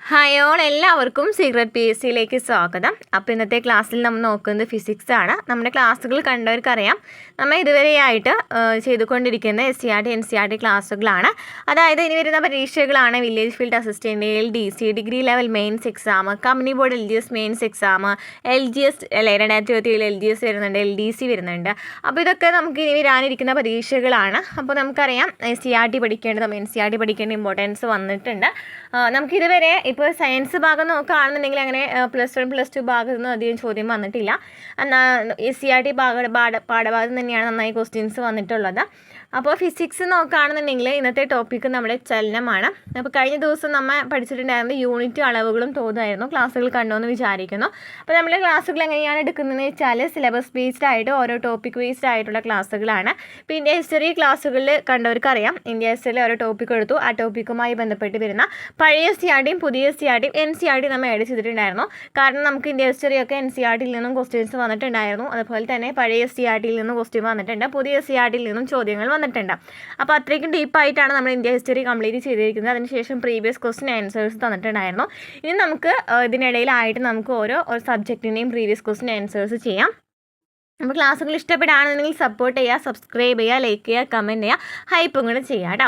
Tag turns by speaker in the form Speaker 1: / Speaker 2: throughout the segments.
Speaker 1: Hi all, എല്ലാവർക്കും secret PSCയിലേക്ക് സ്വാഗതം. അപ്പോൾ ഇന്നത്തെ ക്ലാസ്സിൽ നമ്മൾ നോക്കുന്നത് ഫിസിക്സ് ആണ്. നമ്മുടെ ക്ലാസ്സുകൾ കണ്ടവർക്കറിയാം, നമ്മൾ ഇതുവരെയായിട്ട് ചെയ്തുകൊണ്ടിരിക്കുന്ന SCERT NCERT ക്ലാസ്സുകളാണ്. അതായത് ഇനി വരുന്ന പരീക്ഷകളാണ് village field assistant, LDC, degree level mains exam, company board LGS mains exam, LGS അല്ലേ 2027 LGS വരുന്നുണ്ട്, LDC വരുന്നുണ്ട്. അപ്പോൾ ഇതൊക്കെ നമുക്ക് ഇനി വരാനിരിക്കുന്ന പരീക്ഷകളാണ്. അപ്പോൾ നമുക്കറിയാം SCERT പഠിക്കേണ്ടത്, NCERT പഠിക്കേണ്ട ഇമ്പോർട്ടൻസ് വന്നിട്ടുണ്ട്. നമുക്കിതുവരെ ഇപ്പോൾ സയൻസ് ഭാഗം നോക്കുകയാണെന്നുണ്ടെങ്കിൽ അങ്ങനെ +1 +2 ഭാഗത്തൊന്നും അധികം ചോദ്യം വന്നിട്ടില്ല. എന്നാൽ SCERT പാഠഭാഗം തന്നെയാണ് നന്നായി ക്വസ്റ്റ്യൻസ് വന്നിട്ടുള്ളത്. അപ്പോൾ ഫിസിക്സ് നോക്കുകയാണെന്നുണ്ടെങ്കിൽ ഇന്നത്തെ ടോപ്പിക്ക് നമ്മുടെ ചലനമാണ്. അപ്പോൾ കഴിഞ്ഞ ദിവസം നമ്മൾ പഠിച്ചിട്ടുണ്ടായിരുന്നത് യൂണിറ്റ് അളവുകളും തോതുമായിരുന്നു. ക്ലാസ്സുകൾ കണ്ടോയെന്ന് വിചാരിക്കുന്നു. അപ്പോൾ നമ്മൾ ക്ലാസ്സുകൾ എങ്ങനെയാണ് എടുക്കുന്നതെന്ന് വെച്ചാൽ സിലബസ് ബേസ്ഡ് ആയിട്ട് ഓരോ ടോപ്പിക് ബേസ്ഡ് ആയിട്ടുള്ള ക്ലാസ്സുകളാണ്. ഇപ്പോൾ ഇന്ത്യ ഹിസ്റ്ററി ക്ലാസ്സുകളിൽ കണ്ടവർക്കറിയാം, ഇന്ത്യ ഹിസ്റ്ററിയിൽ ഓരോ ടോപ്പിക് എടുത്തു. ആ ടോപ്പിക്കുമായി ബന്ധപ്പെട്ട് വരുന്ന പഴയ SCERTയും പുതിയ SCERTയും NCERT നമ്മൾ ആഡ് ചെയ്തിട്ടുണ്ടായിരുന്നു. കാരണം നമുക്ക് ഇന്ത്യ ഹിസ്റ്ററിയൊക്കെ NCERTയിൽ നിന്നും ക്വസ്റ്റ്യൻസ് വന്നിട്ടുണ്ടായിരുന്നു. അതുപോലെ തന്നെ പഴയ SCERTയിൽ നിന്നും ക്വസ്റ്റ്യൻ വന്നിട്ടുണ്ട്, പുതിയ SCERTയിൽ നിന്നും ചോദ്യങ്ങൾ വന്നിട്ടുണ്ട്. അപ്പോൾ അത്രയ്ക്കും ഡീപ്പായിട്ടാണ് നമ്മൾ ഇന്ത്യ ഹിസ്റ്ററി കംപ്ലീറ്റ് ചെയ്തിരിക്കുന്നത്. അതിനുശേഷം പ്രീവിയസ് ക്വസ്റ്റ്യൻ ആൻസേഴ്സ് തന്നിട്ടുണ്ടായിരുന്നു. ഇനി നമുക്ക് ഇതിനിടയിലായിട്ട് നമുക്ക് ഓരോ സബ്ജക്റ്റിൻ്റെയും പ്രീവിയസ് ക്വസ്റ്റ്യൻ ആൻസേഴ്സ് ചെയ്യാം. നമ്മൾ ക്ലാസ്സുകൾ ഇഷ്ടപ്പെടുകയാണെന്നുണ്ടെങ്കിൽ സപ്പോർട്ട് ചെയ്യുക, സബ്സ്ക്രൈബ് ചെയ്യുക, ലൈക്ക് ചെയ്യുക, കമൻറ്റ് ചെയ്യുക, ഹൈപ്പും കൂടെ ചെയ്യുക കേട്ടോ.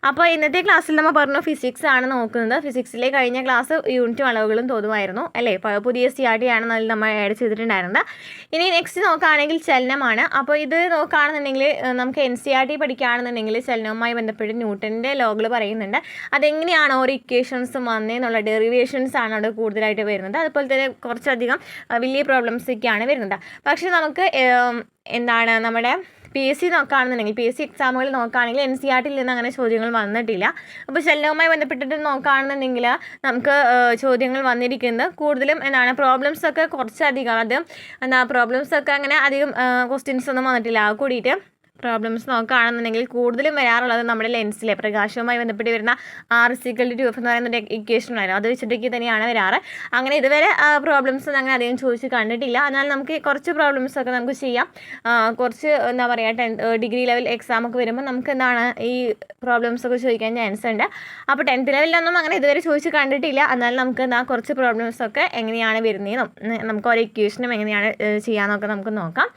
Speaker 1: അപ്പോൾ ഇന്നത്തെ ക്ലാസ്സിൽ നമ്മൾ പറഞ്ഞു ഫിസിക്സ് ആണ് നോക്കുന്നത്. ഫിസിക്സിലെ കഴിഞ്ഞ ക്ലാസ് യൂണിറ്റും അളവുകളും തോതുമായിരുന്നു അല്ലേ. പുതിയ SCERT ആണ് നമ്മൾ ആഡ് ചെയ്തിട്ടുണ്ടായിരുന്നത്. ഇനി നെക്സ്റ്റ് നോക്കുകയാണെങ്കിൽ ചലനമാണ്. അപ്പോൾ ഇത് നോക്കുകയാണെന്നുണ്ടെങ്കിൽ നമുക്ക് NCERT പഠിക്കുകയാണെന്നുണ്ടെങ്കിൽ ചലനവുമായി ബന്ധപ്പെട്ട് ന്യൂട്ടൻ്റെ ലോകൾ പറയുന്നുണ്ട്. അതെങ്ങനെയാണ് ഓരോ ഇക്വേഷൻസും വന്നതെന്നുള്ള ഡെറിവേഷൻസ് ആണ് അവിടെ കൂടുതലായിട്ട് വരുന്നത്. അതുപോലെ തന്നെ കുറച്ചധികം വലിയ പ്രോബ്ലംസൊക്കെയാണ് വരുന്നത്. പക്ഷേ നമുക്ക് എന്താണ് നമ്മുടെ PSC നോക്കുകയാണെന്നുണ്ടെങ്കിൽ PSC എക്സാമുകൾ നോക്കുകയാണെങ്കിൽ NCERTയിൽ നിന്ന് അങ്ങനെ ചോദ്യങ്ങൾ വന്നിട്ടില്ല. അപ്പോൾ ചലനവുമായി ബന്ധപ്പെട്ടിട്ട് നോക്കുകയാണെന്നുണ്ടെങ്കിൽ നമുക്ക് ചോദ്യങ്ങൾ വന്നിരിക്കുന്നത് കൂടുതലും എന്താണ് പ്രോബ്ലംസൊക്കെ കുറച്ചധികം പ്രോബ്ലംസൊക്കെ അങ്ങനെ അധികം ക്വസ്റ്റ്യൻസ് ഒന്നും വന്നിട്ടില്ല. ആ കൂടിയിട്ട് പ്രോബ്ലംസ് നോക്കുകയാണെന്നുണ്ടെങ്കിൽ കൂടുതലും വരാറുള്ളത് നമ്മുടെ ലെൻസിലെ പ്രകാശവുമായി ബന്ധപ്പെട്ട് വരുന്ന R=2F എന്ന് പറയുന്ന ഇക്വേഷനായിരുന്നു. അത് വെച്ചിട്ടൊക്കെ തന്നെയാണ് വരാറ്. അങ്ങനെ ഇതുവരെ പ്രോബ്ലംസ് അങ്ങനെ അധികം ചോദിച്ച് കണ്ടിട്ടില്ല. എന്നാൽ നമുക്ക് കുറച്ച് പ്രോബ്ലംസൊക്കെ നമുക്ക് ചെയ്യാം. കുറച്ച് എന്താ പറയുക ഡിഗ്രി ലെവൽ എക്സാമൊക്കെ വരുമ്പോൾ നമുക്ക് എന്താണ് ഈ പ്രോബ്ലംസൊക്കെ ചോദിക്കാൻ ചാൻസ് ഉണ്ട്. അപ്പോൾ 10th ലെവലിലൊന്നും അങ്ങനെ ഇതുവരെ ചോദിച്ച് കണ്ടിട്ടില്ല. എന്നാൽ നമുക്ക് കുറച്ച് പ്രോബ്ലംസൊക്കെ എങ്ങനെയാണ് വരുന്നതെന്നും നമുക്ക് ഓരോ ഇക്വേഷനും എങ്ങനെയാണ് ചെയ്യാമെന്നൊക്കെ നമുക്ക് നോക്കാം.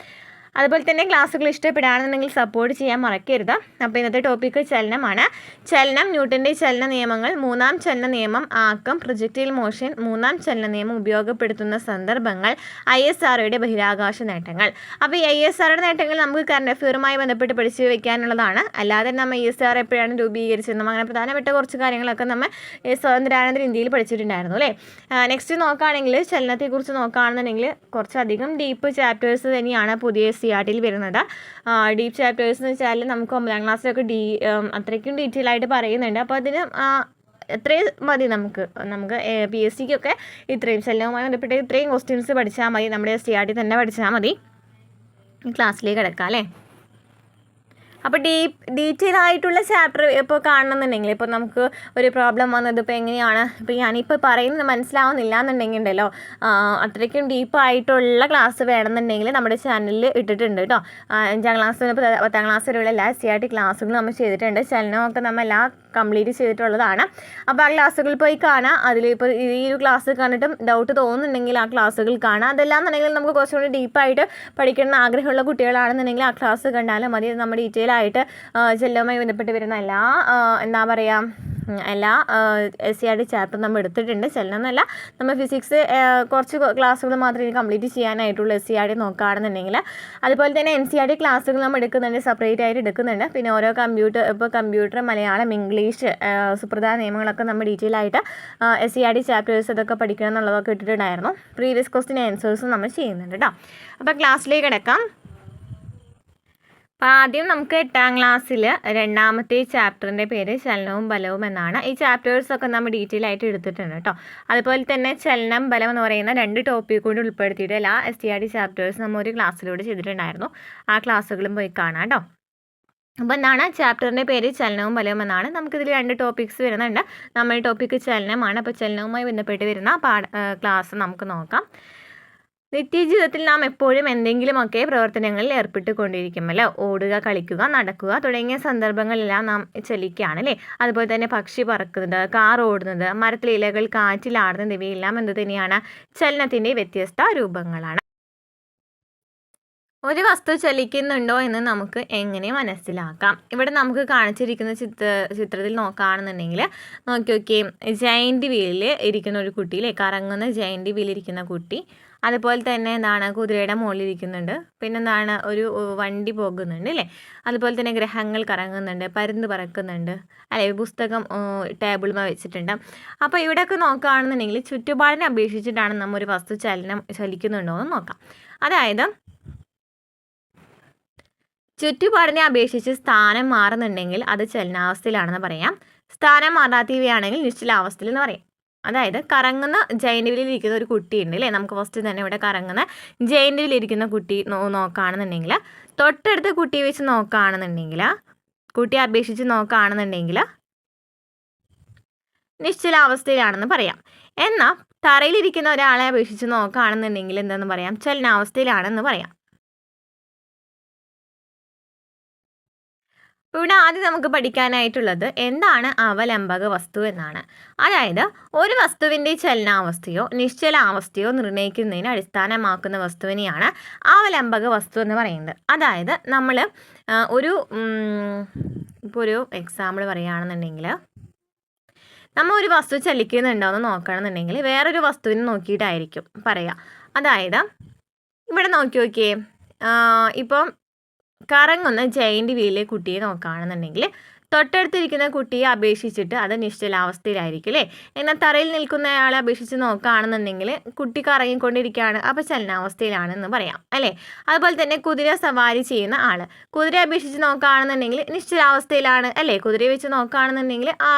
Speaker 1: അതുപോലെ തന്നെ ക്ലാസ്സുകൾ ഇഷ്ടപ്പെടുകയാണെന്നുണ്ടെങ്കിൽ സപ്പോർട്ട് ചെയ്യാൻ മറക്കരുത്. അപ്പോൾ ഇന്നത്തെ ടോപ്പിക്ക് ചലനമാണ്. ചലനം, ന്യൂട്ടൻ്റെ ചലന നിയമങ്ങൾ, മൂന്നാം ചലന നിയമം, ആക്കം, പ്രൊജക്റ്റൈൽ മോഷൻ, മൂന്നാം ചലന നിയമം ഉപയോഗപ്പെടുത്തുന്ന സന്ദർഭങ്ങൾ, ISROയുടെ ബഹിരാകാശ നേട്ടങ്ങൾ. അപ്പോൾ ഈ ISROയുടെ നേട്ടങ്ങൾ നമുക്ക് കറണ്ട് അഫെയറുമായി ബന്ധപ്പെട്ട് പഠിച്ചു വയ്ക്കാനുള്ളതാണ്. അല്ലാതെ നമ്മൾ ISRO എപ്പോഴാണ് രൂപീകരിച്ചതെന്നും അങ്ങനെ പ്രധാനപ്പെട്ട കുറച്ച് കാര്യങ്ങളൊക്കെ നമ്മൾ സ്വാതന്ത്ര്യാനന്തര ഇന്ത്യയിൽ പഠിച്ചിട്ടുണ്ടായിരുന്നു അല്ലേ. നെക്സ്റ്റ് നോക്കുകയാണെങ്കിൽ ചലനത്തെക്കുറിച്ച് നോക്കുകയാണെന്നുണ്ടെങ്കിൽ കുറച്ചധികം ഡീപ്പ് ചാപ്റ്റേഴ്സ് തന്നെയാണ് പുതിയ SCERTയിൽ വരുന്നത്. ഡീപ്പ് ചാപ്റ്റേഴ്സ് എന്ന് വെച്ചാൽ നമുക്ക് 9ാം ക്ലാസ്സിലൊക്കെ അത്രയ്ക്കും ഡീറ്റെയിൽ ആയിട്ട് പറയുന്നുണ്ട്. അപ്പോൾ അതിന് എത്രയും മതി നമുക്ക് PSCക്കൊക്കെ ഇത്രയും ചലനവുമായി ബന്ധപ്പെട്ട് ഇത്രയും ക്വസ്റ്റ്യൻസ് പഠിച്ചാൽ മതി. നമ്മുടെ SCERT തന്നെ പഠിച്ചാൽ മതി. ക്ലാസ്സിലേക്ക് കിടക്കാം അല്ലേ. അപ്പോൾ ഡീറ്റെയിൽ ആയിട്ടുള്ള ചാപ്റ്റർ ഇപ്പോൾ കാണണമെന്നുണ്ടെങ്കിൽ ഇപ്പോൾ നമുക്ക് ഒരു പ്രോബ്ലം വന്നത് ഇപ്പോൾ എങ്ങനെയാണ് ഇപ്പോൾ ഞാനിപ്പോൾ പറയുന്നത് മനസ്സിലാവുന്നില്ല എന്നുണ്ടെങ്കിൽ ഉണ്ടല്ലോ അത്രയ്ക്കും ഡീപ്പായിട്ടുള്ള ക്ലാസ് വേണമെന്നുണ്ടെങ്കിൽ നമ്മുടെ ചാനലിൽ ഇട്ടിട്ടുണ്ട് കേട്ടോ. 5ാം ക്ലാസ് മുതൽ 10ാം ക്ലാസ് വരെയുള്ള എല്ലാ SCERT ക്ലാസ്സുകളും നമ്മൾ ചെയ്തിട്ടുണ്ട്. ചലനമൊക്കെ നമ്മൾ എല്ലാം കംപ്ലീറ്റ് ചെയ്തിട്ടുള്ളതാണ്. അപ്പോൾ ആ ക്ലാസ്സുകൾ പോയി കാണാം. അതിൽ ഇപ്പോൾ ഈ ഒരു ക്ലാസ് കണ്ടിട്ടും ഡൗട്ട് തോന്നുന്നുണ്ടെങ്കിൽ ആ ക്ലാസ്സുകൾ കാണാം. അതെല്ലാം എന്നുണ്ടെങ്കിൽ നമുക്ക് കുറച്ചുകൂടി ഡീപ്പായിട്ട് പഠിക്കണം ആഗ്രഹമുള്ള കുട്ടികളാണെന്നുണ്ടെങ്കിൽ ആ ക്ലാസ് കണ്ടാലും മതി. നമ്മൾ ഡീറ്റെയിൽ ആയിട്ട് ചലനവുമായി ബന്ധപ്പെട്ട് വരുന്ന എല്ലാ എന്താ പറയുക എല്ലാ SCERT ചാപ്റ്റർ നമ്മൾ എടുത്തിട്ടുണ്ട്. ചലനം എന്നല്ല, നമ്മൾ ഫിസിക്സ് കുറച്ച് ക്ലാസ്സുകൾ മാത്രമേ കംപ്ലീറ്റ് ചെയ്യാനായിട്ടുള്ളൂ SCERT നോക്കുകയാണെന്നുണ്ടെങ്കിൽ. അതുപോലെ തന്നെ NCERT ക്ലാസ്സുകൾ നമ്മൾ എടുക്കുന്നുണ്ട്, സെപ്പറേറ്റ് ആയിട്ട് എടുക്കുന്നുണ്ട്. പിന്നെ ഓരോ കമ്പ്യൂട്ടർ, മലയാളം, ഇംഗ്ലീഷ്, സുപ്രധാന നിയമങ്ങളൊക്കെ നമ്മൾ ഡീറ്റെയിൽ ആയിട്ട് SCERT ചാപ്റ്റേഴ്സ് ഇതൊക്കെ പഠിക്കണം എന്നുള്ളതൊക്കെ ഇട്ടിട്ടുണ്ടായിരുന്നു. പ്രീവിയസ് ക്വസ്റ്റ്യൻ ആൻസേഴ്സും നമ്മൾ ചെയ്യുന്നുണ്ട് കേട്ടോ. അപ്പോൾ ക്ലാസ്സിലേക്ക് കിടക്കാം. അപ്പോൾ ആദ്യം നമുക്ക് 8ാം ക്ലാസ്സിൽ 2ാമത്തെ ചാപ്റ്ററിൻ്റെ പേര് ചലനവും ബലവും എന്നാണ്. ഈ ചാപ്റ്റേഴ്സൊക്കെ നമ്മൾ ഡീറ്റെയിൽ ആയിട്ട് എടുത്തിട്ടുണ്ട് കേട്ടോ. അതുപോലെ തന്നെ ചലനം, ബലം എന്ന് പറയുന്ന 2 ടോപ്പിക് കൂടി ഉൾപ്പെടുത്തിയിട്ട് എല്ലാ SCERT ചാപ്റ്റേഴ്സ് നമ്മൾ ഒരു ക്ലാസ്സിലൂടെ ചെയ്തിട്ടുണ്ടായിരുന്നു. ആ ക്ലാസ്സുകളും പോയി കാണാം കേട്ടോ. അപ്പോൾ എന്താണ് ചാപ്റ്ററിൻ്റെ പേര് ചലനവും ബലവും എന്നാണ്. നമുക്കിതിൽ 2 ടോപ്പിക്സ് വരുന്നുണ്ട്. നമ്മുടെ ടോപ്പിക്ക് ചലനമാണ്. അപ്പോൾ ചലനവുമായി ബന്ധപ്പെട്ട് വരുന്ന ക്ലാസ് നമുക്ക് നോക്കാം. നിത്യജീവിതത്തിൽ നാം എപ്പോഴും എന്തെങ്കിലുമൊക്കെ പ്രവർത്തനങ്ങളിൽ ഏർപ്പെട്ടുകൊണ്ടിരിക്കുമല്ലോ. ഓടുക, കളിക്കുക, നടക്കുക തുടങ്ങിയ സന്ദർഭങ്ങളെല്ലാം നാം ചലിക്കുകയാണ് അല്ലേ. അതുപോലെ തന്നെ പക്ഷി പറക്കുന്നത്, കാർ ഓടുന്നത്, മരത്തിലെ ഇലകൾ കാറ്റിലാടുന്നത് ഇവയെല്ലാം എന്ത് തന്നെയാണ്? ചലനത്തിൻ്റെ വ്യത്യസ്ത രൂപങ്ങളാണ്. ഒരു വസ്തു ചലിക്കുന്നുണ്ടോ എന്ന് നമുക്ക് എങ്ങനെ മനസ്സിലാക്കാം? ഇവിടെ നമുക്ക് കാണിച്ചിരിക്കുന്ന ചിത്രത്തിൽ നോക്കുകയാണെന്നുണ്ടെങ്കിൽ നോക്കി ജയൻറ്റ് വീലിൽ ഇരിക്കുന്ന ഒരു കുട്ടി അല്ലേ, കറങ്ങുന്ന ജയൻറ്റ് വീലിരിക്കുന്ന കുട്ടി. അതുപോലെ തന്നെ എന്താണ്, കുതിരയുടെ മുകളിൽ ഇരിക്കുന്നുണ്ട്. പിന്നെന്താണ്, ഒരു വണ്ടി പോകുന്നുണ്ട് അല്ലേ. അതുപോലെ തന്നെ ഗ്രഹങ്ങൾ കറങ്ങുന്നുണ്ട്, പരുന്ത് പറക്കുന്നുണ്ട് അല്ലേ, പുസ്തകം ടേബിളിൽ വെച്ചിട്ടുണ്ട്. അപ്പോൾ ഇവിടെയൊക്കെ നോക്കുകയാണെന്നുണ്ടെങ്കിൽ ചുറ്റുപാടിനെ അപേക്ഷിച്ചിട്ടാണ് നമ്മൾ ഒരു വസ്തു ചലിക്കുന്നുണ്ടോ എന്ന് നോക്കാം. അതായത് ചുറ്റുപാടിനെ അപേക്ഷിച്ച് സ്ഥാനം മാറുന്നുണ്ടെങ്കിൽ അത് ചലനാവസ്ഥയിലാണെന്ന് പറയാം. സ്ഥാനം മാറാത്തവയാണെങ്കിൽ നിശ്ചലാവസ്ഥയിൽ എന്ന് പറയാം. അതായത് കറങ്ങുന്ന ജയൻറ്റ് വീലിൽ ഇരിക്കുന്ന ഒരു കുട്ടിയുണ്ട് അല്ലേ. നമുക്ക് ഫസ്റ്റ് തന്നെ ഇവിടെ കറങ്ങുന്ന ജയൻറ്റ് വീലിൽ ഇരിക്കുന്ന കുട്ടി നോക്കുകയാണെന്നുണ്ടെങ്കിൽ, തൊട്ടടുത്ത കുട്ടിയെ വെച്ച് നോക്കുകയാണെന്നുണ്ടെങ്കിൽ, കുട്ടിയെ അപേക്ഷിച്ച് നോക്കുകയാണെന്നുണ്ടെങ്കിൽ നിശ്ചലാവസ്ഥയിലാണെന്ന് പറയാം. എന്നാൽ തറയിലിരിക്കുന്ന ഒരാളെ അപേക്ഷിച്ച് നോക്കുകയാണെന്നുണ്ടെങ്കിൽ എന്താണെന്ന് പറയാം? ചലനാവസ്ഥയിലാണെന്ന് പറയാം. ഇവിടെ ആദ്യം നമുക്ക് പഠിക്കാനായിട്ടുള്ളത് എന്താണ് അവലംബക വസ്തു എന്നാണ്. അതായത് ഒരു വസ്തുവിൻ്റെ ചലനാവസ്ഥയോ നിശ്ചലാവസ്ഥയോ നിർണ്ണയിക്കുന്നതിന് അടിസ്ഥാനമാക്കുന്ന വസ്തുവിനെയാണ് അവലംബക വസ്തു എന്ന് പറയുന്നത്. അതായത് നമ്മൾ ഇപ്പോൾ ഒരു എക്സാമ്പിൾ പറയുകയാണെന്നുണ്ടെങ്കിൽ, നമ്മൾ ഒരു വസ്തു ചലിക്കുന്നുണ്ടോ എന്ന് നോക്കുകയാണെന്നുണ്ടെങ്കിൽ വേറൊരു വസ്തുവിനെ നോക്കിയിട്ടായിരിക്കും പറയുക. അതായത് ഇവിടെ നോക്കിയേ, ഇപ്പം കറങ്ങുന്ന ജയൻറ്റ് വീലിലെ കുട്ടിയെ നോക്കുകയാണെന്നുണ്ടെങ്കിൽ തൊട്ടടുത്തിരിക്കുന്ന കുട്ടിയെ അപേക്ഷിച്ചിട്ട് അത് നിശ്ചലാവസ്ഥയിലായിരിക്കും അല്ലേ. എന്നാൽ തറയിൽ നിൽക്കുന്നയാളെ അപേക്ഷിച്ച് നോക്കുകയാണെന്നുണ്ടെങ്കിൽ കുട്ടി കറങ്ങിക്കൊണ്ടിരിക്കുകയാണ്, അപ്പോൾ ചലനാവസ്ഥയിലാണെന്ന് പറയാം അല്ലേ. അതുപോലെ തന്നെ കുതിര സവാരി ചെയ്യുന്ന ആൾ, കുതിരയെ അപേക്ഷിച്ച് നോക്കുകയാണെന്നുണ്ടെങ്കിൽ നിശ്ചലാവസ്ഥയിലാണ് അല്ലേ. കുതിരയെ വെച്ച് നോക്കുകയാണെന്നുണ്ടെങ്കിൽ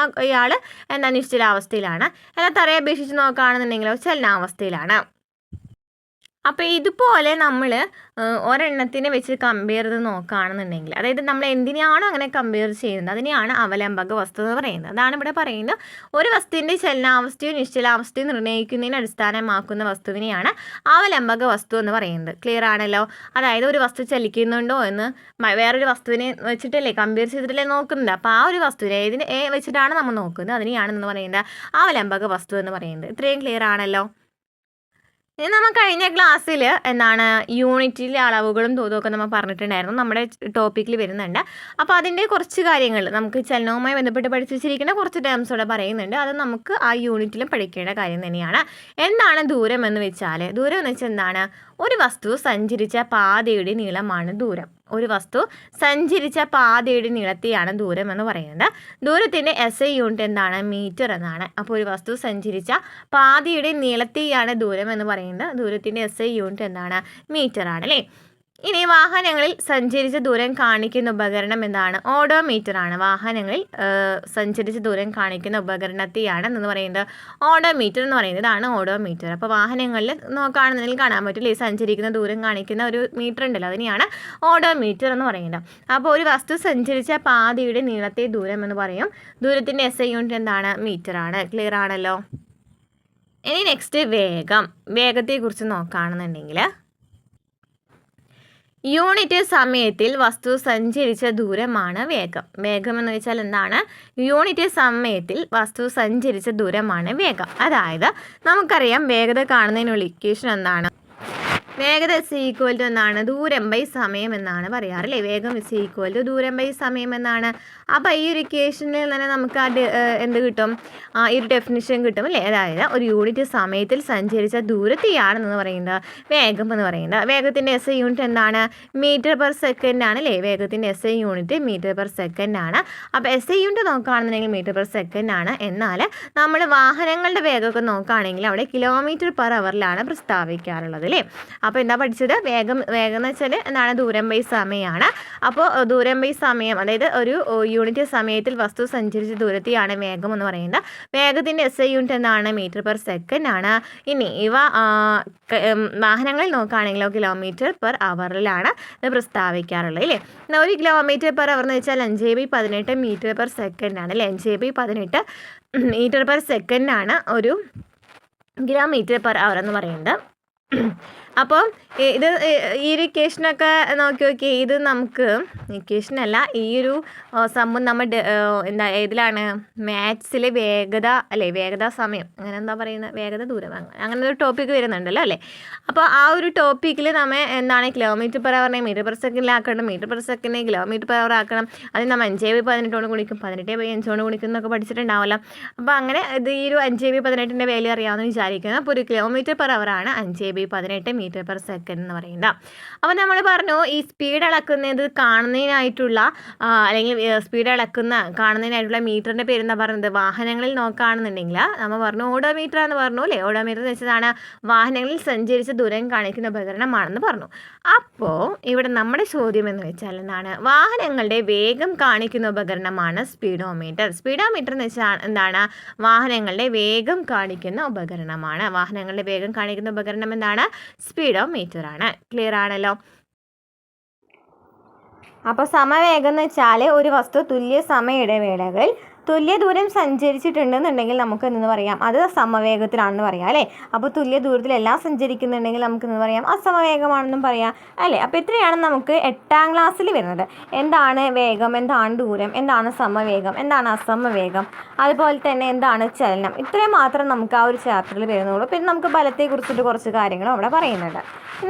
Speaker 1: ഇയാൾ നിശ്ചലാവസ്ഥയിലാണ്. എന്നാൽ തറയെ അപേക്ഷിച്ച് നോക്കുകയാണെന്നുണ്ടെങ്കിലോ ചലനാവസ്ഥയിലാണ്. അപ്പോൾ ഇതുപോലെ നമ്മൾ ഒരെണ്ണത്തിനെ വെച്ച് കമ്പയർ ചെയ്ത് നോക്കുകയാണെന്നുണ്ടെങ്കിൽ, അതായത് നമ്മൾ എന്തിനാണോ അങ്ങനെ കമ്പയർ ചെയ്യുന്നത് അതിനെയാണ് അവലംബക വസ്തു എന്ന് പറയുന്നത്. അതാണ് ഇവിടെ പറയുന്നത്. ഒരു വസ്തുവിൻ്റെ ചലനാവസ്ഥയോ നിശ്ചലാവസ്ഥയോ നിർണ്ണയിക്കുന്നതിന് അടിസ്ഥാനമാക്കുന്ന വസ്തുവിനെയാണ് അവലംബക വസ്തു എന്ന് പറയുന്നത്. ക്ലിയർ ആണല്ലോ. അതായത് ഒരു വസ്തു ചലിക്കുന്നുണ്ടോ എന്ന് വേറൊരു വസ്തുവിനെ വെച്ചിട്ടല്ലേ കമ്പയർ ചെയ്തിട്ടല്ലേ നോക്കുന്നത്. അപ്പോൾ ആ ഒരു വസ്തുവിനെ ഏതിനെ വെച്ചിട്ടാണ് നമ്മൾ നോക്കുന്നത് അതിനെയാണെന്ന് പറയുന്നത് അവലംബക വസ്തു എന്ന് പറയുന്നത്. ഇത്രയും ക്ലിയർ ആണല്ലോ. ഇനി നമ്മൾ കഴിഞ്ഞ ക്ലാസ്സിൽ യൂണിറ്റിലെ അളവുകളും തോതും ഒക്കെ നമ്മൾ പറഞ്ഞിട്ടുണ്ടായിരുന്നു, നമ്മുടെ ടോപ്പിക്കിൽ വരുന്നുണ്ട്. അപ്പോൾ അതിൻ്റെ കുറച്ച് കാര്യങ്ങൾ നമുക്ക് ചലനവുമായി ബന്ധപ്പെട്ട് പഠിച്ചു വെച്ചിരിക്കുന്ന കുറച്ച് ടേംസ് ഇവിടെ പറയുന്നുണ്ട്. അത് നമുക്ക് ആ യൂണിറ്റിലും പഠിക്കേണ്ട കാര്യം തന്നെയാണ്. എന്താണ് ദൂരം എന്ന് വെച്ചാൽ, ദൂരം എന്ന് വെച്ചാൽ എന്താണ്? ഒരു വസ്തു സഞ്ചരിച്ച പാതയുടെ നീളമാണ് ദൂരം. ഒരു വസ്തു സഞ്ചരിച്ച പാതയുടെ നീളത്തെയാണ് ദൂരം എന്ന് പറയുന്നത്. ദൂരത്തിൻ്റെ SI യൂണിറ്റ് എന്താണ്? മീറ്റർ എന്നാണ്. അപ്പോൾ ഒരു വസ്തു സഞ്ചരിച്ച പാതയുടെ നീളത്തെയാണ് ദൂരം എന്ന് പറയുന്നത്. ദൂരത്തിൻ്റെ SI യൂണിറ്റ് എന്താണ്? മീറ്റർ ആണ് അല്ലേ. ഇനി വാഹനങ്ങളിൽ സഞ്ചരിച്ച ദൂരം കാണിക്കുന്ന ഉപകരണം എന്താണ്? ഓഡോമീറ്റർ ആണ്. വാഹനങ്ങളിൽ സഞ്ചരിച്ച ദൂരം കാണിക്കുന്ന ഉപകരണത്തെയാണ് എന്ന് പറയുന്നത് ഓഡോമീറ്റർ എന്ന് പറയുന്നത്. ഇതാണ് ഓഡോമീറ്റർ. അപ്പോൾ വാഹനങ്ങളിൽ നോക്കുകയാണെന്നുണ്ടെങ്കിൽ കാണാൻ പറ്റില്ലേ, സഞ്ചരിക്കുന്ന ദൂരം കാണിക്കുന്ന ഒരു മീറ്റർ ഉണ്ടല്ലോ, അതിനെയാണ് ഓഡോമീറ്റർ എന്ന് പറയുന്നത്. അപ്പോൾ ഒരു വസ്തു സഞ്ചരിച്ച പാതയുടെ നീളത്തെ ദൂരം എന്ന് പറയും. ദൂരത്തിൻ്റെ SI യൂണിറ്റ് എന്താണ്? മീറ്റർ ആണ്. ക്ലിയർ ആണല്ലോ. ഇനി നെക്സ്റ്റ് വേഗത്തെക്കുറിച്ച് നോക്കുകയാണെന്നുണ്ടെങ്കിൽ, യൂണിറ്റ് സമയത്തിൽ വസ്തു സഞ്ചരിച്ച ദൂരമാണ് വേഗം. വേഗം എന്ന് വെച്ചാൽ എന്താണ്? യൂണിറ്റ് സമയത്തിൽ വസ്തു സഞ്ചരിച്ച ദൂരമാണ് വേഗം. അതായത് നമുക്കറിയാം വേഗത കാണുന്നതിനുള്ള ഇക്വേഷൻ എന്താണ്? വേഗത = എന്നാണ്? ദൂരം ബൈ സമയം എന്നാണ് പറയാറില്ലേ. വേഗം = ദൂരം ബൈ സമയം എന്നാണ്. അപ്പോൾ ഈ ഒരു ഇക്വേഷനിൽ തന്നെ നമുക്ക് എന്ത് കിട്ടും? ഈ ഒരു ഡെഫിനിഷൻ കിട്ടും അല്ലേ. അതായത് ഒരു യൂണിറ്റ് സമയത്തിൽ സഞ്ചരിച്ച ദൂരത്തെയാണെന്ന് പറയുന്നത് വേഗം എന്ന് പറയുന്നത്. വേഗത്തിൻ്റെ SI യൂണിറ്റ് എന്താണ്? മീറ്റർ പെർ സെക്കൻഡ് ആണ് അല്ലേ. വേഗത്തിൻ്റെ SI unit metre per second ആണ്. അപ്പോൾ SI യൂണിറ്റ് നോക്കുകയാണെന്നുണ്ടെങ്കിൽ മീറ്റർ പെർ സെക്കൻഡ് ആണ്. എന്നാൽ നമ്മൾ വാഹനങ്ങളുടെ വേഗമൊക്കെ നോക്കുകയാണെങ്കിൽ അവിടെ km/h പ്രസ്താവിക്കാറുള്ളത് അല്ലേ. അപ്പോൾ എന്താ പഠിച്ചത്? വേഗം എന്ന് വെച്ചാൽ എന്താണ്? ദൂരം ബൈ സമയമാണ്. അപ്പോൾ ദൂരം ബൈ സമയം, അതായത് ഒരു യൂണിറ്റ് സമയത്തിൽ വസ്തു സഞ്ചരിച്ച ദൂരത്തെയാണ് വേഗം എന്ന് പറയുന്നത്. വേഗത്തിൻ്റെ SI യൂണിറ്റ് എന്താണ്? മീറ്റർ പെർ സെക്കൻഡ് ആണ്. ഇനി ഇവ വാഹനങ്ങളിൽ നോക്കുകയാണെങ്കിലോ km/h ഇത് പ്രസ്താവിക്കാറുള്ളത് അല്ലേ. ഒരു km/h എന്ന് വെച്ചാൽ 5/18 മീറ്റർ പെർ സെക്കൻഡ് ആണ് അല്ലേ. 5/18 മീറ്റർ പെർ സെക്കൻഡ് ആണ് ഒരു km/h എന്ന് പറയുന്നത്. അപ്പോൾ ഇത് ഈ ഒരു ഇക്വേഷനൊക്കെ നോക്കി ഇത് നമുക്ക് ഇക്വേഷനല്ല, ഈ ഒരു സംഭവം നമ്മൾ ഏതിലാണ് മാത്സിലെ വേഗത അല്ലേ, വേഗത സമയം അങ്ങനെ എന്താ പറയുന്നത്, വേഗത ദൂരം അങ്ങനെ ഒരു ടോപ്പിക്ക് വരുന്നുണ്ടല്ലോ അല്ലേ. അപ്പോൾ ആ ഒരു ടോപ്പിക്കിൽ നമ്മൾ എന്താണ് കിലോമീറ്റർ പെർ അവറിനെ മീറ്റർ പെർ സെക്കൻഡിലാക്കണം, മീറ്റർ പെർ സെക്കൻഡിനെ കിലോമീറ്റർ പെർ അവർ ആക്കണം. അത് നമ്മൾ 5/18 കൊണ്ട് ഗുണിക്കും, 18/5 കൊണ്ട് ഗുണിക്കും എന്നൊക്കെ പഠിച്ചിട്ടുണ്ടാവല്ലോ. അപ്പോൾ അങ്ങനെ ഇത് ഈ ഒരു 5/18 വാല്യൂ അറിയാമെന്ന് വിചാരിക്കുന്നത്. അപ്പോൾ ഒരു കിലോമീറ്റർ പെർ അവറാണ് 5/18 മീറ്റർ പെർ സെക്കൻഡ് എന്ന് പറയുന്നത്. അപ്പോൾ നമ്മൾ പറഞ്ഞു ഈ സ്പീഡ് അളക്കുന്നത് കാണുന്നതിനായിട്ടുള്ള അല്ലെങ്കിൽ സ്പീഡ് കാണുന്നതിനായിട്ടുള്ള മീറ്ററിൻ്റെ പേര് എന്താ പറയുന്നത്, വാഹനങ്ങളിൽ നോക്കുകയാണെന്നുണ്ടെങ്കിൽ നമ്മൾ പറഞ്ഞു ഓഡോമീറ്റർ എന്ന് പറഞ്ഞു അല്ലേ. ഓഡോമീറ്റർ എന്ന് വെച്ചതാണ് വാഹനങ്ങളിൽ സഞ്ചരിച്ച ദൂരം കാണിക്കുന്ന ഉപകരണമാണെന്ന് പറഞ്ഞു. അപ്പോൾ ഇവിടെ നമ്മുടെ ചോദ്യം എന്ന് വെച്ചാൽ എന്താണ്, വാഹനങ്ങളുടെ വേഗം കാണിക്കുന്ന ഉപകരണമാണ് സ്പീഡോമീറ്റർ. സ്പീഡോമീറ്റർ എന്ന് വെച്ചാൽ എന്താണ്, വാഹനങ്ങളുടെ വേഗം കാണിക്കുന്ന ഉപകരണമാണ്. വാഹനങ്ങളുടെ വേഗം കാണിക്കുന്ന ഉപകരണം എന്താണ്, സ്പീഡോമീറ്റർ ആണ്. ക്ലിയർ ആണല്ലോ. അപ്പോൾ സമവേഗം എന്ന് വെച്ചാൽ ഒരു വസ്തു തുല്യ സമയ ഇടവേളകൾ തുല്യ ദൂരം സഞ്ചരിച്ചിട്ടുണ്ടെന്നുണ്ടെങ്കിൽ നമുക്ക് എന്ന് പറയാം അത് സമവേഗത്തിലാണെന്ന് പറയാം അല്ലേ. അപ്പോൾ തുല്യ ദൂരത്തിലെല്ലാം സഞ്ചരിക്കുന്നുണ്ടെങ്കിൽ നമുക്ക് എന്ന് പറയാം അസമവേഗമാണെന്നും പറയാം അല്ലേ. അപ്പോൾ ഇത്രയാണ് നമുക്ക് 8ാം ക്ലാസ്സിൽ വരുന്നത്. എന്താണ് വേഗം, എന്താണ് ദൂരം, എന്താണ് സമവേഗം, എന്താണ് അസമവേഗം, അതുപോലെ തന്നെ എന്താണ് ചലനം. ഇത്രയും മാത്രം നമുക്ക് ആ ഒരു ചാപ്റ്ററിൽ വരുന്നുള്ളൂ. പിന്നെ നമുക്ക് ബലത്തെക്കുറിച്ചിട്ട് കുറച്ച് കാര്യങ്ങളും അവിടെ പറയുന്നുണ്ട്.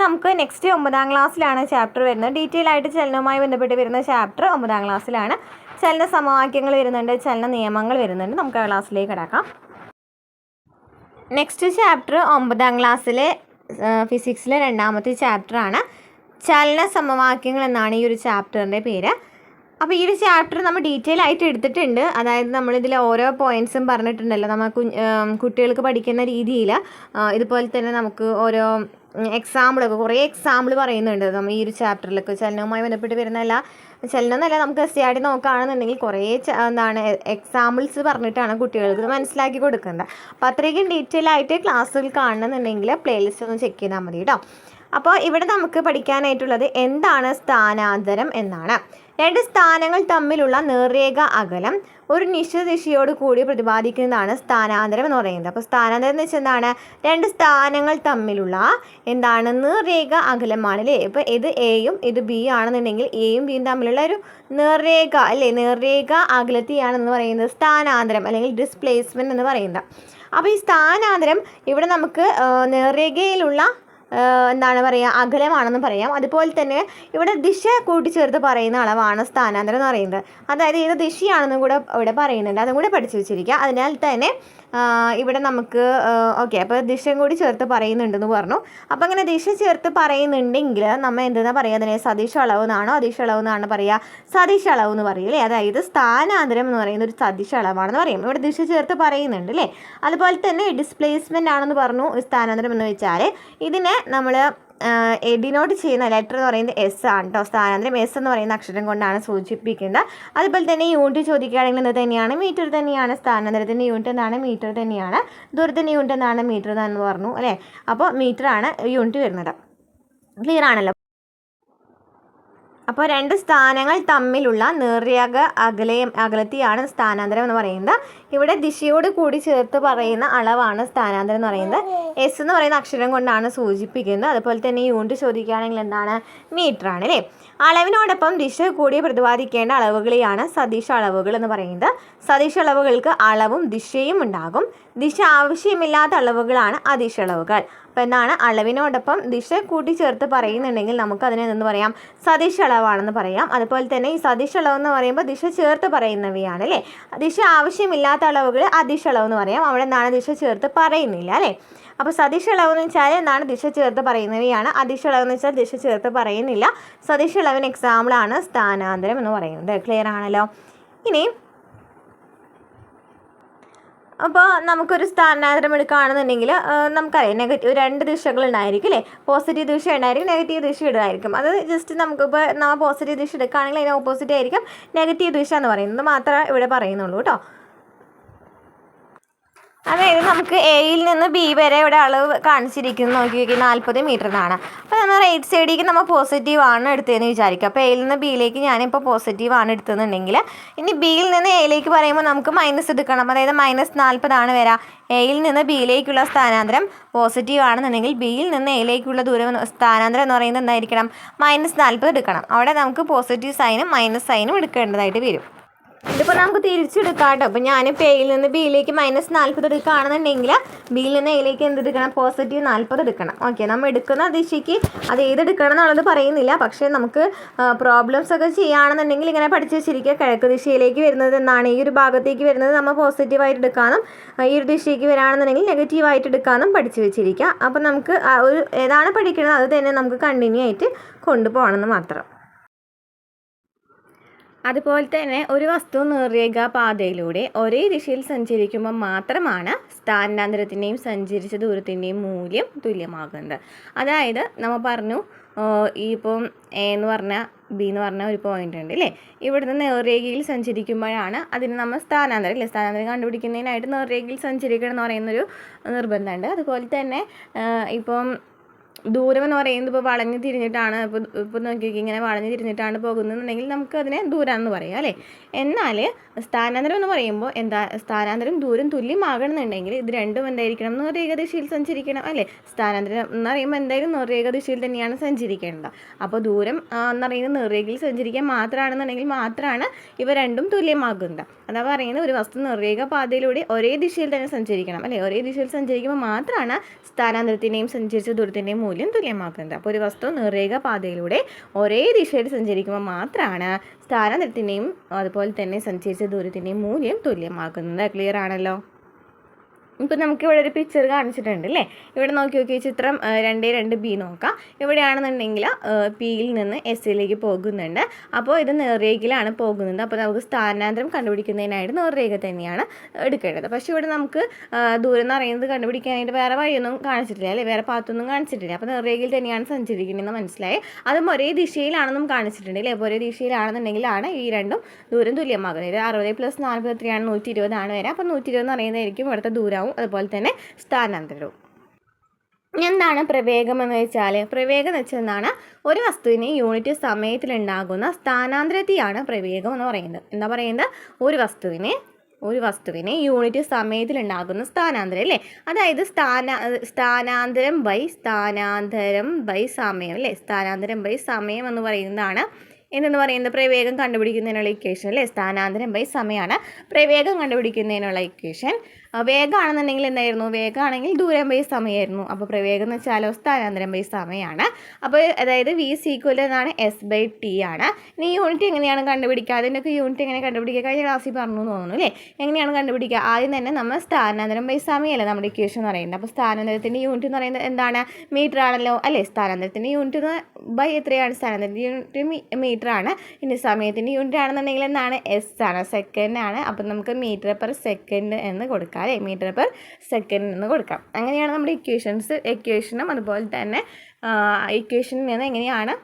Speaker 1: നമുക്ക് നെക്സ്റ്റ് 9ാം ക്ലാസ്സിലാണ് ചാപ്റ്റർ വരുന്നത്. ഡീറ്റെയിൽ ആയിട്ട് ചലനവുമായി ബന്ധപ്പെട്ട് വരുന്ന ചാപ്റ്റർ 9ാം ക്ലാസ്സിലാണ്. ചലന സമവാക്യങ്ങൾ വരുന്നുണ്ട്, ചലന നിയമങ്ങൾ വരുന്നുണ്ട്. നമുക്ക് ആ ക്ലാസ്സിലേക്ക് കിടക്കാം. നെക്സ്റ്റ് ചാപ്റ്റർ 9ാം ക്ലാസ്സിലെ ഫിസിക്സിലെ 2ാമത്തെ ചാപ്റ്ററാണ്. ചലന സമവാക്യങ്ങൾ എന്നാണ് ഈ ഒരു ചാപ്റ്ററിൻ്റെ പേര്. അപ്പോൾ ഈ ഒരു ചാപ്റ്റർ നമ്മൾ ഡീറ്റെയിൽ ആയിട്ട് എടുത്തിട്ടുണ്ട്. അതായത് നമ്മളിതിൽ ഓരോ പോയിൻറ്റ്സും പറഞ്ഞിട്ടുണ്ടല്ലോ. നമ്മൾ കുട്ടികൾക്ക് പഠിക്കുന്ന രീതിയിൽ ഇതുപോലെ തന്നെ നമുക്ക് ഓരോ എക്സാമ്പിളൊക്കെ കുറേ എക്സാമ്പിൾ പറയുന്നുണ്ട് നമ്മൾ ഈ ഒരു ചാപ്റ്ററിലൊക്കെ. ചലനവുമായി ബന്ധപ്പെട്ട് വരുന്ന എല്ലാ ചലനം എന്നല്ല, നമുക്ക് SCRT നോക്കുകയാണെന്നുണ്ടെങ്കിൽ കുറേ എന്താണ് എക്സാമ്പിൾസ് പറഞ്ഞിട്ടാണ് കുട്ടികൾക്ക് മനസ്സിലാക്കി കൊടുക്കുന്നത്. അപ്പോൾ അത്രയ്ക്കും ഡീറ്റെയിൽ ആയിട്ട് ക്ലാസ്സുകൾ കാണണമെന്നുണ്ടെങ്കിൽ പ്ലേലിസ്റ്റ് ഒന്ന് ചെക്ക് ചെയ്താൽ മതി കേട്ടോ. അപ്പോൾ ഇവിടെ നമുക്ക് പഠിക്കാനായിട്ടുള്ളത് എന്താണ് സ്ഥാനാന്തരം എന്നാണ്. രണ്ട് സ്ഥാനങ്ങൾ തമ്മിലുള്ള നേർരേഖ അകലം ഒരു നിശ്ചിത ദിശയോട് കൂടി പ്രതിപാദിക്കുന്നതാണ് സ്ഥാനാന്തരം എന്ന് പറയുന്നത്. അപ്പോൾ സ്ഥാനാന്തരം എന്ന് വെച്ചാൽ എന്താണ്, രണ്ട് സ്ഥാനങ്ങൾ തമ്മിലുള്ള എന്താണ് നേർരേഖ അകലമാണ് അല്ലേ. ഇപ്പോൾ ഇത് എയും ഇത് ബി ആണെന്നുണ്ടെങ്കിൽ എയും ബിയും തമ്മിലുള്ള ഒരു നേർരേഖ അല്ലേ, നേർരേഖ അകലത്തെയാണെന്ന് പറയുന്നത് സ്ഥാനാന്തരം അല്ലെങ്കിൽ ഡിസ്പ്ലേസ്മെൻറ്റ് എന്ന് പറയുന്നത്. അപ്പോൾ ഈ സ്ഥാനാന്തരം ഇവിടെ നമുക്ക് നേർരേഖയിലുള്ള എന്താണ് പറയുക അകലമാണെന്ന് പറയാം. അതുപോലെ തന്നെ ഇവിടെ ദിശ കൂട്ടിച്ചേർത്ത് പറയുന്ന അളവാണ് സ്ഥാനാന്തരം എന്ന് പറയുന്നത്. അതായത് ഏത് ദിശയാണെന്നും കൂടെ ഇവിടെ പറയുന്നുണ്ട്, അതും കൂടെ പഠിച്ചു വെച്ചിരിക്കുക. അതിനാൽ തന്നെ ഇവിടെ നമുക്ക് ഓക്കെ, അപ്പോൾ ദിശയും കൂടി ചേർത്ത് പറയുന്നുണ്ടെന്ന് പറഞ്ഞു. അപ്പോൾ അങ്ങനെ ദിശ ചേർത്ത് പറയുന്നുണ്ടെങ്കിൽ നമ്മൾ എന്തെന്നാണ് പറയുക, അതിനെ സദിശ അളവ് എന്നാണോ അതിശ അളവ് എന്നാണ് പറയുക, സദിശ അളവ് എന്ന് പറയും അല്ലേ. അതായത് സ്ഥാനാന്തരം എന്ന് പറയുന്ന ഒരു സദിശ അളവാണെന്ന് പറയും. ഇവിടെ ദിശ ചേർത്ത് പറയുന്നുണ്ട് അല്ലേ. അതുപോലെ തന്നെ ഡിസ്പ്ലേസ്മെൻ്റ് ആണെന്ന് പറഞ്ഞു സ്ഥാനാന്തരം എന്ന് വെച്ചാൽ. ഇതിനെ നമ്മൾ ഡിനോട്ട് ചെയ്യുന്ന ലെറ്റർ എന്ന് പറയുന്നത് എസ് ആണ് കേട്ടോ. സ്ഥാനാന്തരം എസ് എന്ന് പറയുന്ന അക്ഷരം കൊണ്ടാണ് സൂചിപ്പിക്കുന്നത്. അതുപോലെ തന്നെ യൂണിറ്റ് ചോദിക്കുകയാണെങ്കിൽ എന്ത് തന്നെയാണ്, മീറ്റർ തന്നെയാണ്. സ്ഥാനാന്തരത്തിൻ്റെ യൂണിറ്റ് എന്താണ്, മീറ്റർ തന്നെയാണ്. ദൂരത്തിൻ്റെ യൂണിറ്റ് എന്താണ്, മീറ്റർ എന്ന് പറഞ്ഞു അല്ലേ. അപ്പോൾ മീറ്ററാണ് യൂണിറ്റ് വരുന്നത്. ക്ലിയർ ആണല്ലോ. അപ്പോൾ രണ്ട് സ്ഥാനങ്ങൾ തമ്മിലുള്ള നേർരേഖ അകലത്തെയാണ് സ്ഥാനാന്തരം എന്ന് പറയുന്നത്. ഇവിടെ ദിശയോട് കൂടി ചേർത്ത് പറയുന്ന അളവാണ് സ്ഥാനാന്തരം എന്ന് പറയുന്നത്. എസ് എന്ന് പറയുന്ന അക്ഷരം കൊണ്ടാണ് സൂചിപ്പിക്കുന്നത്. അതുപോലെ തന്നെ യൂണിറ്റ് ചോദിക്കുകയാണെങ്കിൽ എന്താണ്, മീറ്റർ ആണ് അല്ലേ. അളവിനോടൊപ്പം ദിശ കൂടി പ്രതിപാദിക്കേണ്ട അളവുകളെയാണ് സദിശ അളവുകൾ എന്ന് പറയുന്നത്. സദിശ അളവുകൾക്ക് അളവും ദിശയും ഉണ്ടാകും. ദിശ ആവശ്യമില്ലാത്ത അളവുകളാണ് അദിശ അളവുകൾ. അപ്പോൾ എന്താണ്, അളവിനോടൊപ്പം ദിശ കൂട്ടിച്ചേർത്ത് പറയുന്നുണ്ടെങ്കിൽ നമുക്കതിനെ എന്ന് പറയാം സദിശ അളവാണെന്ന് പറയാം. അതുപോലെ തന്നെ ഈ സദിശ അളവ് എന്ന് പറയുമ്പോൾ ദിശ ചേർത്ത് പറയുന്നവയാണ് അല്ലേ. ദിശ ആവശ്യമില്ലാത്ത അളവുകൾ അദിശ അളവ് എന്ന് പറയാം. അവിടെ എന്താണ്, ദിശ ചേർത്ത് പറയുന്നില്ല അല്ലേ. അപ്പോൾ സദിശ അളവ് എന്ന് വെച്ചാൽ എന്താണ്, ദിശ ചേർത്ത് പറയുന്നവയാണ്. അദിശ അളവ് എന്ന് വെച്ചാൽ ദിശ ചേർത്ത് പറയുന്നില്ല. സദിശ അളവിന് എക്സാമ്പിളാണ് സ്ഥാനാന്തരം എന്ന് പറയുന്നത്. ക്ലിയർ ആണല്ലോ. ഇനി അപ്പോൾ നമുക്കൊരു സ്ഥാനാന്തരം എടുക്കുകയാണെന്നുണ്ടെങ്കിൽ നമുക്കറിയാം നെഗറ്റീവ് രണ്ട് ദിശകൾ ഉണ്ടായിരിക്കും അല്ലേ. പോസിറ്റീവ് ദിശ ഉണ്ടായിരിക്കും, നെഗറ്റീവ് ദിശ ഇടുമായിരിക്കും. അത് ജസ്റ്റ് നമുക്കിപ്പോൾ നമ്മൾ പോസിറ്റീവ് ദിശ എടുക്കുകയാണെങ്കിൽ അതിന് ഓപ്പോസിറ്റ് ആയിരിക്കും നെഗറ്റീവ് ദിശ എന്ന് പറയുന്നത് മാത്രമേ ഇവിടെ പറയുന്നുള്ളൂ കേട്ടോ. അതായത് നമുക്ക് എയിൽ നിന്ന് ബി വരെ ഇവിടെ അളവ് കാണിച്ചിരിക്കുന്നത് നോക്കി 40 മീറ്റർ എന്നാണ്. അപ്പോൾ നമ്മൾ റൈറ്റ് സൈഡിലേക്ക് നമ്മൾ പോസിറ്റീവ് ആണ് എടുത്തതെന്ന് വിചാരിക്കുക. അപ്പോൾ എയിൽ നിന്ന് ബിയിലേക്ക് ഞാനിപ്പോൾ പോസിറ്റീവ് ആണ് എടുത്തതെന്നുണ്ടെങ്കിൽ ഇനി ബിയിൽ നിന്ന് എയിലേക്ക് പറയുമ്പോൾ നമുക്ക് മൈനസ് എടുക്കണം. അതായത് -40 ആണ് വരിക. എയിൽ നിന്ന് ബിയിലേക്കുള്ള സ്ഥാനാന്തരം പോസിറ്റീവ് ആണെന്നുണ്ടെങ്കിൽ ബിയിൽ നിന്ന് എയിലേക്കുള്ള ദൂരം സ്ഥാനാന്തരം എന്ന് പറയുന്നത് എന്തായിരിക്കണം? -40 എടുക്കണം. അവിടെ നമുക്ക് പോസിറ്റീവ് സൈനും മൈനസ് സൈനും എടുക്കേണ്ടതായിട്ട് വരും. ഇതിപ്പോൾ നമുക്ക് തിരിച്ചെടുക്കാം കേട്ടോ. അപ്പോൾ ഞാനിപ്പോൾ എയിൽ നിന്ന് ബിയിലേക്ക് -40 എടുക്കുകയാണെന്നുണ്ടെങ്കിൽ ബിയിൽ നിന്ന് എയിലേക്ക് എന്ത് എടുക്കണം? +40 എടുക്കണം. ഓക്കെ, നമ്മൾ എടുക്കുന്ന ദിശയ്ക്ക് അത് ഏതെടുക്കണം എന്നുള്ളത് പറയുന്നില്ല. പക്ഷേ നമുക്ക് പ്രോബ്ലംസ് ഒക്കെ ചെയ്യുകയാണെന്നുണ്ടെങ്കിൽ ഇങ്ങനെ പഠിച്ച് വെച്ചിരിക്കുക. കിഴക്ക് ദിശയിലേക്ക് വരുന്നത് എന്നാണ്, ഈ ഒരു ഭാഗത്തേക്ക് വരുന്നത് നമ്മൾ പോസിറ്റീവായിട്ട് എടുക്കാനും ഈ ഒരു ദിശയ്ക്ക് വരികയാണെന്നുണ്ടെങ്കിൽ നെഗറ്റീവായിട്ട് എടുക്കാനും പഠിച്ച് വെച്ചിരിക്കുക. അപ്പോൾ നമുക്ക് ഒരു ഏതാണ് പഠിക്കുന്നത് അത് തന്നെ നമുക്ക് കണ്ടിന്യൂ ആയിട്ട് കൊണ്ടുപോകണമെന്ന് മാത്രം. അതുപോലെ തന്നെ ഒരു വസ്തു നേർരേഖാ പാതയിലൂടെ ഒരേ ദിശയിൽ സഞ്ചരിക്കുമ്പോൾ മാത്രമാണ് സ്ഥാനാന്തരത്തിൻ്റെയും സഞ്ചരിച്ച ദൂരത്തിൻ്റെയും മൂല്യം തുല്യമാകുന്നത്. അതായത് നമ്മൾ പറഞ്ഞു ഇപ്പം എ എന്ന് പറഞ്ഞാൽ ബി എന്ന് പറഞ്ഞ ഒരു പോയിന്റ് ഉണ്ട് അല്ലേ. ഇവിടുന്ന് നേർരേഖയിൽ സഞ്ചരിക്കുമ്പോഴാണ് അതിന് നമ്മൾ സ്ഥാനാന്തരം അല്ലേ, സ്ഥാനാന്തരം കണ്ടുപിടിക്കുന്നതിനായിട്ട് നേർരേഖയിൽ സഞ്ചരിക്കണം എന്ന് പറയുന്നൊരു നിർബന്ധമുണ്ട്. അതുപോലെ തന്നെ ഇപ്പം ദൂരം എന്ന് പറയുന്നത് ഇപ്പോൾ വളഞ്ഞു തിരിഞ്ഞിട്ടാണ്, ഇപ്പോൾ നോക്കി ഇങ്ങനെ വളഞ്ഞു തിരിഞ്ഞിട്ടാണ് പോകുന്നതെന്നുണ്ടെങ്കിൽ നമുക്ക് അതിനെ ദൂരം എന്ന് പറയാം അല്ലേ. എന്നാൽ സ്ഥാനാന്തരം എന്ന് പറയുമ്പോൾ സ്ഥാനാന്തരം ദൂരം തുല്യമാകണമെന്നുണ്ടെങ്കിൽ ഇത് രണ്ടും എന്തായിരിക്കണം? നേർരേഖ ദിശയിൽ സഞ്ചരിക്കണം അല്ലേ. സ്ഥാനാന്തരം എന്ന് പറയുമ്പോൾ എന്തായാലും നേർരേഖ ദിശയിൽ തന്നെയാണ് സഞ്ചരിക്കേണ്ടത്. അപ്പോൾ ദൂരം എന്ന് പറയുന്നത് നേർരേഖയിൽ സഞ്ചരിക്കാൻ മാത്രമാണെന്നുണ്ടെങ്കിൽ മാത്രമാണ് ഇവ രണ്ടും തുല്യമാകുന്നത്. അതാ പറയുന്നത് ഒരു വസ്തു നേർരേഖ പാതയിലൂടെ ഒരേ ദിശയിൽ തന്നെ സഞ്ചരിക്കണം അല്ലേ. ഒരേ ദിശയിൽ സഞ്ചരിക്കുമ്പോൾ മാത്രമാണ് സ്ഥാനാന്തരത്തിൻ്റെയും സഞ്ചരിച്ച ദൂരത്തിൻ്റെയും മൂല്യം തുല്യമാക്കുന്നത്. അപ്പോൾ ഒരു വസ്തു നേർരേഖ പാതയിലൂടെ ഒരേ ദിശയിൽ സഞ്ചരിക്കുമ്പോൾ മാത്രമാണ് സ്ഥാനാന്തരത്തിൻ്റെയും അതുപോലെ തന്നെ സഞ്ചരിച്ച ദൂരത്തിൻ്റെയും മൂല്യം തുല്യമാക്കുന്നത്. ക്ലിയർ ആണല്ലോ. ഇപ്പോൾ നമുക്കിവിടെ ഒരു പിക്ചർ കാണിച്ചിട്ടുണ്ട് അല്ലേ. ഇവിടെ നോക്കി ചിത്രം 2.2b നോക്കാം. ഇവിടെയാണെന്നുണ്ടെങ്കിൽ പിയിൽ നിന്ന് എസ്സിലേക്ക് പോകുന്നുണ്ട്. അപ്പോൾ ഇത് നേർരേഖയിലാണ് പോകുന്നത്. അപ്പോൾ നമുക്ക് സ്ഥാനാന്തരം കണ്ടുപിടിക്കുന്നതിനായിട്ട് നേർരേഖ തന്നെയാണ് എടുക്കേണ്ടത്. പക്ഷേ ഇവിടെ നമുക്ക് ദൂരം എന്ന് പറയുന്നത് കണ്ടുപിടിക്കാനായിട്ട് വേറെ വഴിയൊന്നും കാണിച്ചിട്ടില്ല അല്ലേ, വേറെ പാത്തൊന്നും കാണിച്ചിട്ടില്ല. അപ്പോൾ നേർരേഖയിൽ തന്നെയാണ് സഞ്ചരിക്കുന്നതെന്ന് മനസ്സിലായി. അതും ഒരേ ദിശയിലാണെന്നും കാണിച്ചിട്ടുണ്ട് അല്ലേ. അപ്പോൾ ഒരേ ദിശയിലാണെന്നുണ്ടെങ്കിലാണ് ഈ രണ്ടും ദൂരം തുല്യമാകുന്നത്. 60 + 40 എത്രയാണ്? 120 ആണ് വരിക. അപ്പോൾ 120 എന്ന് പറയുന്നതായിരിക്കും ഇവിടുത്തെ ദൂരവും അതുപോലെ തന്നെ സ്ഥാനാന്തരവും. എന്താണ് പ്രവേഗം എന്ന് വെച്ചാൽ? പ്രവേഗം എന്ന് വെച്ചാൽ എന്താണ്? ഒരു വസ്തുവിന് യൂണിറ്റ് സമയത്തിലുണ്ടാകുന്ന സ്ഥാനാന്തരത്തെയാണ് പ്രവേഗം എന്ന് പറയുന്നത്. എന്താ പറയുന്നത്? ഒരു വസ്തുവിന് യൂണിറ്റ് സമയത്തിലുണ്ടാകുന്ന സ്ഥാനാന്തരം അല്ലേ. അതായത് സ്ഥാനാന്തരം ബൈ സമയം അല്ലേ. സ്ഥാനാന്തരം ബൈ സമയം എന്ന് പറയുന്നതാണ് എന്തെന്ന് പറയുന്നത് പ്രവേഗം കണ്ടുപിടിക്കുന്നതിനുള്ള ഇക്വേഷൻ അല്ലേ. സ്ഥാനാന്തരം ബൈ സമയമാണ് പ്രവേഗം കണ്ടുപിടിക്കുന്നതിനുള്ള ഇക്വേഷൻ. വേഗമാണെന്നുണ്ടെങ്കിൽ എന്തായിരുന്നു? വേഗമാണെങ്കിൽ ദൂരം ബൈ സമയമായിരുന്നു. അപ്പോൾ പ്രവേഗം എന്ന് വെച്ചാലോ സ്ഥാനാന്തരം ബൈ സമയമാണ്. അപ്പോൾ അതായത് v = എന്നാണ് s/t ആണ്. ഇനി യൂണിറ്റ് എങ്ങനെയാണ് കണ്ടുപിടിക്കുക? അതിൻ്റെയൊക്കെ യൂണിറ്റ് എങ്ങനെ കണ്ടുപിടിക്കുക കഴിഞ്ഞ ക്ലാസ്സിൽ പറഞ്ഞു തോന്നുന്നു അല്ലേ. എങ്ങനെയാണ് കണ്ടുപിടിക്കുക? ആദ്യം തന്നെ നമ്മൾ സ്ഥാനാന്തരം ബൈ സമയമല്ലേ നമ്മുടെ ഇക്വേഷൻ എന്ന് പറയുന്നത്. അപ്പോൾ സ്ഥാനാന്തരത്തിൻ്റെ യൂണിറ്റ് എന്ന് പറയുന്നത് എന്താണ്? മീറ്റർ ആണല്ലോ അല്ലേ. സ്ഥാനാന്തരത്തിൻ്റെ യൂണിറ്റ് ബൈ എത്രയാണ്? സ്ഥാനാന്തരത്തിൻ്റെ യൂണിറ്റ് മീറ്റർ ആണ്. ഇനി സമയത്തിൻ്റെ യൂണിറ്റ് ആണെന്നുണ്ടെങ്കിൽ എന്താണ്? എസ് ആണ്, സെക്കൻഡ് ആണ്. അപ്പം നമുക്ക് m/s എന്ന് കൊടുക്കാം അല്ലേ. m/s എന്ന് കൊടുക്കാം. അങ്ങനെയാണ് നമ്മുടെ ഇക്വേഷനും അതുപോലെ തന്നെ ഇക്വേഷനിൽ നിന്ന് എങ്ങനെയാണ്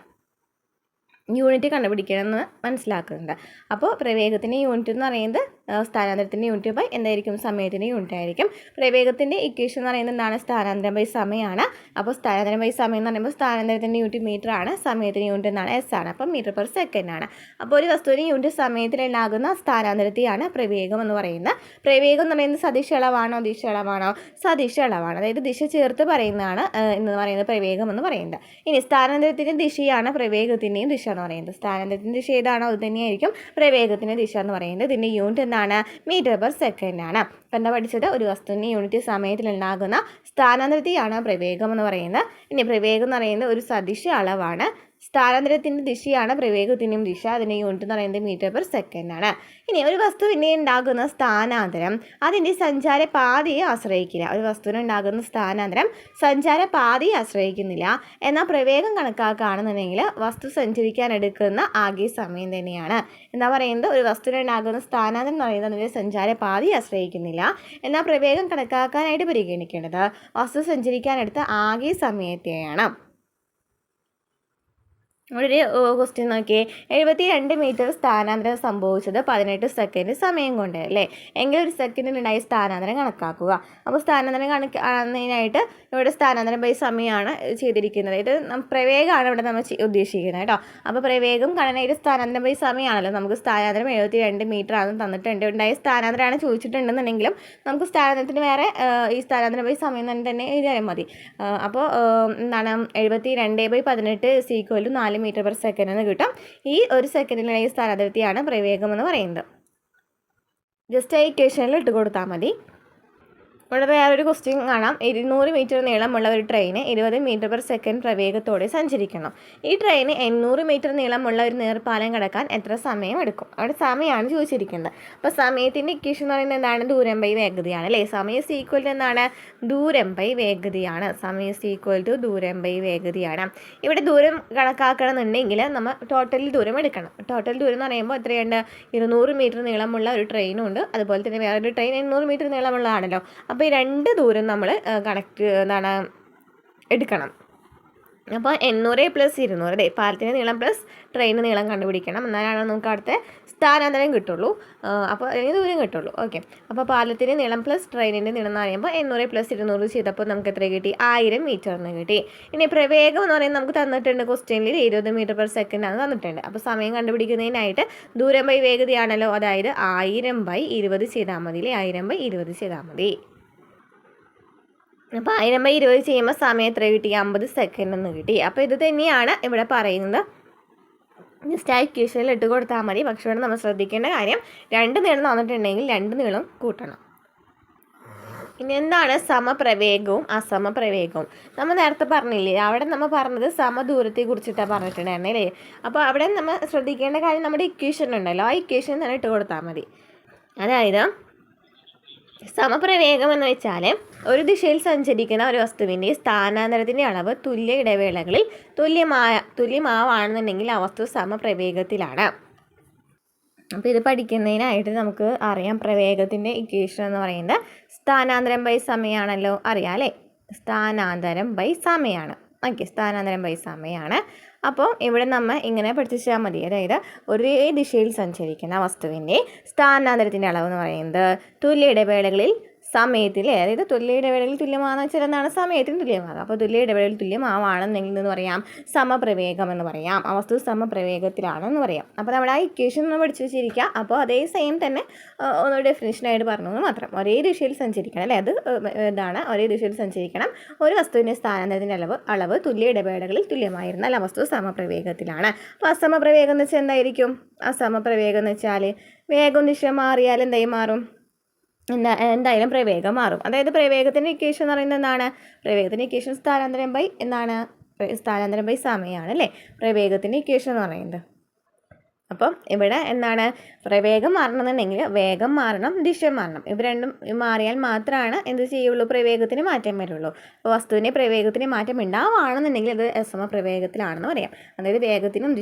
Speaker 1: യൂണിറ്റ് കണ്ടുപിടിക്കണമെന്ന് മനസ്സിലാക്കുന്നുണ്ട്. അപ്പോൾ പ്രവേഗത്തിൻ്റെ യൂണിറ്റ് എന്ന് പറയുന്നത് സ്ഥാനാന്തരത്തിൻ്റെ യൂണിറ്റ് ബൈ എന്തായിരിക്കും? സമയത്തിൻ്റെ യൂണിറ്റ് ആയിരിക്കും. പ്രവേഗത്തിൻ്റെ ഇക്വേഷൻ എന്ന് പറയുന്നത് എന്താണ്? സ്ഥാനാന്തരം ബൈ സമയമാണ്. അപ്പോൾ സ്ഥാനാന്തരം ബൈ സമയം എന്ന് പറയുമ്പോൾ സ്ഥാനാന്തരത്തിൻ്റെ യൂണിറ്റ് മീറ്റർ ആണ്, സമയത്തിൻ്റെ യൂണിറ്റ് എന്താണ്? എസ് ആണ്. അപ്പം m/s ആണ്. അപ്പോൾ ഒരു വസ്തുവിന് യൂണിറ്റ് സമയത്തിലുണ്ടാകുന്ന സ്ഥാനാന്തരത്തെയാണ് പ്രവേഗം എന്ന് പറയുന്നത്. പ്രവേഗം എന്ന് പറയുന്നത് സദിശ അളവാണോ ദിശ അളവാണോ? സദിശ അളവാണ്. അതായത് ദിശ ചേർത്ത് പറയുന്നതാണ് എന്ന് പറയുന്നത് പ്രവേഗം എന്ന് പറയുന്നത്. ഇനി സ്ഥാനാന്തരത്തിൻ്റെ ദിശയാണ് പ്രവേഗത്തിൻ്റെയും ദിശ എന്ന് പറയുന്നത്. സ്ഥാനാന്തരത്തിൻ്റെ ദിശ ഏതാണോ അത് തന്നെയായിരിക്കും പ്രവേഗത്തിൻ്റെ ദിശ എന്ന് പറയുന്നത്. ഇതിൻ്റെ യൂണിറ്റ് എന്താണ്? m/s ആണ്. അപ്പം എന്താ പഠിച്ചത്? ഒരു വസ്തുവിൻ്റെ യൂണിറ്റ് സമയത്തിലുണ്ടാകുന്ന സ്ഥാനാന്തരത്തെയാണ് പ്രവേഗം എന്ന് പറയുന്നത്. ഇനി പ്രവേഗം എന്ന് പറയുന്നത് ഒരു സദിശ അളവാണ്. സ്ഥാനാന്തരത്തിൻ്റെ ദിശയാണ് പ്രവേഗത്തിൻ്റെയും ദിശ. അതിൻ്റെ യൂണിറ്റ് എന്ന് പറയുന്നത് m/s ആണ്. ഇനി ഒരു വസ്തുവിൻ്റെ ഉണ്ടാകുന്ന സ്ഥാനാന്തരം അതിൻ്റെ സഞ്ചാര പാതയെ ആശ്രയിക്കില്ല. ഒരു വസ്തുവിന് ഉണ്ടാകുന്ന സ്ഥാനാന്തരം സഞ്ചാര പാതയെ ആശ്രയിക്കുന്നില്ല. എന്നാൽ പ്രവേഗം കണക്കാക്കുകയാണെന്നുണ്ടെങ്കിൽ വസ്തു സഞ്ചരിക്കാൻ എടുക്കുന്ന ആകെ സമയം തന്നെയാണ്. എന്താ പറയുന്നത്? ഒരു വസ്തുവിന് ഉണ്ടാകുന്ന സ്ഥാനാന്തരം എന്ന് പറയുന്നത് അതിൻ്റെ സഞ്ചാര പാതയെ ആശ്രയിക്കുന്നില്ല. എന്നാൽ പ്രവേഗം കണക്കാക്കാനായിട്ട് പരിഗണിക്കേണ്ടത് വസ്തു സഞ്ചരിക്കാനെടുത്ത ആകെ സമയത്തെയാണ്. ഒരു ക്വസ്റ്റ്യൻ നോക്കിയേ, 72 മീറ്റർ സ്ഥാനാന്തരം സംഭവിച്ചത് 18 സെക്കൻഡ് സമയം കൊണ്ട് അല്ലേ, എങ്കിൽ ഒരു സെക്കൻഡിനുണ്ടായി സ്ഥാനാന്തരം കണക്കാക്കുക. അപ്പോൾ സ്ഥാനാന്തരം കണക്കാക്കുന്നതിനായിട്ട് ഇവിടെ സ്ഥാനാന്തരം ബൈ സമയമാണ് ചെയ്തിരിക്കുന്നത്. ഇത് പ്രവേഗമാണ് ഇവിടെ നമ്മൾ ഉദ്ദേശിക്കുന്നത് കേട്ടോ. അപ്പോൾ പ്രവേഗം കാണാനായിട്ട് സ്ഥാനാന്തരം ബൈ സമയമാണല്ലോ. നമുക്ക് സ്ഥാനാന്തരം 72 മീറ്റർ ആണെന്ന് തന്നിട്ടുണ്ട്. ഉണ്ടായ സ്ഥാനാന്തരമാണ് ചോദിച്ചിട്ടുണ്ടെന്നുണ്ടെങ്കിലും നമുക്ക് സ്ഥാനാന്തരത്തിന് വേറെ ഈ സ്ഥാനാന്തരം ബൈ സമയം തന്നെ എഴുതിയാൽ മതി. അപ്പോൾ എന്താണ് 72/18 = 4 മീറ്റർ പെർ സെക്കൻഡ് എന്ന് കിട്ടും. ഈ ഒരു സെക്കൻഡിലുള്ള സ്ഥാനാന്തരത്തെയാണ് പ്രവേഗം എന്ന് പറയുന്നത്. ജസ്റ്റ് ആ ഇക്വേഷനിൽ ഇട്ട് കൊടുത്താൽ മതി. ഇവിടെ വേറൊരു ക്വസ്റ്റ്യൻ കാണാം. 200 മീറ്റർ നീളമുള്ള ഒരു ട്രെയിന് 20 മീറ്റർ പെർ സെക്കൻഡ് പ്രവേഗത്തോടെ സഞ്ചരിക്കണം. ഈ ട്രെയിന് 800 മീറ്റർ നീളമുള്ള ഒരു നേർപ്പാലം കടക്കാൻ എത്ര സമയം എടുക്കും? അവിടെ സമയമാണ് ചോദിച്ചിരിക്കുന്നത്. അപ്പോൾ സമയത്തിൻ്റെ ഇക്വേഷൻ എന്ന് പറയുന്നത് എന്താണ്? ദൂരം ബൈ വേഗതയാണ് അല്ലേ. സമയം ഈക്വൽ ടു എന്താണ്? ദൂരം ബൈ വേഗതയാണ്. സമയം ഈക്വൽ ടു ദൂരം ബൈ വേഗതയാണ്. ഇവിടെ ദൂരം കണക്കാക്കണമെന്നുണ്ടെങ്കിൽ നമ്മൾ ടോട്ടൽ ദൂരം എടുക്കണം. ടോട്ടൽ ദൂരം എന്ന് പറയുമ്പോൾ എത്രയുണ്ട്? 200 മീറ്റർ നീളമുള്ള ഒരു ട്രെയിനും ഉണ്ട്, അതുപോലെ തന്നെ വേറൊരു ട്രെയിൻ 800 മീറ്റർ നീളമുള്ളതാണല്ലോ. അപ്പോൾ ഈ രണ്ട് ദൂരം നമ്മൾ എടുക്കണം. അപ്പോൾ 800 + 200 അല്ലേ, പാലത്തിൻ്റെ നീളം പ്ലസ് ട്രെയിനിൻ്റെ നീളം കണ്ടുപിടിക്കണം. എന്നാലാണ് നമുക്ക് അടുത്ത സ്ഥാനാന്തരം കിട്ടുള്ളൂ. അപ്പോൾ അതിന് ദൂരം കിട്ടുള്ളൂ. ഓക്കെ, അപ്പോൾ പാലത്തിൻ്റെ നീളം പ്ലസ് ട്രെയിനിൻ്റെ നീളം എന്ന് പറയുമ്പോൾ 800 + 200 ചെയ്തപ്പോൾ നമുക്ക് എത്ര കിട്ടി? 1000 മീറ്റർ എന്ന് കിട്ടി. ഇനി പ്രവേഗം എന്ന് പറയുന്നത് നമുക്ക് തന്നിട്ടുണ്ട് ക്വസ്റ്റ്യനിൽ 20 മീറ്റർ പെർ സെക്കൻഡ് ആണ് തന്നിട്ടുണ്ട്. അപ്പോൾ സമയം കണ്ടുപിടിക്കുന്നതിനായിട്ട് ദൂരം ബൈ വേഗതയാണല്ലോ, അതായത് 1000/20 ചെയ്താൽ മതി അല്ലേ. 1000/20 ചെയ്താൽ മതി. അപ്പോൾ 1000/20 ചെയ്യുമ്പോൾ സമയം എത്ര കിട്ടി? 50 സെക്കൻഡ് എന്ന് കിട്ടി. അപ്പോൾ ഇത് തന്നെയാണ് ഇവിടെ പറയുന്നത്. ജസ്റ്റ് ആ ഇക്വേഷനിൽ ഇട്ട് കൊടുത്താൽ മതി. പക്ഷേ ഇവിടെ നമ്മൾ ശ്രദ്ധിക്കേണ്ട കാര്യം, 2 നീളം തന്നിട്ടുണ്ടെങ്കിൽ 2 നീളം കൂട്ടണം. ഇനി എന്താണ് സമപ്രവേഗവും അസമപ്രവേഗവും? നമ്മൾ നേരത്തെ പറഞ്ഞില്ലേ, അവിടെ നമ്മൾ പറഞ്ഞത് സമദൂരത്തെ കുറിച്ചിട്ടാണ് പറഞ്ഞിട്ടുണ്ടായിരുന്നേ അല്ലേ. അപ്പോൾ അവിടെ നമ്മൾ ശ്രദ്ധിക്കേണ്ട കാര്യം, നമ്മുടെ ഇക്വേഷൻ ഉണ്ടല്ലോ, ആ ഇക്വേഷൻ തന്നെ ഇട്ട് കൊടുത്താൽ മതി. അതായത് സമപ്രവേഗം എന്ന് വെച്ചാൽ ഒരു ദിശയിൽ സഞ്ചരിക്കുന്ന ഒരു വസ്തുവിൻ്റെ സ്ഥാനാന്തരത്തിൻ്റെ അളവ് തുല്യ ഇടവേളകളിൽ തുല്യമാവാണെന്നുണ്ടെങ്കിൽ ആ വസ്തു സമപ്രവേഗത്തിലാണ്. അപ്പോൾ ഇത് പഠിക്കുന്നതിനായിട്ട് നമുക്ക് അറിയാം, പ്രവേഗത്തിൻ്റെ ഇക്വേഷൻ എന്ന് പറയുന്നത് സ്ഥാനാന്തരം ബൈ സമയമാണല്ലോ, അറിയാം അല്ലേ. സ്ഥാനാന്തരം ബൈ സമയമാണ്. ഓക്കെ, സ്ഥാനാന്തരം ബൈ സമയമാണ്. അപ്പോൾ ഇവിടെ നമ്മൾ ഇങ്ങനെ പഠിച്ചാൽ മതി. അതായത് ഒരേ ദിശയിൽ സഞ്ചരിക്കുന്ന വസ്തുവിൻ്റെ സ്ഥാനാന്തരത്തിൻ്റെ അളവ് എന്ന് പറയുന്നത് തുല്യ ഇടവേളകളിൽ സമയത്തിൽ, അതായത് തുല്യ ഇടവേളകളിൽ തുല്യമാണെന്ന് വെച്ചാൽ എന്താണ്? സമയത്തിന് തുല്യമാകും. അപ്പോൾ തുല്യ ഇടവേളയിൽ തുല്യമാവാണെന്നെങ്കിൽ എന്ന് പറയാം സമപ്രവേഗം എന്ന് പറയാം. ആ വസ്തു സമപ്രവേഗത്തിലാണെന്ന് പറയാം. അപ്പോൾ നമ്മുടെ ആ ഇക്വേഷൻ ഒന്ന് പഠിച്ചു വെച്ചിരിക്കുക. അപ്പോൾ അതേ സെയിം തന്നെ ഒന്ന് ഡെഫിനിഷനായിട്ട് പറഞ്ഞത് മാത്രം. ഒരേ ദിശയിൽ സഞ്ചരിക്കണം അല്ലേ, അത് ഇതാണ്, ഒരേ ദിശയിൽ സഞ്ചരിക്കണം. ഒരു വസ്തുവിൻ്റെ സ്ഥാനാന്തരത്തിൻ്റെ അളവ് തുല്യ ഇടവേളകളിൽ തുല്യമായിരുന്നാൽ ആ വസ്തു സമപ്രവേഗത്തിലാണ്. അപ്പോൾ അസമപ്രവേഗം എന്ന് വെച്ചാൽ എന്തായിരിക്കും? അസമപ്രവേഗം എന്ന് വെച്ചാൽ വേഗം ദിശ മാറിയാൽ എന്തായി മാറും? എന്തായാലും പ്രവേഗം മാറും. അതായത് പ്രവേഗത്തിൻ്റെ ഇക്വേഷൻ എന്ന് പറയുന്നത് എന്താണ്? പ്രവേഗത്തിൻ്റെ ഇക്വേഷൻ സ്ഥാനാന്തരം ബൈ എന്താണ്? സ്ഥാനാന്തരം ബൈ സമയമാണ് അല്ലേ പ്രവേഗത്തിൻ്റെ ഇക്വേഷൻ എന്ന് പറയുന്നത്. അപ്പം ഇവിടെ എന്താണ്? പ്രവേഗം മാറണമെന്നുണ്ടെങ്കിൽ വേഗം മാറണം, ദിശ മാറണം. ഇവ രണ്ടും മാറിയാൽ മാത്രമാണ് എന്ത് ചെയ്യുള്ളൂ? പ്രവേഗത്തിന് മാറ്റം വരുള്ളൂ. അപ്പോൾ വസ്തുവിൻ്റെ പ്രവേഗത്തിന് മാറ്റം ഉണ്ടാവുകയാണെന്നുണ്ടെങ്കിൽ അത് അസമപ്രവേഗത്തിലാണെന്ന് പറയാം. അതായത് വേഗത്തിനും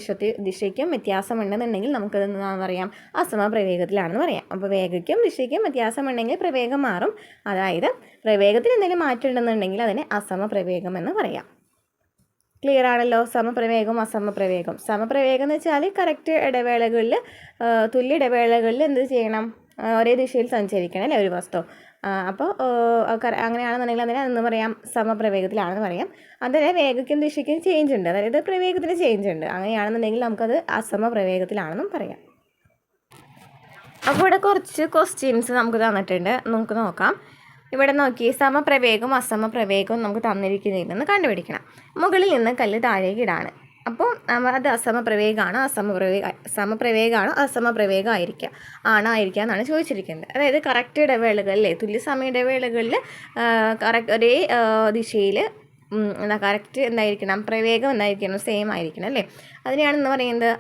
Speaker 1: ദിശയ്ക്കും വ്യത്യാസമുണ്ടെന്നുണ്ടെങ്കിൽ നമുക്കത് എന്താണെന്ന് പറയാം? അസമപ്രവേഗത്തിലാണെന്ന് പറയാം. അപ്പോൾ വേഗയ്ക്കും ദിശയ്ക്കും വ്യത്യാസമുണ്ടെങ്കിൽ പ്രവേഗം മാറും. അതായത് പ്രവേഗത്തിന് എന്തെങ്കിലും മാറ്റം ഉണ്ടെന്നുണ്ടെങ്കിൽ അതിനെ അസമപ്രവേഗം എന്ന് പറയാം. ക്ലിയർ ആണല്ലോ? സമപ്രവേഗം അസമപ്രവേഗം. സമപ്രവേഗം എന്ന് വെച്ചാൽ കറക്റ്റ് ഇടവേളകളിൽ തുല്യ ഇടവേളകളിൽ എന്ത് ചെയ്യണം? ഒരേ ദിശയിൽ സഞ്ചരിക്കണം അല്ലേ ഒരു വസ്തു. അപ്പോൾ അങ്ങനെയാണെന്നുണ്ടെങ്കിൽ അതിനെ എന്ന് പറയാം സമപ്രവേഗത്തിലാണെന്ന് പറയാം. അതിന് വേഗയ്ക്കും ദിശയ്ക്കും ചേഞ്ച് ഉണ്ട്, അതായത് പ്രവേഗത്തിന് ചേഞ്ച് ഉണ്ട്. അങ്ങനെയാണെന്നുണ്ടെങ്കിൽ നമുക്കത് അസമപ്രവേഗത്തിലാണെന്നും പറയാം. അപ്പോൾ ഇവിടെ കുറച്ച് ക്വസ്റ്റ്യൻസ് നമുക്ക് തന്നിട്ടുണ്ട്, നമുക്ക് നോക്കാം. ഇവിടെ നോക്കി, സമപ്രവേഗവും അസമപ്രവേഗവും നമുക്ക് തന്നിരിക്കുന്നതിൽ നിന്ന് കണ്ടുപിടിക്കണം. മുകളിൽ നിന്ന് കല്ല് താഴേക്ക് ഇടാണ്. അപ്പോൾ അത് അസമപ്രവേഗമാണോ സമപ്രവേഗമാണോ അസമപ്രവേഗം ആയിരിക്കുക എന്നാണ് ചോദിച്ചിരിക്കുന്നത്. അതായത് കറക്റ്റ് ഇടവേളകളിൽ, തുല്യസമയ ഇടവേളകളിൽ ഒരേ ദിശയിൽ കറക്റ്റ് എന്തായിരിക്കണം? പ്രവേഗം എന്തായിരിക്കണം? സെയിം ആയിരിക്കണം അല്ലേ. അതിനെയാണ് പറയുന്നത്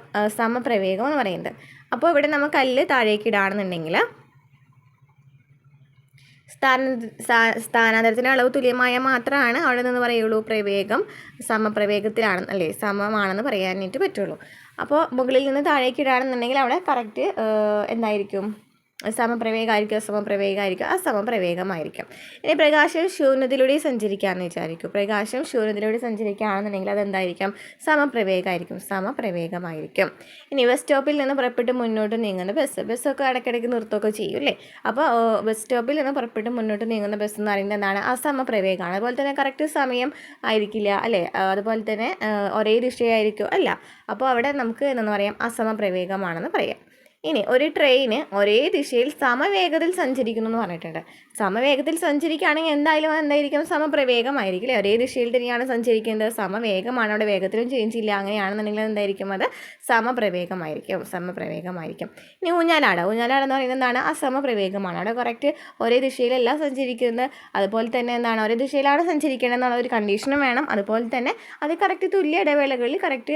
Speaker 1: സമപ്രവേഗം എന്ന് പറയുന്നത്. അപ്പോൾ ഇവിടെ നമ്മൾ കല്ല് താഴേക്ക് ഇടാണെന്നുണ്ടെങ്കിൽ സ്ഥാനാന്തരത്തിൻ്റെ അളവ് തുല്യമായ മാത്രമാണ് അവിടെ നിന്ന് പറയുള്ളൂ പ്രവേഗം സമപ്രവേഗത്തിലാണ് അല്ലേ, സമമാണെന്ന് പറയാനായിട്ട് പറ്റുള്ളൂ. അപ്പോൾ മുകളിൽ നിന്ന് താഴേക്ക് ഇടാണെന്നുണ്ടെങ്കിൽ അവിടെ കറക്റ്റ് എന്തായിരിക്കും? സമപ്രവേഗമായിരിക്കും, അസമപ്രവേഗമായിരിക്കും, അസമപ്രവേഗമായിരിക്കും. ഇനി പ്രകാശം ശൂന്യതയിലൂടെ സഞ്ചരിക്കുകയാണെന്ന് വിചാരിക്കും. പ്രകാശം ശൂന്യതയിലൂടെ സഞ്ചരിക്കുകയാണെന്നുണ്ടെങ്കിൽ അതെന്തായിരിക്കും? സമപ്രവേഗമായിരിക്കും. ഇനി ബസ് സ്റ്റോപ്പിൽ നിന്ന് പുറപ്പെട്ട് മുന്നോട്ട് നീങ്ങുന്ന ബസ്സൊക്കെ ഇടയ്ക്കിടയ്ക്ക് നിർത്തുകയൊക്കെ ചെയ്യും അല്ലേ? അപ്പോൾ ബസ് സ്റ്റോപ്പിൽ നിന്ന് പുറപ്പെട്ട് മുന്നോട്ട് നീങ്ങുന്ന ബസ് എന്ന് പറയുന്നത് എന്താണ്? അസമപ്രവേഗമാണ്. അതുപോലെ തന്നെ കറക്റ്റ് സമയം ആയിരിക്കില്ല അല്ലേ? അതുപോലെ തന്നെ ഒരേ ദിശയായിരിക്കും അല്ല. അപ്പോൾ അവിടെ നമുക്ക് എന്താണെന്ന് പറയാം? അസമപ്രവേഗമാണെന്ന് പറയാം. ഇനി ഒരു ട്രെയിന് ഒരേ ദിശയിൽ സമവേഗത്തിൽ സഞ്ചരിക്കുന്നു എന്ന് പറഞ്ഞിട്ടുണ്ട്. സമവേഗത്തിൽ സഞ്ചരിക്കുകയാണെങ്കിൽ എന്തായാലും എന്തായിരിക്കും? സമപ്രവേഗമായിരിക്കും അല്ലേ? ഒരേ ദിശയിൽ തന്നെയാണ് സഞ്ചരിക്കുന്നത്, സമവേഗമാണ്, അവിടെ വേഗത്തിലും ചേഞ്ച് ഇല്ല. അങ്ങനെയാണെന്നുണ്ടെങ്കിൽ എന്തായിരിക്കും? അത് സമപ്രവേഗമായിരിക്കും. ഇനി ഊഞ്ഞാലാട എന്ന് പറയുന്നത് എന്താണ്? അസമപ്രവേഗമാണ്. അവിടെ കറക്റ്റ് ഒരേ ദിശയിലല്ല സഞ്ചരിക്കുന്നത്. അതുപോലെ തന്നെ എന്താണ്? ഒരേ ദിശയിലാണ് സഞ്ചരിക്കേണ്ടത് എന്നുള്ള ഒരു കണ്ടീഷനും വേണം. അതുപോലെ തന്നെ അത് കറക്റ്റ് തുല്യ ഇടവേളകളിൽ കറക്റ്റ്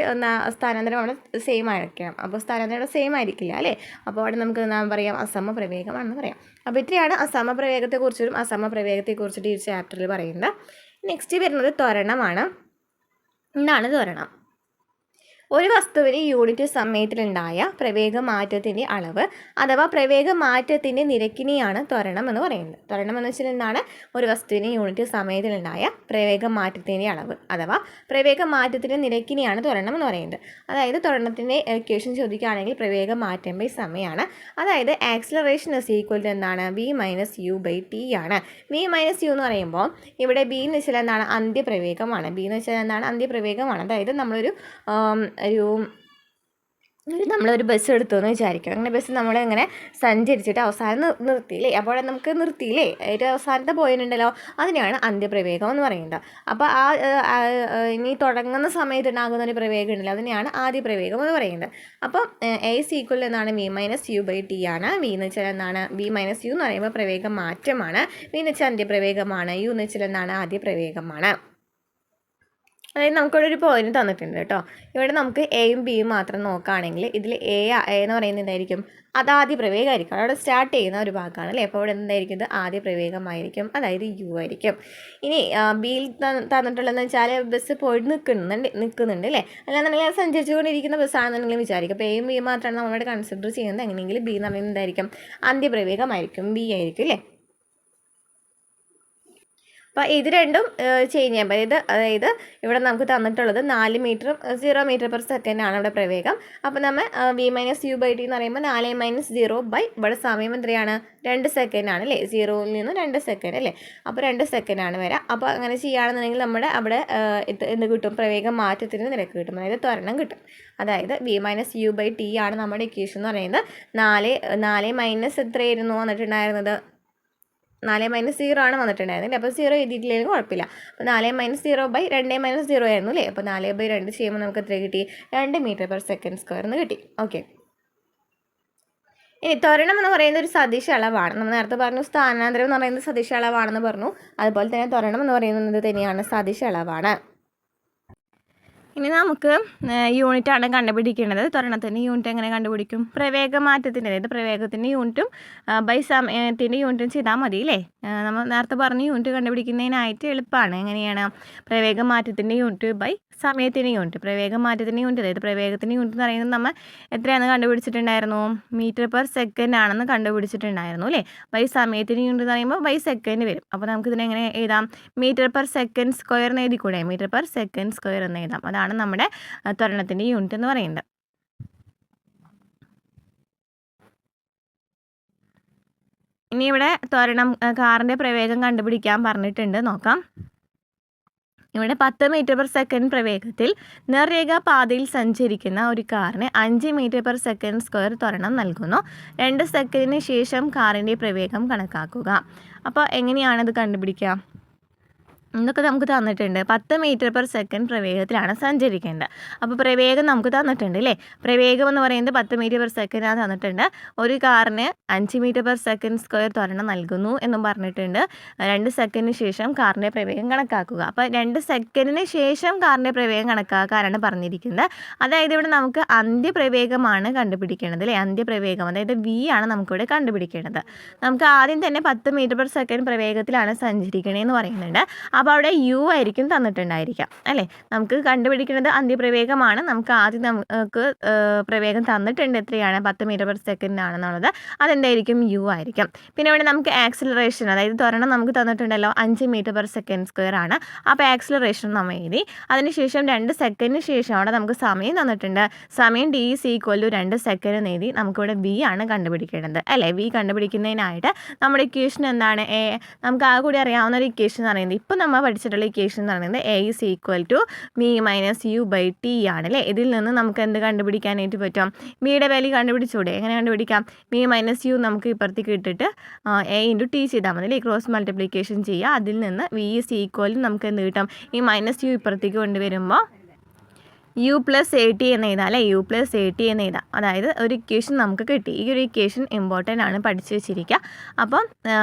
Speaker 1: സ്ഥാനാന്തരം അവിടെ സെയിം ആയിരിക്കണം. അപ്പോൾ സ്ഥാനാന്തരം സെയിം ആയിരിക്കില്ല അല്ലേ? അപ്പോൾ അവിടെ നമുക്ക് എന്താ പറയാം? അസമപ്രവേഗമാണെന്ന് പറയാം. അപ്പോൾ ഇത്രയാണ് അസമപ്രവേഗത്തെക്കുറിച്ചും അസമപ്രവേഗത്തെക്കുറിച്ചിട്ട് ഈ ചാപ്റ്ററിൽ പറയുന്നത്. നെക്സ്റ്റ് വരുന്നത് ത്വരണമാണ്. എന്താണ് ത്വരണം? ഒരു വസ്തുവിന് യൂണിറ്റ് സമയത്തിലുണ്ടായ പ്രവേഗമാറ്റത്തിൻ്റെ അളവ് അഥവാ പ്രവേഗമാറ്റത്തിൻ്റെ നിരക്കിനെയാണ് ത്വരണം എന്ന് പറയുന്നത്. ത്വരണം എന്ന് വെച്ചാൽ എന്താണ്? ഒരു വസ്തുവിന് യൂണിറ്റ് സമയത്തിലുണ്ടായ പ്രവേഗമാറ്റത്തിൻ്റെ അളവ് അഥവാ പ്രവേഗമാറ്റത്തിൻ്റെ നിരക്കിനെയാണ് ത്വരണം എന്ന് പറയുന്നത്. അതായത് ത്വരണത്തിൻ്റെ ഇക്വേഷൻ ചോദിക്കുകയാണെങ്കിൽ പ്രവേഗമാറ്റം ബൈ സമയമാണ്. അതായത് ആക്സിലറേഷൻ ഇസ് ഈക്വൽ ടു എന്താണ്? v-u/t ആണ്. v-u എന്ന് പറയുമ്പോൾ ഇവിടെ ബി എന്ന് വെച്ചാൽ എന്താണ്? അന്ത്യപ്രവേഗമാണ്. ബി എന്ന് വെച്ചാൽ എന്താണ്? അന്ത്യപ്രവേഗമാണ്. അതായത് നമ്മളൊരു ബസ് എടുത്തു എന്ന് വിചാരിക്കും. അങ്ങനെ ബസ് നമ്മളിങ്ങനെ സഞ്ചരിച്ചിട്ട് അവസാനം നിർത്തിയില്ലേ? അപ്പോൾ നമുക്ക് നിർത്തിയില്ലേ? ഏറ്റവും അവസാനത്തെ പോയിന്റ് ഉണ്ടല്ലോ, അതിനെയാണ് അന്ത്യപ്രവേഗം എന്ന് പറയുന്നത്. അപ്പോൾ ഇനി തുടങ്ങുന്ന സമയത്ത് ഉണ്ടാകുന്ന ഒരു പ്രവേഗം ഉണ്ടല്ലോ, അതിനെയാണ് ആദ്യ പ്രവേഗം എന്ന് പറയുന്നത്. അപ്പം A= എന്നാണ് v-u/t ആണ്. v എന്ന് വെച്ചാൽ എന്താണ്? v-u എന്ന് പറയുമ്പോൾ പ്രവേഗം മാറ്റമാണ്. v എന്ന് വെച്ചാൽ അന്ത്യപ്രവേഗമാണ്. u എന്ന് വെച്ചാൽ എന്താണ്? ആദ്യ പ്രവേഗമാണ്. അതായത് നമുക്കിവിടെ ഒരു പോയിന്റ് തന്നിട്ടുണ്ട് കേട്ടോ. ഇവിടെ നമുക്ക് എയും ബിയും മാത്രം നോക്കുകയാണെങ്കിൽ ഇതിൽ എ എന്ന് പറയുന്നത് എന്തായിരിക്കും? അത് ആദ്യ പ്രവേഗമായിരിക്കും. അവിടെ സ്റ്റാർട്ട് ചെയ്യുന്ന ഒരു ഭാഗമാണ് അല്ലേ? അപ്പോൾ ഇവിടെ എന്തായിരിക്കും? ഇത് ആദ്യ പ്രവേഗമായിരിക്കും, അതായത് യു ആയിരിക്കും. ഇനി ബിയിൽ തന്നിട്ടുള്ളതെന്ന് വെച്ചാൽ ബസ് പോയിട്ട് നിൽക്കുന്നുണ്ട് അല്ലേ? അല്ലാന്നുണ്ടെങ്കിൽ അത് സഞ്ചരിച്ചുകൊണ്ടിരിക്കുന്ന ബസ്സാണെന്നുണ്ടെങ്കിൽ വിചാരിക്കും. അപ്പോൾ എയും ബിയും മാത്രമാണ് നമ്മളിവിടെ കൺസിഡർ ചെയ്യുന്നത്. എങ്ങനെയെങ്കിലും ബി എന്ന് പറയുന്നത് എന്തായിരിക്കും? അന്ത്യപ്രവേഗമായിരിക്കും, ബി ആയിരിക്കും അല്ലേ? അപ്പോൾ ഇത് രണ്ടും ചേഞ്ച് ചെയ്യാൻ പറ്റും. അതായത് ഇവിടെ നമുക്ക് തന്നിട്ടുള്ളത് 0 മീറ്റർ/സെക്കൻഡ് ആണ് ഇവിടെ പ്രവേഗം. അപ്പോൾ നമ്മൾ v-u/t എന്ന് പറയുമ്പോൾ 4 - 0 ഇവിടെ സമയം എത്രയാണ്? 2 സെക്കൻഡ് ആണ് അല്ലേ? 0ൽ നിന്ന് 2 സെക്കൻഡ് അല്ലേ? അപ്പോൾ 2 സെക്കൻഡ് ആണ് വരാം. അപ്പോൾ അങ്ങനെ ചെയ്യുകയാണെന്നുണ്ടെങ്കിൽ നമ്മുടെ അവിടെ എന്ത് കിട്ടും? പ്രവേഗം മാറ്റത്തിന് നിരക്ക് കിട്ടും, അതായത് ത്വരണം കിട്ടും. അതായത് v-u/t ആണ് നമ്മുടെ ഇക്വേഷൻ എന്ന് പറയുന്നത്. 4 എത്രയായിരുന്നു വന്നിട്ടുണ്ടായിരുന്നത്? 4 - 0 ആണ് വന്നിട്ടുണ്ടായിരുന്നില്ല. അപ്പോൾ 0 എഴുതിയിട്ടില്ലെങ്കിൽ കുഴപ്പമില്ല. അപ്പോൾ 4 - 0/2 - 0 ആയിരുന്നു അല്ലേ? അപ്പോൾ 4/2 ചെയ്യുമ്പോൾ നമുക്ക് എത്ര കിട്ടി? 2 m/s² എന്ന് കിട്ടി. ഓക്കെ. ഇനി ത്വരണം എന്ന് പറയുന്നത് ഒരു സദിശ അളവാണ്. നമ്മൾ നേരത്തെ പറഞ്ഞു സ്ഥാനാന്തരം എന്ന് പറയുന്നത് സദിശ അളവാണെന്ന് പറഞ്ഞു. അതുപോലെ തന്നെ ത്വരണം എന്ന് പറയുന്നത് തന്നെയാണ് സദിശ അളവാണ്. ഇനി നമുക്ക് യൂണിറ്റാണ് കണ്ടുപിടിക്കേണ്ടത്. ത്വരണത്തിൻ്റെ യൂണിറ്റ് എങ്ങനെ കണ്ടുപിടിക്കും? പ്രവേഗമാറ്റത്തിൻ്റെ, അതായത് പ്രവേഗത്തിൻ്റെ യൂണിറ്റും ബൈ സമയത്തിൻ്റെ യൂണിറ്റും ചെയ്താൽ മതി അല്ലേ? നമ്മൾ നേരത്തെ പറഞ്ഞ യൂണിറ്റ് കണ്ടുപിടിക്കുന്നതിനായിട്ട് എളുപ്പമാണ്. എങ്ങനെയാണ്? പ്രവേഗമാറ്റത്തിൻ്റെ യൂണിറ്റ് ബൈ സമയത്തിൻ്റെ യൂണിറ്റ്. പ്രവേഗമാറ്റത്തിൻ്റെ യൂണിറ്റ്, അതായത് പ്രവേഗത്തിൻ്റെ യൂണിറ്റ് എന്ന് പറയുന്നത് നമ്മൾ എത്രയാണെന്ന് കണ്ടുപിടിച്ചിട്ടുണ്ടായിരുന്നു? m/s ആണെന്ന് കണ്ടുപിടിച്ചിട്ടുണ്ടായിരുന്നു അല്ലേ? ബൈ സമയത്തിൻ്റെ യൂണിറ്റ് എന്ന് പറയുമ്പോൾ ബൈ സെക്കൻഡ് വരും. അപ്പോൾ നമുക്കിതിനെങ്ങനെ എഴുതാം? m/s² എന്ന് എഴുതിക്കൂടെ? m/s² എന്ന് എഴുതാം. അതാണ് നമ്മുടെ ത്വരണത്തിൻ്റെ യൂണിറ്റ് എന്ന് പറയുന്നത്. ഇനി ഇവിടെ ത്വരണം കാറിൻ്റെ പ്രവേഗം കണ്ടുപിടിക്കാൻ പറഞ്ഞിട്ടുണ്ട്, നോക്കാം. ഇവിടെ 10 m/s പ്രവേഗത്തിൽ നേർരേഖ പാതയിൽ സഞ്ചരിക്കുന്ന ഒരു കാറിന് 5 m/s² ത്വരണം നൽകുന്നു. 2 സെക്കൻഡിന് ശേഷം കാറിൻ്റെ പ്രവേഗം കണക്കാക്കുക. അപ്പോൾ എങ്ങനെയാണിത് കണ്ടുപിടിക്കുക? ഇതൊക്കെ നമുക്ക് തന്നിട്ടുണ്ട്. 10 m/s പ്രവേഗത്തിലാണ് സഞ്ചരിക്കേണ്ടത്. അപ്പോൾ പ്രവേഗം നമുക്ക് തന്നിട്ടുണ്ട് അല്ലേ? പ്രവേഗം എന്ന് പറയുന്നത് 10 m/s ആണ് തന്നിട്ടുണ്ട്. ഒരു കാറിന് 5 m/s² ത്വരണം നൽകുന്നു എന്നും പറഞ്ഞിട്ടുണ്ട്. 2 സെക്കൻഡിന് ശേഷം കാറിൻ്റെ പ്രവേഗം കണക്കാക്കുക. അപ്പോൾ 2 സെക്കൻഡിന് ശേഷം കാറിൻ്റെ പ്രവേഗം കണക്കാക്കാനാണ് പറഞ്ഞിരിക്കുന്നത്. അതായത് ഇവിടെ നമുക്ക് അന്ത്യപ്രവേഗമാണ് കണ്ടുപിടിക്കേണ്ടത് അല്ലേ? അന്ത്യപ്രവേഗം, അതായത് v ആണ് നമുക്കിവിടെ കണ്ടുപിടിക്കേണ്ടത്. നമുക്ക് ആദ്യം തന്നെ 10 m/s പ്രവേഗത്തിലാണ് സഞ്ചരിക്കണേന്ന് പറയുന്നുണ്ട്. അപ്പോൾ അവിടെ യു ആയിരിക്കും തന്നിട്ടുണ്ടായിരിക്കാം അല്ലേ. നമുക്ക് കണ്ടുപിടിക്കുന്നത് അന്ത്യപ്രവേഗമാണ്. നമുക്ക് ആദ്യം നമുക്ക് പ്രവേഗം തന്നിട്ടുണ്ട് എത്രയാണ് 10 മീറ്റർ പെർ സെക്കൻഡ് ആണെന്നുള്ളത്. അതെന്തായിരിക്കും യു ആയിരിക്കും. പിന്നെ ഇവിടെ നമുക്ക് ആക്സിലറേഷൻ അതായത് ത്വരണം നമുക്ക് തന്നിട്ടുണ്ടല്ലോ 5 മീറ്റർ പെർ സെക്കൻഡ് സ്ക്വയർ ആണ്. അപ്പോൾ ആക്സിലറേഷൻ നമ്മൾ എഴുതി. അതിനുശേഷം 2 സെക്കൻഡിന് ശേഷം അവിടെ നമുക്ക് സമയം തന്നിട്ടുണ്ട്. സമയം d = 2 സെക്കൻഡ് എഴുതി. നമുക്കിവിടെ v ആണ് കണ്ടുപിടിക്കേണ്ടത് അല്ലേ. v കണ്ടുപിടിക്കുന്നതിനായിട്ട് നമ്മുടെ ഇക്വേഷൻ എന്താണ്? നമുക്ക് ആ കൂടി അറിയാവുന്ന ഒരു ഇക്വേഷൻ എന്ന് പറയുന്നത് ഇപ്പോൾ നമ്മൾ പഠിച്ചിട്ടുള്ള ഇക്വേഷൻ എന്ന് പറയുന്നത് a = v - u/t ആണ് അല്ലേ. ഇതിൽ നിന്ന് നമുക്ക് എന്ത് കണ്ടുപിടിക്കാനായിട്ട് പറ്റും? വിയുടെ വാല്യൂ കണ്ടുപിടിച്ചൂടെ? എങ്ങനെ കണ്ടുപിടിക്കാം? v - u നമുക്ക് ഇപ്പുറത്തേക്ക് ഇട്ടിട്ട് a × t ചെയ്താൽ മതി അല്ലേ. ക്രോസ് മൾട്ടിപ്ലിക്കേഷൻ ചെയ്യുക. അതിൽ നിന്ന് v = നമുക്ക് എന്ത് കിട്ടും? ഈ -u ഇപ്പുറത്തേക്ക് കൊണ്ടുവരുമ്പോൾ u+at എന്ന് എഴുതാം അല്ലേ. u+at എന്ന് എഴുതാം. അതായത് ഒരു ഇക്വേഷൻ നമുക്ക് കിട്ടി. ഈ ഒരു ഇക്വേഷൻ ഇമ്പോർട്ടൻ്റ് ആണ്, പഠിച്ചു വെച്ചിരിക്കുക. അപ്പം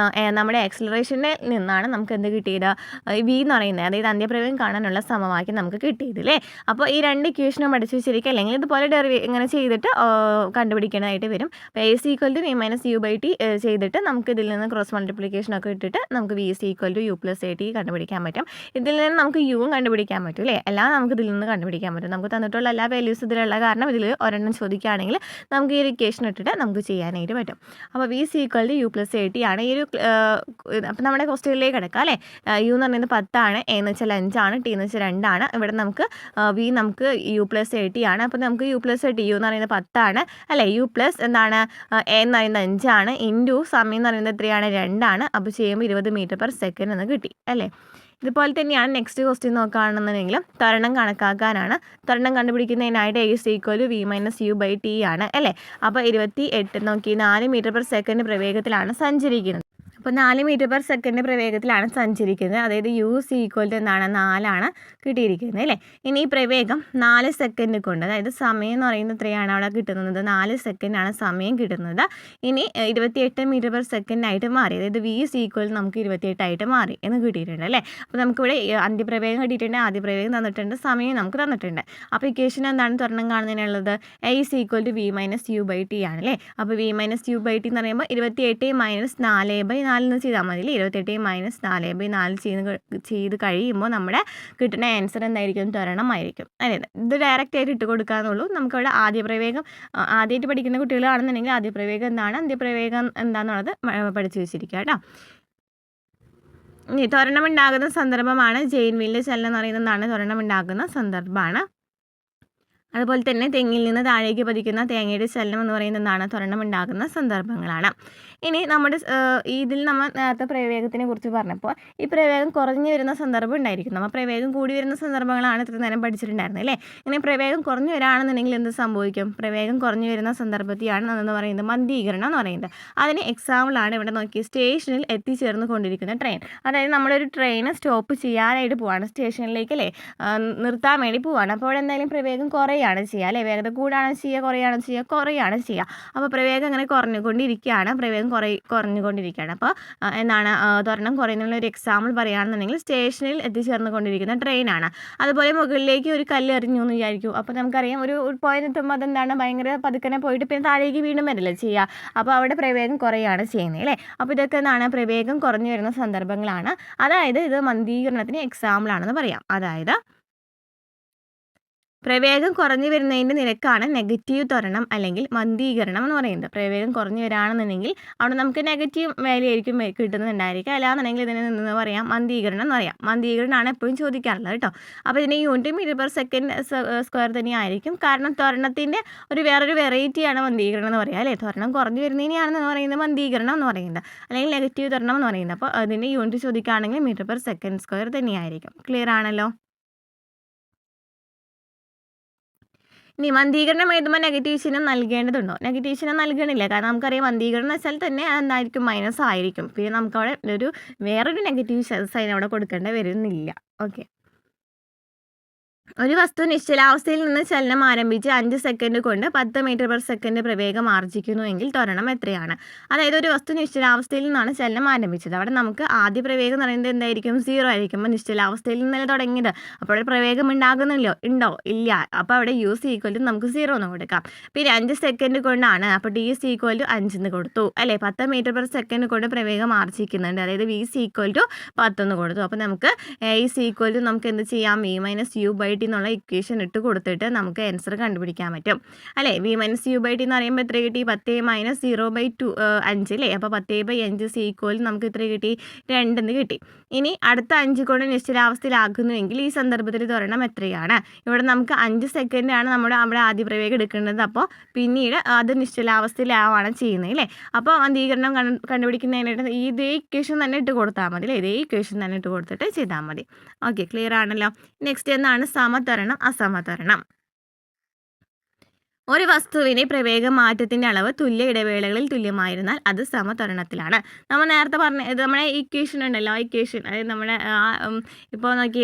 Speaker 1: നമ്മുടെ ആക്സിലറേഷനിൽ നിന്നാണ് നമുക്ക് എന്ത് കിട്ടിയത്? v എന്ന് പറയുന്നത് അതായത് അന്ത്യപ്രവേഗം കാണാനുള്ള സമവാക്യം നമുക്ക് കിട്ടിയത് അല്ലേ. അപ്പോൾ ഈ 2 ഇക്വേഷനും പഠിച്ചു വെച്ചിരിക്കുക. അല്ലെങ്കിൽ ഇതുപോലെ ഇങ്ങനെ ചെയ്തിട്ട് കണ്ടുപിടിക്കാനായിട്ട് വരും. അപ്പോൾ a = v - u/t ചെയ്തിട്ട് നമുക്ക് ഇതിൽ നിന്ന് ക്രോസ് മൾട്ടിപ്ലിക്കേഷൻ ഒക്കെ ഇട്ടിട്ട് നമുക്ക് v = u+at കണ്ടുപിടിക്കാൻ പറ്റും. ഇതിൽ നിന്ന് നമുക്ക് യും കണ്ടുപിടിക്കാൻ പറ്റും അല്ലേ. എല്ലാം നമുക്ക് ഇതിൽ നിന്ന് കണ്ടുപിടിക്കാൻ പറ്റും. നമുക്ക് തന്നിട്ടുള്ള എല്ലാ വാല്യൂസ് ഇതിലുള്ള കാരണം ഇതിൽ ഒരെണ്ണം ചോദിക്കുകയാണെങ്കിൽ നമുക്ക് ഈ ഒരു ഇക്വേഷൻ ഇട്ടിട്ട് നമുക്ക് ചെയ്യാനായിട്ട് പറ്റും. അപ്പോൾ v = u+at ആണ്. ഈ ഒരു അപ്പോൾ നമ്മുടെ ക്വസ്റ്റ്യനിലേക്ക് കിടക്കാം അല്ലേ. u എന്ന് പറയുന്നത് 10 ആണ്, a എന്ന് വെച്ചാൽ 5 ആണ്, t എന്ന് വെച്ചാൽ 2 ആണ്. ഇവിടെ നമുക്ക് v നമുക്ക് u+at ആണ്. അപ്പോൾ നമുക്ക് u+at u എന്ന് പറയുന്നത് 10 ആണ് അല്ലേ. u പ്ലസ് എന്താണ് a എന്ന് പറയുന്നത് 5 ആണ് ഇൻറ്റു സമയം എന്ന് പറയുന്നത് എത്രയാണ്? 2 ആണ്. അപ്പോൾ ചെയ്യുമ്പോൾ 20 മീറ്റർ പെർ സെക്കൻഡ് എന്ന് കിട്ടി അല്ലേ. ഇതുപോലെ തന്നെയാണ് നെക്സ്റ്റ് ക്വസ്റ്റ്യൻ നോക്കുകയാണെന്നുണ്ടെങ്കിൽ ത്വരണം കണക്കാക്കാനാണ്. ത്വരണം കണ്ടുപിടിക്കുന്നതിനായിട്ട് a = v - u/t ആണ് അല്ലേ. അപ്പോൾ 28 നോക്കി 4 മീറ്റർ പെർ സെക്കൻഡ് പ്രവേഗത്തിലാണ് സഞ്ചരിക്കുന്നത്. അപ്പോൾ 4 മീറ്റർ പെർ സെക്കൻഡ് പ്രവേഗത്തിലാണ് സഞ്ചരിക്കുന്നത്. അതായത് u = എന്താണ്? 4 ആണ് കിട്ടിയിരിക്കുന്നത് അല്ലേ. ഇനി ഈ പ്രവേഗം 4 സെക്കൻഡ് കൊണ്ട് അതായത് സമയം എന്ന് പറയുന്നത് എത്രയാണ് അവിടെ കിട്ടുന്നത്? 4 സെക്കൻഡാണ് സമയം കിട്ടുന്നത്. ഇനി 28 മീറ്റർ പെർ സെക്കൻഡ് ആയിട്ട് മാറി. അതായത് v = നമുക്ക് 28 ആയിട്ട് മാറി എന്ന് കിട്ടിയിട്ടുണ്ട് അല്ലേ. അപ്പോൾ നമുക്കിവിടെ അന്ത്യപ്രവേഗം കിട്ടിയിട്ടുണ്ട്, ആദ്യ പ്രവേഗം തന്നിട്ടുണ്ട്, സമയം നമുക്ക് തന്നിട്ടുണ്ട്. അപ്പോൾ ഇക്വേഷൻ എന്താണ് ത്വരണം കാണുന്നതിനുള്ളത്? a = v - u/t ആണ് അല്ലേ. അപ്പോൾ v - u/t എന്ന് പറയുമ്പോൾ 28 - 4/4 എന്ന് ചെയ്താൽ മതി അല്ലേ. 28 - 4/4 ചെയ്ത് കഴിയുമ്പോൾ നമ്മുടെ കിട്ടുന്ന ആൻസർ എന്തായിരിക്കും? ത്വരണമായിരിക്കും അല്ലേ. ഇത് ഡയറക്റ്റ് ആയിട്ട് ഇട്ട് കൊടുക്കാന്നുള്ളൂ. നമുക്കവിടെ ആദ്യമായിട്ട് പഠിക്കുന്ന കുട്ടികളാണെന്നുണ്ടെങ്കിൽ ആദ്യപ്രവേഗം എന്താണ്, അന്ത്യപ്രവേഗം എന്താണെന്നുള്ളത് പഠിച്ചു വെച്ചിരിക്കുക കേട്ടോ. ഇനി ത്വരണമുണ്ടാകുന്ന സന്ദർഭമാണ് ജെയിൻ വീലിൻ്റെ ചലനം എന്ന് പറയുന്നതാണ് ത്വരണമുണ്ടാകുന്ന സന്ദർഭമാണ്. അതുപോലെ തന്നെ തെങ്ങിൽ നിന്ന് താഴേക്ക് പതിക്കുന്ന തേങ്ങയുടെ ചലനം എന്ന് പറയുന്നതാണ് ത്വരണമുണ്ടാകുന്ന സന്ദർഭങ്ങളാണ്. ഇനി നമ്മുടെ ഇതിൽ നമ്മൾ നേരത്തെ പ്രവേഗത്തിനെ കുറിച്ച് പറഞ്ഞപ്പോൾ ഈ പ്രവേഗം കുറഞ്ഞു വരുന്ന സന്ദർഭം ഉണ്ടായിരിക്കും. നമ്മൾ പ്രവേഗം കൂടി വരുന്ന സന്ദർഭങ്ങളാണ് ഇത്ര നേരം പഠിച്ചിട്ടുണ്ടായിരുന്നത് അല്ലേ. ഇങ്ങനെ പ്രവേഗം കുറഞ്ഞു വരാണെന്നുണ്ടെങ്കിൽ എന്ത് സംഭവിക്കും? പ്രവേഗം കുറഞ്ഞു വരുന്ന സന്ദർഭത്തെയാണ് എന്ന് പറയുന്നത് മന്ദീകരണം എന്ന് പറയുന്നത്. അതിന് എക്സാമ്പിളാണ് ഇവിടെ നോക്കി സ്റ്റേഷനിൽ എത്തിച്ചേർന്ന് കൊണ്ടിരിക്കുന്ന ട്രെയിൻ. അതായത് നമ്മളൊരു ട്രെയിൻ സ്റ്റോപ്പ് ചെയ്യാനായിട്ട് പോവാണ് സ്റ്റേഷനിലേക്ക് അല്ലേ, നിർത്താൻ വേണ്ടി പോവാണ്. അപ്പോൾ അവിടെ എന്തായാലും പ്രവേഗം കുറയാണ് ചെയ്യുക അല്ലേ. വേഗത കൂടാണ് ചെയ്യുക, കുറയാണ് ചെയ്യുക. അപ്പോൾ പ്രവേഗം അങ്ങനെ കുറഞ്ഞുകൊണ്ടിരിക്കുകയാണ്, പ്രവേഗം കുറഞ്ഞുകൊണ്ടിരിക്കുകയാണ്. അപ്പോൾ എന്താണ് ത്വരണം കുറയുന്നുള്ള ഒരു എക്സാമ്പിൾ പറയുകയാണെന്നുണ്ടെങ്കിൽ സ്റ്റേഷനിൽ എത്തിച്ചേർന്ന് കൊണ്ടിരിക്കുന്ന ട്രെയിനാണ്. അതുപോലെ മുകളിലേക്ക് ഒരു കല്ല് എറിഞ്ഞു എന്ന് വിചാരിക്കും. അപ്പോൾ നമുക്കറിയാം ഒരു പോയിന്റ് എത്തുമ്പോൾ അതെന്താണ് ഭയങ്കര പതുക്കനെ പോയിട്ട് പിന്നെ താഴേക്ക് വീണ്ടും വരില്ല ചെയ്യുക. അപ്പോൾ അവിടെ പ്രവേഗം കുറയാണ് ചെയ്യുന്നത് അല്ലേ. അപ്പോൾ ഇതൊക്കെ എന്താണ് പ്രവേഗം കുറഞ്ഞു വരുന്ന സന്ദർഭങ്ങളാണ്. അതായത് ഇത് മന്ദീകരണത്തിന് എക്സാമ്പിൾ ആണെന്ന് പറയാം. അതായത് പ്രവേഗം കുറഞ്ഞു വരുന്നതിൻ്റെ നിരക്കാണ് നെഗറ്റീവ് ത്വരണം അല്ലെങ്കിൽ മന്ദീകരണം എന്ന് പറയുന്നത്. പ്രവേഗം കുറഞ്ഞു വരികയാണെന്നുണ്ടെങ്കിൽ അവിടെ നമുക്ക് നെഗറ്റീവ് വാല്യൂ ആയിരിക്കും കിട്ടുന്നുണ്ടായിരിക്കുക. അല്ലാന്നുണ്ടെങ്കിൽ ഇതിനെ നിന്ന് പറയാം മന്ദീകരണം എന്ന് പറയാം. മന്ദീകരണമാണ് എപ്പോഴും ചോദിക്കാറുള്ളത് കേട്ടോ. അപ്പോൾ ഇതിൻ്റെ unit metre per second square തന്നെയായിരിക്കും. കാരണം ത്വരണത്തിൻ്റെ വേറൊരു വെറൈറ്റിയാണ് മന്ദീകരണം എന്ന് പറയുക അല്ലേ. ത്വരണം കുറഞ്ഞു വരുന്നതിനെയാണെന്ന് പറയുന്നത് മന്ദീകരണം എന്ന് പറയുന്നത്, അല്ലെങ്കിൽ നെഗറ്റീവ് ത്വരണം എന്ന് പറയുന്നത്. അപ്പോൾ അതിൻ്റെ യൂണിറ്റ് ചോദിക്കുകയാണെങ്കിൽ മീറ്റർ പെർ സെക്കൻഡ് സ്ക്വയർ തന്നെയായിരിക്കും. ക്ലിയർ ആണല്ലോ. ഇനി മന്ദീകരണം എഴുതുമ്പോൾ നെഗറ്റീവ് ചിഹ്നം നൽകേണ്ടതുണ്ടോ? നെഗറ്റീവ് ചിഹ്നം നൽകണില്ല. കാരണം നമുക്കറിയാം മന്ദീകരണം എന്ന് വെച്ചാൽ തന്നെ എന്തായിരിക്കും? മൈനസ് ആയിരിക്കും. പിന്നെ നമുക്കവിടെ വേറൊരു നെഗറ്റീവ് സൈൻ അവിടെ കൊടുക്കേണ്ടി വരുന്നില്ല. ഓക്കെ. ഒരു വസ്തു നിശ്ചലാവസ്ഥയിൽ നിന്ന് ചലനം ആരംഭിച്ച് 5 സെക്കൻഡ് കൊണ്ട് 10 മീറ്റർ/സെക്കൻഡ് പ്രവേഗം ആർജിക്കുന്നുവെങ്കിൽ ത്വരണം എത്രയാണ്? അതായത് ഒരു വസ്തു നിശ്ചലാവസ്ഥയിൽ നിന്നാണ് ചലനം ആരംഭിച്ചത്. അവിടെ നമുക്ക് ആദ്യ പ്രവേഗം എന്ന് പറയുന്നത് എന്തായിരിക്കും? 0 ആയിരിക്കും. അപ്പോൾ നിശ്ചലാവസ്ഥയിൽ നിന്നല്ലേ തുടങ്ങിയത്. അപ്പോൾ അവിടെ പ്രവേഗം ഉണ്ടാകുന്നില്ലോ? ഉണ്ടോ? ഇല്ല. അപ്പോൾ അവിടെ u = നമുക്ക് 0 എന്ന് കൊടുക്കാം. പിന്നെ 5 സെക്കൻഡ് കൊണ്ടാണ്. അപ്പോൾ d = 5 എന്ന് കൊടുത്തു അല്ലേ. 10 മീറ്റർ/സെക്കൻഡ് കൊണ്ട് പ്രവേഗം ആർജിക്കുന്നുണ്ട്. അതായത് v = 10 എന്ന് കൊടുത്തു. അപ്പോൾ നമുക്ക് നമുക്ക് എന്ത് ചെയ്യാം? v - u/t എന്നുള്ള ഇക്വേഷൻ ഇട്ട് കൊടുത്തിട്ട് നമുക്ക് ആൻസർ കണ്ടുപിടിക്കാൻ പറ്റും അല്ലേ. v - u/t എന്ന് പറയുമ്പോൾ എത്ര കിട്ടി? 10 - 0/2 5 അല്ലേ. അപ്പോൾ 10/5 നമുക്ക് എത്ര കിട്ടി? 2 എന്ന് കിട്ടി. ഇനി അടുത്ത 5 കൊണ്ട് നിശ്ചലാവസ്ഥയിലാകുന്നുവെങ്കിൽ ഈ സന്ദർഭത്തിൽ ത്വരണം എത്രയാണ്? ഇവിടെ നമുക്ക് 5 സെക്കൻഡാണ് അവിടെ ആദ്യ പ്രവേഗം എടുക്കേണ്ടത്. അപ്പോൾ പിന്നീട് അത് നിശ്ചലാവസ്ഥയിലാവാണ് ചെയ്യുന്നത് അല്ലേ. അപ്പോൾ അന്തരീകരണം കണ്ടുപിടിക്കുന്നതിനായിട്ട് ഇതേ ഇക്വേഷൻ തന്നെ ഇട്ട് കൊടുത്താൽ മതി അല്ലേ. ഇതേ ഇക്വേഷൻ തന്നെ ഇട്ട് കൊടുത്തിട്ട് ചെയ്താൽ മതി. ഓക്കെ, ക്ലിയർ ആണല്ലോ. നെക്സ്റ്റ് എന്താണ്? സമത്വരണം, അസമത്വരണം. ഒരു വസ്തുവിനെ പ്രവേഗ മാറ്റത്തിൻ്റെ അളവ് തുല്യ ഇടവേളകളിൽ തുല്യമായിരുന്നാൽ അത് സമത്വരണത്തിലാണ്. നമ്മൾ നേരത്തെ പറഞ്ഞ ഇത് നമ്മുടെ ഇക്വേഷൻ ഉണ്ടല്ലോ, ആ ഇക്വേഷൻ അതായത് നമ്മുടെ ഇപ്പോൾ നോക്കി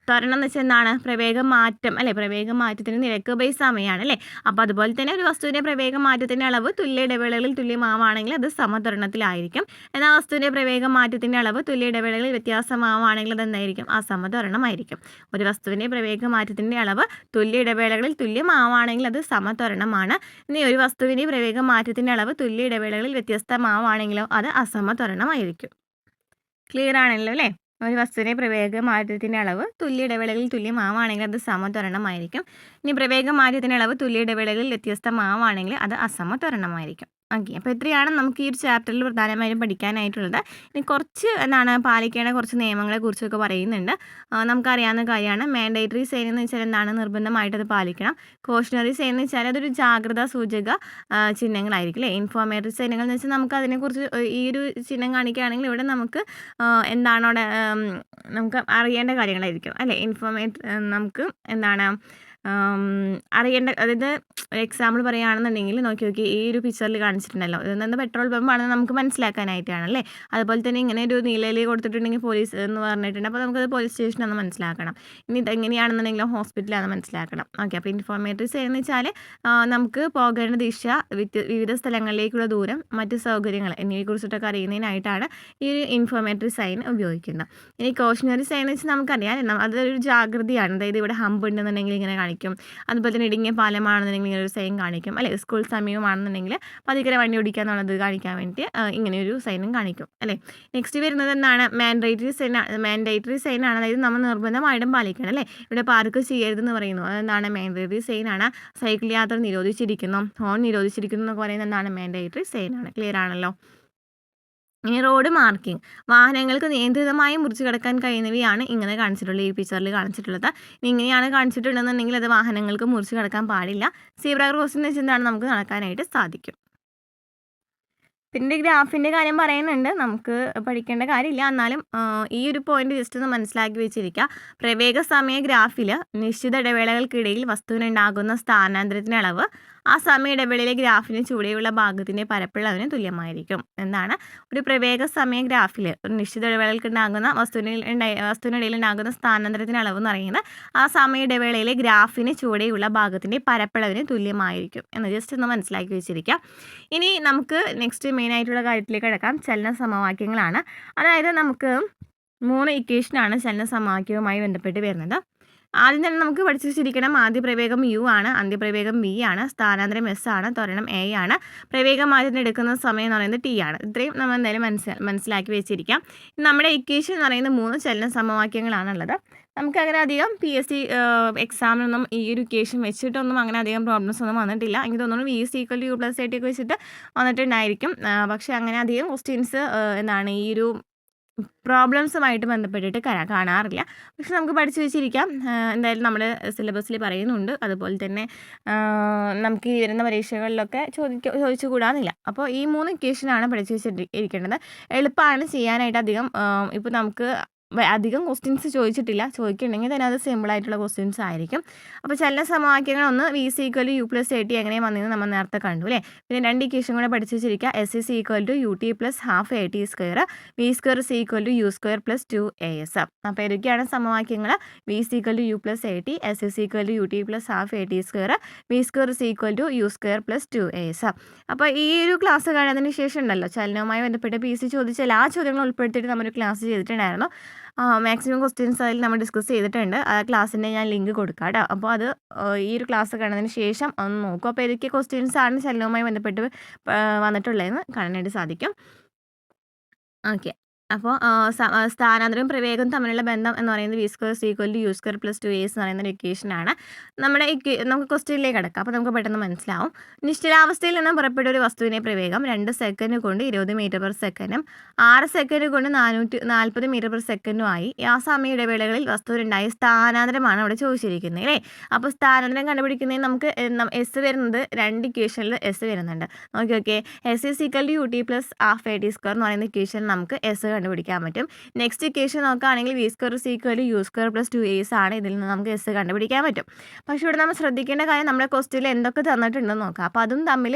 Speaker 1: ത്വരണം എന്ന് വെച്ചാൽ എന്താണ്? പ്രവേഗ മാറ്റം അല്ലേ. പ്രവേഗ മാറ്റത്തിന് നിരക്ക് ബൈ സമയമാണ് അല്ലേ. അപ്പോൾ അതുപോലെ തന്നെ ഒരു വസ്തുവിൻ്റെ പ്രവേഗ മാറ്റത്തിൻ്റെ അളവ് തുല്യ ഇടവേളകളിൽ തുല്യമാവുകയാണെങ്കിൽ അത് സമത്വരണത്തിലായിരിക്കും. എന്നാൽ വസ്തുവിൻ്റെ പ്രവേഗ മാറ്റത്തിൻ്റെ അളവ് തുല്യ ഇടവേളകളിൽ വ്യത്യാസമാവുകയാണെങ്കിൽ അത് എന്തായിരിക്കും? അസമത്വരണമായിരിക്കും. ഒരു വസ്തുവിൻ്റെ പ്രവേഗ മാറ്റത്തിൻ്റെ അളവ് തുല്യ ഇടവേളകളിൽ തുല്യമാവുകയാണെങ്കിൽ അത് സമത്വരണമാണ്. ഇനി ഒരു വസ്തുവിൻ്റെ പ്രവേഗ മാറ്റത്തിൻ്റെ അളവ് തുല്യ ഇടവേളകളിൽ വ്യത്യസ്തമാവുകയാണെങ്കിലോ അത് അസമത്വരണമായിരിക്കും. ക്ലിയർ ആണല്ലോ അല്ലേ. ഒരു വസ്തുവിൻ്റെ പ്രവേഗ മാറ്റത്തിൻ്റെ അളവ് തുല്യ ഇടവേളകളിൽ തുല്യമാവുകയാണെങ്കിൽ അത് സമത്വരണമായിരിക്കും. ഇനി പ്രവേഗ മാറ്റത്തിൻ്റെ അളവ് തുല്യ ഇടവേളകളിൽ വ്യത്യസ്തമാവുകയാണെങ്കിൽ അത് അസമത്വരണമായിരിക്കും. ഓക്കെ, അപ്പോൾ ഇത്രയാണ് നമുക്ക് ഈ ഒരു ചാപ്റ്ററിൽ പ്രധാനമായും പഠിക്കാനായിട്ടുള്ളത്. ഇനി കുറച്ച് പാലിക്കേണ്ട കുറച്ച് നിയമങ്ങളെ കുറിച്ചൊക്കെ പറയുന്നുണ്ട്. നമുക്കറിയാവുന്ന കാര്യമാണ്. മാൻഡേറ്ററി സൈൻ എന്ന് വെച്ചാൽ എന്താണ്? നിർബന്ധമായിട്ടത് പാലിക്കണം. കോഷണറി സൈൻ എന്ന് വെച്ചാൽ അതൊരു ജാഗ്രതാ സൂചക ചിഹ്നങ്ങളായിരിക്കും അല്ലേ. ഇൻഫോർമേറ്ററി സൈനുകൾ എന്ന് വെച്ചാൽ നമുക്ക് അതിനെക്കുറിച്ച് ഈ ഒരു ചിഹ്നം കാണിക്കുകയാണെങ്കിൽ ഇവിടെ നമുക്ക് എന്താണ് അവിടെ നമുക്ക് അറിയേണ്ട കാര്യങ്ങളായിരിക്കും അല്ലേ. നമുക്ക് എന്താണ് അറിയേണ്ട, അതായത് ഒരു എക്സാമ്പിൾ പറയുകയാണെന്നുണ്ടെങ്കിൽ നോക്കി ഈ ഒരു പിക്ചറിൽ കാണിച്ചിട്ടുണ്ടല്ലോ, ഇതെന്ന് പെട്രോൾ പമ്പാണെന്ന് നമുക്ക് മനസ്സിലാക്കാനായിട്ടാണല്ലേ. അതുപോലെ തന്നെ ഇങ്ങനെ ഒരു നീലയിൽ കൊടുത്തിട്ടുണ്ടെങ്കിൽ പോലീസ് എന്ന് പറഞ്ഞിട്ടുണ്ട്. അപ്പോൾ നമുക്കത് പോലീസ് സ്റ്റേഷനാണെന്ന് മനസ്സിലാക്കണം. ഇനി ഇതെങ്ങനെയാണെന്നുണ്ടെങ്കിൽ ഹോസ്പിറ്റലാണെന്ന് മനസ്സിലാക്കണം. ഓക്കെ, അപ്പോൾ ഇൻഫോർമേറ്ററി സൈൻ എന്ന് വെച്ചാൽ നമുക്ക് പോകേണ്ട ദിശ, വിവിധ സ്ഥലങ്ങളിലേക്കുള്ള ദൂരം, മറ്റ് സൗകര്യങ്ങൾ എന്നിവയെക്കുറിച്ചിട്ടൊക്കെ അറിയുന്നതിനായിട്ടാണ് ഈ ഒരു ഇൻഫോർമേറ്ററി സൈൻ ഉപയോഗിക്കുന്നത്. ഇനി കോഷണറി സൈൻ എന്ന് വെച്ചാൽ നമുക്കറിയാം അതൊരു ജാഗ്രതയാണ്. അതായത് ഇവിടെ ഹമ്പ് ഉണ്ടെന്നുണ്ടെങ്കിൽ ഇങ്ങനെ കാണിക്കും. അതുപോലെ തന്നെ ഇടുങ്ങിയ പാലമാണെന്നുണ്ടെങ്കിൽ ഇങ്ങനെ ഒരു സൈൻ കാണിക്കും അല്ലേ. സ്കൂൾ സമീപമാണെന്നുണ്ടെങ്കിൽ പതിക്കര വണ്ടി ഓടിക്കുക എന്നുള്ളത് കാണിക്കാൻ വേണ്ടി ഇങ്ങനെയൊരു സൈനും കാണിക്കും അല്ലേ. നെക്സ്റ്റ് വരുന്നത് എന്താണ്? മാൻഡേറ്ററി സൈൻ ആണ്. അതായത് നമ്മൾ നിർബന്ധമായിട്ടും പാലിക്കണം അല്ലേ. ഇവിടെ പാർക്ക് ചെയ്യരുതെന്ന് പറയുന്നു, അതെന്താണ്? മാൻഡേറ്ററി സൈൻ ആണ്. സൈക്കിൾ യാത്ര നിരോധിച്ചിരിക്കുന്നു, ഹോൺ നിരോധിച്ചിരിക്കുന്നു എന്നൊക്കെ പറയുന്നത് എന്താണ്? മാൻഡേറ്ററി സൈൻ ആണ്. ക്ലിയർ ആണല്ലോ. ഇനി റോഡ് മാർക്കിംഗ്. വാഹനങ്ങൾക്ക് നിയന്ത്രിതമായി മുറിച്ച് കടക്കാൻ കഴിയുന്നവയാണ് ഇങ്ങനെ കാണിച്ചിട്ടുള്ളത്, ഈ പിക്ചറിൽ കാണിച്ചിട്ടുള്ളത്. ഇങ്ങനെയാണ് കാണിച്ചിട്ടുണ്ടെന്നുണ്ടെങ്കിൽ അത് വാഹനങ്ങൾക്ക് മുറിച്ച് കടക്കാൻ പാടില്ല. സീബ്ര ക്രോസിംഗ് എന്ന് വെച്ചാൽ എന്താണ്? നമുക്ക് നടക്കാനായിട്ട് സാധിക്കും. പിന്നെ ഗ്രാഫിൻ്റെ കാര്യം പറയുന്നുണ്ട്, നമുക്ക് പഠിക്കേണ്ട കാര്യമില്ല. എന്നാലും ഈ ഒരു പോയിന്റ് ജസ്റ്റ് ഒന്ന് മനസ്സിലാക്കി വെച്ചിരിക്കുക. പ്രവേഗ സമയ ഗ്രാഫിൽ നിശ്ചിത ഇടവേളകൾക്കിടയിൽ വസ്തുവിനുണ്ടാകുന്ന സ്ഥാനാന്തരത്തിൻ്റെ അളവ് ആ സമയ ഇടവേളയിലെ ഗ്രാഫിന് ചുവടെയുള്ള ഭാഗത്തിൻ്റെ പരപ്പളവിന് തുല്യമായിരിക്കും. എന്താണ്? ഒരു പ്രവേഗ സമയ ഗ്രാഫിൽ ഒരു നിശ്ചിത ഇടവേളകൾക്കുണ്ടാകുന്ന വസ്തുവിനിടയിൽ ഉണ്ടാകുന്ന സ്ഥാനാന്തരത്തിൻ്റെ അളവ് എന്ന് പറയുന്നത് ആ സമയ ഇടവേളയിലെ ഗ്രാഫിന് ചുവടെയുള്ള ഭാഗത്തിൻ്റെ പരപ്പളവിന് തുല്യമായിരിക്കും എന്ന് ജസ്റ്റ് ഒന്ന് മനസ്സിലാക്കി വെച്ചിരിക്കുക. ഇനി നമുക്ക് നെക്സ്റ്റ് മെയിനായിട്ടുള്ള കാര്യത്തിലേക്ക് കിടക്കാം. ചലന സമവാക്യങ്ങളാണ്. അതായത് നമുക്ക് 3 ഇക്വേഷനാണ് ചലന സമവാക്യവുമായി ബന്ധപ്പെട്ട് വരുന്നത്. ആദ്യം തന്നെ നമുക്ക് പഠിച്ചു വെച്ചിരിക്കണം, ആദ്യ പ്രവേഗം u ആണ്, അന്ത്യപ്രവേഗം v ആണ്, സ്ഥാനാന്തരം s ആണ്, ത്വരണം a ആണ്, പ്രവേഗ മാറ്റത്തിന് എടുക്കുന്ന സമയം എന്ന് പറയുന്നത് t ആണ്. ഇത്രയും നമ്മൾ എന്തായാലും മനസ്സിലാക്കി വെച്ചിരിക്കാം. നമ്മുടെ ഇക്വേഷൻ എന്ന് പറയുന്നത് 3 ചലന സമവാക്യങ്ങളാണുള്ളത്. നമുക്കങ്ങനെ അധികം PSC എക്സാമിനൊന്നും ഈ ഒരു ഇക്വേഷൻ വെച്ചിട്ടൊന്നും അങ്ങനെ അധികം പ്രോബ്ലംസ് ഒന്നും വന്നിട്ടില്ല. എനിക്ക് തോന്നുന്നു v = u + at ഒക്കെ വെച്ചിട്ട് വന്നിട്ടുണ്ടായിരിക്കും. പക്ഷേ അങ്ങനെ അധികം ക്വസ്റ്റ്യൻസ് എന്താണ് ഈ ഒരു പ്രോബ്ലംസുമായിട്ട് ബന്ധപ്പെട്ടിട്ട് കാണാറില്ല. പക്ഷെ നമുക്ക് പഠിച്ചു വെച്ചിരിക്കാം. എന്തായാലും നമ്മുടെ സിലബസിൽ പറയുന്നുണ്ട്. അതുപോലെ തന്നെ നമുക്ക് ഈ വരുന്ന പരീക്ഷകളിലൊക്കെ ചോദിച്ചു കൂടാന്നില്ല. അപ്പോൾ ഈ 3 ഇക്വേഷനാണ് പഠിച്ചു വെച്ചിരിക്കേണ്ടത്. എളുപ്പമാണ് ചെയ്യാനായിട്ട്. അധികം ഇപ്പോൾ നമുക്ക് അധികം ക്വസ്റ്റ്യൻസ് ചോദിച്ചിട്ടില്ല. ചോദിക്കുന്നുണ്ടെങ്കിൽ തന്നെ അത് സിമ്പിളായിട്ടുള്ള ക്വസ്റ്റ്യൻസ് ആയിരിക്കും. അപ്പോൾ ചലന സമവാക്യങ്ങൾ ഒന്ന് v is equal to u plus a t എങ്ങനെ വന്നതെന്ന് നമ്മൾ നേരത്തെ കണ്ടു അല്ലേ. പിന്നെ 2 ഇക്വേഷൻ കൂടെ പഠിച്ചു വെച്ചിരിക്കുക. S is equal to u t plus half a t square, v square is equal to u square plus 2as. അപ്പോൾ ഏതൊക്കെയാണ് സമവാക്യങ്ങൾ? V is equal to u plus a t, s is equal to u t plus half a t square, v square is equal to u square plus 2as. അപ്പോൾ ഈ ഒരു class കഴിഞ്ഞതിന് ശേഷം ഉണ്ടല്ലോ ചലനവുമായി ബന്ധപ്പെട്ട് PC ചോദിച്ച എല്ലാ ചോദ്യങ്ങളും ഉൾപ്പെടുത്തിയിട്ട് നമ്മളൊരു ക്ലാസ് ചെയ്തിട്ടുണ്ടായിരുന്നു. മാക്സിമം ക്വസ്റ്റ്യൻസ് അതിൽ നമ്മൾ ഡിസ്കസ് ചെയ്തിട്ടുണ്ട്. ആ ക്ലാസ്സിൻ്റെ ഞാൻ ലിങ്ക് കൊടുക്കാം കേട്ടോ. അപ്പോൾ അത് ഈ ഒരു ക്ലാസ് കാണുന്നതിന് ശേഷം ഒന്ന് നോക്കും. അപ്പോൾ ഏതൊക്കെ ക്വസ്റ്റ്യൻസ് ആണ് ചലനവുമായി ബന്ധപ്പെട്ട് വന്നിട്ടുള്ളതെന്ന് കാണാനായിട്ട് സാധിക്കും. ഓക്കെ. അപ്പോൾ സ്ഥാനാന്തരവും പ്രവേഗവും തമ്മിലുള്ള ബന്ധം എന്ന് പറയുന്നത് v square is equal to u square plus 2as എന്ന് പറയുന്ന ഒരു ഇക്വേഷനാണ്. നമുക്ക് ക്വസ്റ്റ്യനിലേക്ക് കിടക്കാം. അപ്പോൾ നമുക്ക് പെട്ടെന്ന് മനസ്സിലാവും. നിശ്ചലാവസ്ഥയിൽ നിന്നും പുറപ്പെട്ട ഒരു വസ്തുവിനെ പ്രവേഗം 2 സെക്കൻഡ് കൊണ്ട് 20 മീറ്റർ പെർ സെക്കൻഡും 6 സെക്കൻഡ് കൊണ്ട് 440 മീറ്റർ പെർ സെക്കൻഡും ആയി. ആ സമയ ഇടവേളകളിൽ വസ്തുവിനുണ്ടായ സ്ഥാനാന്തരമാണ് അവിടെ ചോദിച്ചിരിക്കുന്നത് അല്ലേ. അപ്പോൾ സ്ഥാനാന്തരം കണ്ടുപിടിക്കുന്നതിന് നമുക്ക് എസ് വരുന്നത് 2 ഇക്വേഷനിൽ എസ് വരുന്നുണ്ട്. Okay. S is equal to u t plus half a t square എന്ന് പറയുന്ന ഇക്വേഷൻ നമുക്ക് എസ് കണ്ടുപിടിക്കാൻ പറ്റും. നെക്സ്റ്റ് ഇക്വേഷൻ നോക്കുകയാണെങ്കിൽ v square is equal to u square plus 2as ആണ്. ഇതിൽ നിന്ന് നമുക്ക് എസ് കണ്ടുപിടിക്കാൻ പറ്റും. പക്ഷേ ഇവിടെ നമ്മൾ ശ്രദ്ധിക്കേണ്ട കാര്യം നമ്മുടെ ക്വസ്റ്റ്യനിൽ എന്തൊക്കെ തന്നിട്ടുണ്ടെന്ന് നോക്കാം. അപ്പോൾ അതും തമ്മിൽ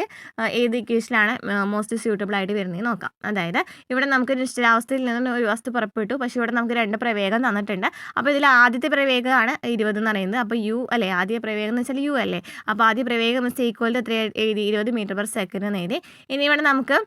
Speaker 1: ഏത് ഇക്വേഷനാണ് മോസ്റ്റ് സ്യൂട്ടബിൾ ആയിട്ട് വരുന്നത് നോക്കാം. അതായത് ഇവിടെ നമുക്ക് നിശ്ചലാവസ്ഥയിൽ നിന്ന് ഒരു വസ്തു പുറപ്പെട്ടു. പക്ഷേ ഇവിടെ നമുക്ക് 2 പ്രവേഗം തന്നിട്ടുണ്ട്. അപ്പോൾ ഇതിൽ ആദ്യത്തെ പ്രവേഗമാണ് 20 എന്ന് പറയുന്നത്. അപ്പോൾ യു അല്ലേ, ആദ്യ പ്രവേഗം എന്ന് വെച്ചാൽ യു അല്ലേ. അപ്പോൾ ആദ്യ പ്രവേഗം ഇസ് ഈക്വൽ ടു എത്ര എഴുതി? 20 മീറ്റർ പെർ സെക്കൻഡ് എന്ന് എഴുതി. ഇനി ഇവിടെ നമുക്ക്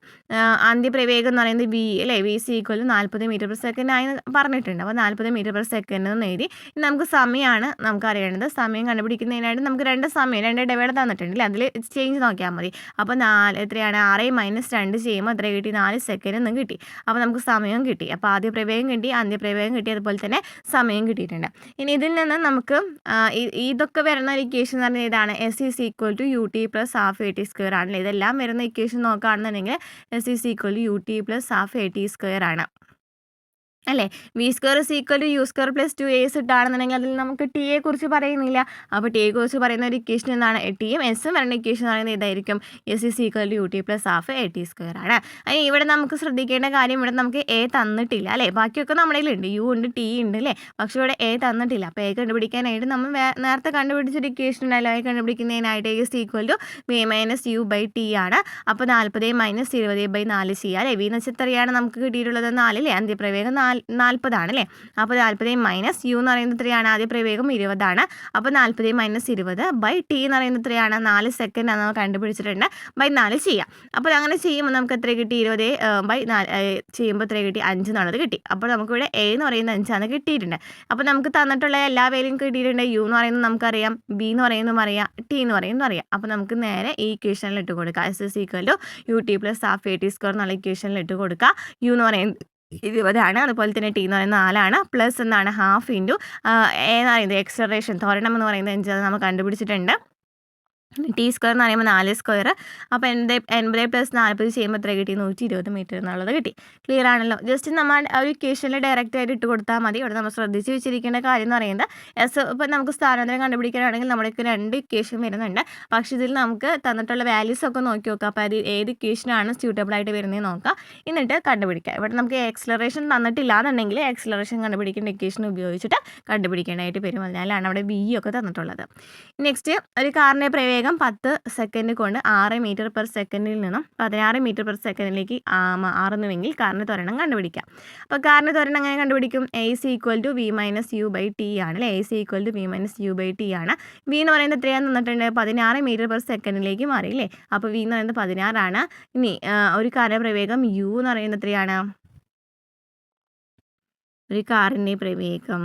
Speaker 1: അന്ത്യപ്രവേഗം എന്ന് പറയുന്നത് വി അല്ലേ, v is equal 40 metre per second ആയി പറഞ്ഞിട്ടുണ്ട്. അപ്പോൾ 40 മീറ്റർ പെർ സെക്കൻഡ് എന്ന് എഴുതി. നമുക്ക് സമയമാണ് നമുക്ക് അറിയേണ്ടത്. സമയം കണ്ടുപിടിക്കുന്നതിനായിട്ട് നമുക്ക് 2 ഇടവേള തന്നിട്ടുണ്ട്. അതിൽ ചേഞ്ച് നോക്കിയാൽ മതി. അപ്പോൾ എത്രയാണ്? 6 മൈനസ് 2 ചെയ്യുമ്പോൾ എത്ര കിട്ടി? 4 സെക്കൻഡ് എന്ന് കിട്ടി. അപ്പോൾ നമുക്ക് സമയം കിട്ടി. അപ്പോൾ ആദ്യ പ്രവേഗം കിട്ടി, അന്ത്യപ്രവേഗം കിട്ടി, അതുപോലെ തന്നെ സമയം കിട്ടിയിട്ടുണ്ട്. ഇനി ഇതിൽ നിന്ന് നമുക്ക് ഇതൊക്കെ വരുന്ന ഒരു ഇക്വേഷൻ എന്ന് പറഞ്ഞാൽ ഇതാണ്. S is equal to u t plus half a t square ആണല്ലേ. ഇതെല്ലാം വരുന്ന ഇക്വേഷൻ നോക്കുകയാണെന്നുണ്ടെങ്കിൽ s is equal to u t plus half a t square ആണ് അല്ലേ. V square is equal to u square plus 2as ഇട്ടാണെന്നുണ്ടെങ്കിൽ അതിൽ നമുക്ക് ടിയെ കുറിച്ച് പറയുന്നില്ല. അപ്പോൾ ടിയെ കുറിച്ച് പറയുന്ന ഒരു ഇക്വേഷൻ എന്താണ്? ടിയും എസും വരുന്ന ഇക്വേഷൻ എന്ന് പറയുന്നത് ഇതായിരിക്കും. S is equal to u t plus half a t square ആണ്. അതിന് ഇവിടെ നമുക്ക് ശ്രദ്ധിക്കേണ്ട കാര്യം ഇവിടെ നമുക്ക് എ തന്നിട്ടില്ല അല്ലേ. ബാക്കിയൊക്കെ നമ്മുടെ കയ്യിലുണ്ട്, യു ഉണ്ട്, ടി ഉണ്ട് അല്ലേ. പക്ഷേ ഇവിടെ എ തന്നിട്ടില്ല. അപ്പോൾ എ കണ്ടുപിടിക്കാനായിട്ട് നമ്മൾ നേരത്തെ കണ്ടുപിടിച്ചൊരു ഇക്വേഷൻ ഉണ്ടല്ലോ. എ കണ്ടുപിടിക്കുന്നതിനായിട്ട് a is equal to v minus u by t ആണ്. അപ്പോൾ 40 മൈനസ് 20/4 ചെയ്യുക അല്ലേ. വി നക്ഷത്രയാണ് നമുക്ക് കിട്ടിയിട്ടുള്ളത് 4 അല്ലേ. അന്ത്യപ്രവേഗം 40 ആണല്ലേ. അപ്പോൾ 40 മൈനസ് യു എന്ന് പറയുന്നത് എത്രയാണ്? ആദ്യ പ്രവേഗം 20 ആണ്. അപ്പോൾ 40 മൈനസ് 20 ബൈ ടി എന്ന് പറയുന്നത് എത്രയാണ്? 4 സെക്കൻഡ് ആണ് നമ്മൾ കണ്ടുപിടിച്ചിട്ടുണ്ട്. ബൈ 4 ചെയ്യാം. അപ്പോൾ അങ്ങനെ ചെയ്യുമ്പോൾ നമുക്ക് എത്ര കിട്ടി? 20 ബൈ 4 ചെയ്യുമ്പോൾ എത്ര കിട്ടി? 5 എന്നുള്ളത് കിട്ടി. അപ്പോൾ നമുക്കിവിടെ എ എന്ന് പറയുന്നത് 5 ആണ് കിട്ടിയിട്ടുണ്ട്. അപ്പോൾ നമുക്ക് തന്നിട്ടുള്ള എല്ലാ വാല്യൂയും കിട്ടിയിട്ടുണ്ട്. യു എന്ന് പറയുന്നത് നമുക്കറിയാം, ബി എന്ന് പറയുന്നതും അറിയാം, ടി എന്ന് പറയുന്നതും അറിയാം. അപ്പോൾ നമുക്ക് നേരെ ഈ ഇക്വേഷനിൽ ഇട്ട് കൊടുക്കുക. S is equal to u t plus half a t square എന്നുള്ള ഇക്വേഷനിൽ ഇട്ട് കൊടുക്കുക. യു എന്ന് പറയുന്നത് 20 ആണ്. അതുപോലെ തന്നെ ടി എന്ന് പറയുന്നത് 4 ആണ്. പ്ലസ് എന്താണ്? ഹാഫ് ഇൻറ്റു എ എന്ന് പറയുന്നത് എക്സലറേഷൻ ത്വരണം എന്ന് പറയുന്നത് 5 നമ്മൾ കണ്ടുപിടിച്ചിട്ടുണ്ട്. ടി സ്ക്വയർ എന്ന് പറയുമ്പോൾ 4 സ്ക്വയർ. അപ്പോൾ 80 പ്ലസ് 40 ചെയ്യുമ്പോൾ എത്ര കിട്ടി? 120 മീറ്റർ എന്നുള്ളത് കിട്ടി. ക്ലിയർ ആണല്ലോ. ജസ്റ്റ് നമ്മൾ ഒരു ഇക്വേഷനിൽ ഡയറക്റ്റ് ആയിട്ട് ഇട്ട് കൊടുത്താൽ മതി. ഇവിടെ നമ്മൾ ശ്രദ്ധിച്ച് വെച്ചിരിക്കേണ്ട കാര്യം എന്ന് പറയുന്നത് എസ് ഇപ്പോൾ നമുക്ക് സ്ഥാനാന്തരം കണ്ടുപിടിക്കാനാണെങ്കിൽ നമ്മൾക്ക് 2 ഇക്വേഷൻ വരുന്നുണ്ട്. പക്ഷേ ഇതിൽ നമുക്ക് തന്നിട്ടുള്ള വാല്യൂസ് ഒക്കെ നോക്കി നോക്കാം. അപ്പോൾ അത് ഏത് ഇക്വേഷനാണ് സ്യൂട്ടബിൾ ആയിട്ട് വരുന്നത് നോക്കാം, എന്നിട്ട് കണ്ടുപിടിക്കാം. ഇവിടെ നമുക്ക് എക്സലറേഷൻ തന്നിട്ടില്ല എന്നുണ്ടെങ്കിൽ എക്സലറേഷൻ കണ്ടുപിടിക്കേണ്ട ഇക്വേഷൻ ഉപയോഗിച്ചിട്ട് കണ്ടുപിടിക്കേണ്ടതായിട്ട് വരും. അതിനാലാണ് അവിടെ ബി ഒക്കെ തന്നിട്ടുള്ളത്. നെക്സ്റ്റ് ഒരു കാറിൻ്റെ പ്രവേഗം 10 സെക്കൻഡ് കൊണ്ട് 6 മീറ്റർ പെർ സെക്കൻഡിൽ നിന്നും 16 മീറ്റർ പെർ സെക്കൻഡിലേക്ക് മാറുന്നുവെങ്കിൽ കാറിൻ്റെ ത്വരണം കണ്ടുപിടിക്കാം. അപ്പോൾ കാറിൻ്റെ ത്വരണം എങ്ങനെ കണ്ടുപിടിക്കും? A is equal to v minus u by t ആണ് അല്ലേ. A is equal to v minus u by t ആണ്. വി എന്ന് പറയുന്നത് എത്രയാണെന്ന് തന്നിട്ടുണ്ട്? 16 മീറ്റർ പെർ സെക്കൻഡിലേക്ക് മാറി അല്ലേ. അപ്പോൾ വി എന്ന് പറയുന്നത് 16 ആണ്. ഇനി ഒരു കാറിൻ്റെ പ്രവേഗം യു എന്ന് പറയുന്നത് എത്രയാണ്? ഒരു കാറിൻ്റെ പ്രവേഗം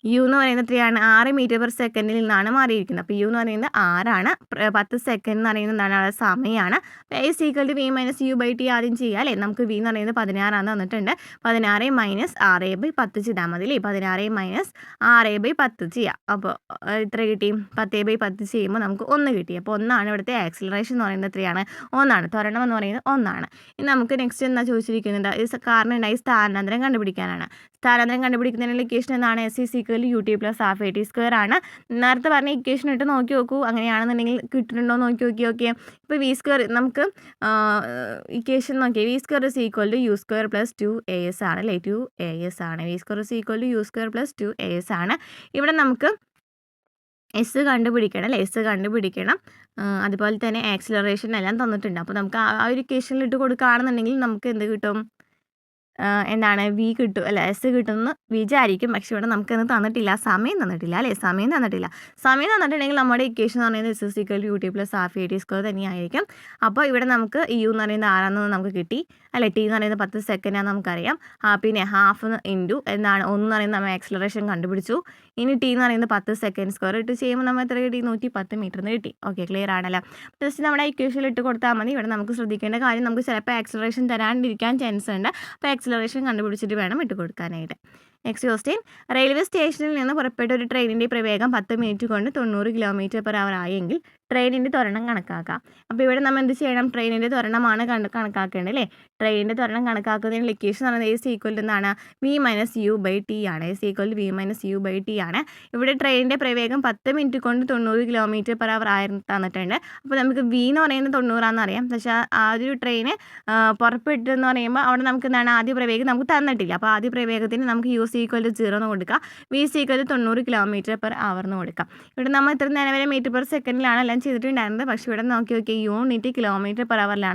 Speaker 1: യു എന്ന് പറയുന്നത് എത്രയാണ്? 6 മീറ്റർ പെർ സെക്കൻഡിൽ നിന്നാണ് മാറിയിരിക്കുന്നത്. അപ്പോൾ യു എന്ന് പറയുന്നത് 6 ആണ്. 10 സെക്കൻഡ് എന്ന് പറയുന്നത് എന്താണ്? അത് സമയമാണ്. A is equal to v minus u by t ആദ്യം ചെയ്യുക അല്ലേ. നമുക്ക് വി എന്ന് പറയുന്നത് 16 ആണ് തന്നിട്ടുണ്ട്. 16 മൈനസ് 6/10 ചെയ്താൽ മതി അല്ലേ. 16 മൈനസ് 6/10 ചെയ്യാം. അപ്പോൾ എത്ര കിട്ടി? 10/10 ചെയ്യുമ്പോൾ നമുക്ക് 1 കിട്ടി. അപ്പോൾ 1 ഇവിടുത്തെ ആക്സിലറേഷൻ എന്ന് പറയുന്നത് എത്രയാണ്? 1. ത്വരണം എന്ന് പറയുന്നത് 1. ഇനി നമുക്ക് നെക്സ്റ്റ് എന്താ ചോദിച്ചിരിക്കുന്നത്? കാറിനുണ്ടായി സ്ഥാനാന്തരം കണ്ടുപിടിക്കാനാണ്. സ്ഥാനാന്തരം കണ്ടുപിടിക്കുന്നതിനുള്ള ഇക്വേഷൻ എന്താണ്? S is equal equal u t plus half a t square ആണ്. നേരത്തെ പറഞ്ഞ ഇക്വേഷൻ ഇട്ട് നോക്കി നോക്കൂ, അങ്ങനെയാണെന്നുണ്ടെങ്കിൽ കിട്ടുന്നുണ്ടോ നോക്കി നോക്കി. ഓക്കെ, ഇപ്പോൾ വി സ്ക്വയർ നമുക്ക് ഇക്വേഷൻ നോക്കിയാൽ v square is equal to u square plus 2as ആണ് അല്ലേ, 2as ആണ്. V square is equal to u square plus 2as ആണ്. ഇവിടെ നമുക്ക് എസ് കണ്ടുപിടിക്കണം അല്ലേ, എസ് കണ്ടുപിടിക്കണം. അതുപോലെ തന്നെ ആക്സിലറേഷൻ എല്ലാം തന്നിട്ടുണ്ട്. അപ്പോൾ നമുക്ക് ആ ഒരു ഇക്വേഷനിൽ ഇട്ട് കൊടുക്കുകയാണെന്നുണ്ടെങ്കിൽ നമുക്ക് എന്ത് കിട്ടും, എന്താണ് വി കിട്ടും അല്ല, എസ് കിട്ടുമെന്ന് വിചാരിക്കും. പക്ഷെ ഇവിടെ നമുക്കൊന്നും തന്നിട്ടില്ല, സമയം തന്നിട്ടില്ല അല്ലേ, സമയം തന്നിട്ടുണ്ടെങ്കിൽ നമ്മുടെ ഇക്വേഷൻ എന്ന് പറയുന്നത് s equal to u t plus half a t square തന്നെയായിരിക്കും. അപ്പോൾ ഇവിടെ നമുക്ക് യു എന്ന് പറയുന്നത് ആരാണെന്ന് നമുക്ക് കിട്ടി അല്ലേ, ടി എന്ന് പറയുന്നത് 10 സെക്കൻഡാണെന്ന് നമുക്കറിയാം. പിന്നെ ഹാഫ് ഇൻറ്റു എന്താണ് 1 എന്ന് പറയുന്നത് നമ്മൾ ആക്സിലറേഷൻ കണ്ടുപിടിച്ചു. ഇനി ടി എന്ന് പറയുന്നത് 10 സെക്കൻഡ് സ്ക്വയർ ഇട്ട് ചെയ്യുമ്പോൾ നമ്മൾ എത്ര കിട്ടി, 110 മീറ്റർ എന്ന് കിട്ടി. ഓക്കെ, ക്ലിയർ ആണല്ലോ. ജസ്റ്റ് നമ്മുടെ ഇക്വേഷനിൽ ഇട്ട് കൊടുത്താൽ മതി. ഇവിടെ നമുക്ക് ശ്രദ്ധിക്കേണ്ട കാര്യം, നമുക്ക് ചിലപ്പോൾ ആക്സിലറേഷൻ തരാണ്ടിരിക്കാൻ ചാൻസ് ഉണ്ട്. അപ്പോൾ ആക്സിലറേഷൻ കണ്ടുപിടിച്ചിട്ട് വേണം ഇട്ട് കൊടുക്കാനായിട്ട്. നെക്സ്റ്റ് ക്വസ്റ്റ്യൻ, റെയിൽവേ സ്റ്റേഷനിൽ നിന്ന് പുറപ്പെട്ട ഒരു ട്രെയിനിൻ്റെ പ്രവേഗം 10 മിനിറ്റ് കൊണ്ട് 90 km/h ആയെങ്കിൽ ട്രെയിനിൻ്റെ ത്വരണം കണക്കാക്കാം. അപ്പോൾ ഇവിടെ നമ്മൾ എന്ത് ചെയ്യണം, ട്രെയിനിൻ്റെ ത്വരണമാണ് കണക്കാക്കേണ്ടത് അല്ലേ. ട്രെയിനിൻ്റെ ത്വരണം കണക്കാക്കുന്നതിനുള്ള ഇക്വേഷൻ എന്ന് പറയുന്നത് എസ് ഈക്വൽ എന്താണ്, v minus u by t ആണ്. S equal v minus u by t ആണ്. ഇവിടെ ട്രെയിനിൻ്റെ പ്രവേഗം 10 മിനിറ്റ് കൊണ്ട് 90 km/h ആയിരുന്നു തന്നിട്ടുണ്ട്. അപ്പോൾ നമുക്ക് വി എന്ന് പറയുന്നത് 90 അറിയാം. പക്ഷേ ആ ഒരു ട്രെയിന് പുറപ്പെട്ടെന്ന് പറയുമ്പോൾ അവിടെ നമുക്ക് എന്താണ്, ആദ്യ പ്രവേഗം നമുക്ക് തന്നിട്ടില്ല. അപ്പോൾ ആദ്യ പ്രവേഗത്തിന് നമുക്ക് യു സി ഈക്വൽ 0 എന്ന് കൊടുക്കാം, വി സി ഈക്വൽ 90 km/h എന്ന് കൊടുക്കാം. ഇവിടെ നമ്മൾ ഇത്ര നേരം വരെ മീറ്റർ പെർ സെക്കൻഡിലാണ് എല്ലാം ചെയ്തിട്ടുണ്ടായിരുന്നത്. പക്ഷേ ഇവിടെ നോക്കി യൂണിറ്റ് km/h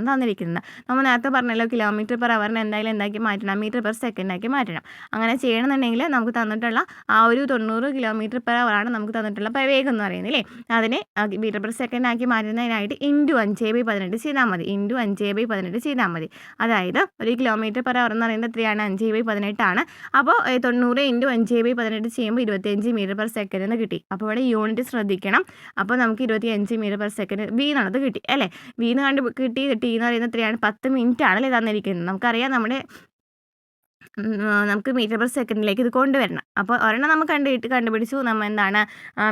Speaker 1: തന്നിരിക്കുന്നത്. നമ്മൾ നേരത്തെ പറഞ്ഞല്ലോ, km/h എന്തായാലും എന്താക്കി മാറ്റണം, മീറ്റർ പെർ സെക്കൻഡാക്കി മാറ്റണം. അങ്ങനെ ചെയ്യണമെന്നുണ്ടെങ്കിൽ നമുക്ക് തന്നിട്ടുള്ള ആ ഒരു 90 km/h നമുക്ക് തന്നിട്ടുള്ള പ്രവേഗം എന്ന് പറയുന്നത് അല്ലേ, അതിനെ മീറ്റർ പെർ സെക്കൻഡ് ആക്കി മാറ്റുന്നതിനായിട്ട് ഇൻറ്റു 5/18 ചെയ്താൽ മതി, ഇൻറ്റു 5/18 ചെയ്താൽ മതി. അതായത് 1 km/h എന്ന് പറയുന്നത് എത്രയാണ്, 5/18 ആണ്. അപ്പോൾ 90 ഇൻറ്റു 5/18 ചെയ്യുമ്പോൾ 25 മീറ്റർ പെർ സെക്കൻഡ് എന്ന് കിട്ടി. അപ്പോൾ ഇവിടെ യൂണിറ്റ് ശ്രദ്ധിക്കണം. അപ്പോൾ നമുക്ക് 25 മീറ്റർ പെർ സെക്കൻഡ് വി എന്നുള്ളത് കിട്ടി അല്ലേ. വി എന്ന് കിട്ടി. ടി എന്ന് പറയുന്നത് എത്രയാണ്, 10 മിനിറ്റ് ആണല്ലേ തന്നിരിക്കുന്നത്. നമുക്കറിയാം നമുക്ക് മീറ്റർ പെർ സെക്കൻഡിലേക്ക് ഇത് കൊണ്ടുവരണം. അപ്പോൾ ഒരെണ്ണം നമ്മൾ കണ്ടുപിടിച്ചു, നമ്മൾ എന്താണ്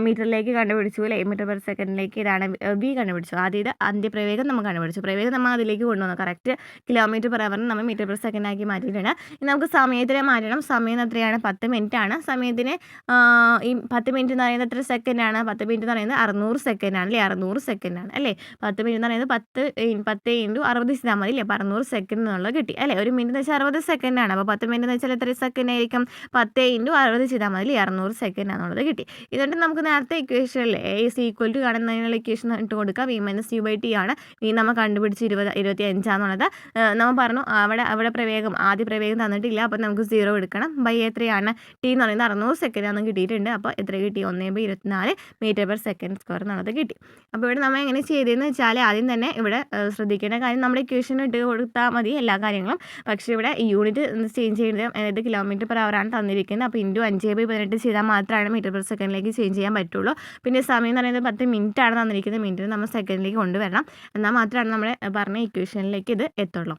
Speaker 1: മീറ്ററിലേക്ക് കണ്ടുപിടിച്ചു അല്ലേ, മീറ്റർ പെർ സെക്കൻഡിലേക്ക് ഇതാണ് വി കണ്ടുപിടിച്ചു. ആദ്യം അന്ത്യപ്രവേഗം നമ്മൾ കണ്ടുപിടിച്ചു, പ്രവേഗം നമ്മൾ അതിലേക്ക് കൊണ്ടുവന്നു. കറക്റ്റ് km/h നമ്മൾ മീറ്റർ പെർ സെക്കൻഡാക്കി മാറ്റിയിട്ടുണ്ട്. ഇനി നമുക്ക് സമയത്തിനെ മാറ്റണം. സമയം എത്രയാണ്, 10 മിനിറ്റ് ആണ്. സമയത്തിന് ഈ 10 മിനിറ്റ് എന്ന് പറയുന്നത് എത്ര സെക്കൻഡാണ്, 10 മിനിറ്റ് എന്ന് പറയുന്നത് 600 സെക്കൻഡാണ് അല്ലേ, 600 സെക്കൻഡാണ് അല്ലേ. 10 മിനിറ്റ് എന്ന് പറയുന്നത് 10 ഇൻറ്റു 60 ചെയ്താൽ മതി അല്ലേ, അപ്പോൾ 600 സെക്കൻഡ് എന്നുള്ളത് കിട്ടി അല്ലേ. ഒരു മിനിറ്റ് എന്ന് വെച്ചാൽ 60 സെക്കൻഡാണ്. അപ്പോൾ 10 മിനിറ്റ് എന്ന് വെച്ചാൽ എത്ര സെക്കൻഡ് ആയിരിക്കും, 10 ഇൻറ്റു 60 ചെയ്താൽ മതി, 600 സെക്കൻഡ് ആണെന്നുള്ളത് കിട്ടി. എന്നിട്ട് നമുക്ക് നേരത്തെ ഇക്വേഷനിൽ എ ഇസ് ഈക്വൽ ടു കാണുന്നതിനുള്ള ഇക്വേഷൻ ഇട്ട് കൊടുക്കുക. V minus u by t ആണ്. വി നമ്മൾ കണ്ടുപിടിച്ച് 25 നമ്മൾ പറഞ്ഞു. അവിടെ പ്രവേഗം ആദ്യ പ്രവേഗം തന്നിട്ടില്ല, അപ്പോൾ നമുക്ക് 0 എടുക്കണം. ബൈ എത്രയാണ്, ടി എന്ന് പറയുന്നത് 600 സെക്കൻഡ് ആണെന്ന് കിട്ടിയിട്ടുണ്ട്. അപ്പോൾ എത്ര കിട്ടി, 1/24 മീറ്റർ പെർ സെക്കൻഡ് സ്ക്വയർ എന്നുള്ളത് കിട്ടി. അപ്പോൾ ഇവിടെ നമ്മൾ എങ്ങനെ ചെയ്തതെന്ന് വെച്ചാൽ, ആദ്യം തന്നെ ഇവിടെ ശ്രദ്ധിക്കേണ്ട കാര്യം, നമ്മുടെ ഇക്വേഷൻ ഇട്ട് കൊടുത്താൽ മതി എല്ലാ കാര്യങ്ങളും. പക്ഷേ ഇവിടെ യൂണിറ്റ് ചേഞ്ച് ചെയ്യുന്നത്, അതായത് km/h ആണ് തന്നിരിക്കുന്നത്. അപ്പോൾ ഇൻറ്റു 5/18 ചെയ്താൽ മാത്രമാണ് മീറ്റർ പെർ സെക്കൻഡിലേക്ക് ചേഞ്ച് ചെയ്യാൻ പറ്റുള്ളൂ. പിന്നെ സമയം എന്ന് പറയുന്നത് 10 മിനിറ്റ് ആണ് തന്നിരിക്കുന്നത്. മിനിറ്റിന് നമ്മൾ സെക്കൻഡിലേക്ക് കൊണ്ടുവരണം. എന്നാൽ മാത്രമാണ് നമ്മൾ പറഞ്ഞ ഇക്വേഷനിലേക്ക് ഇത് എത്തുള്ളൂ.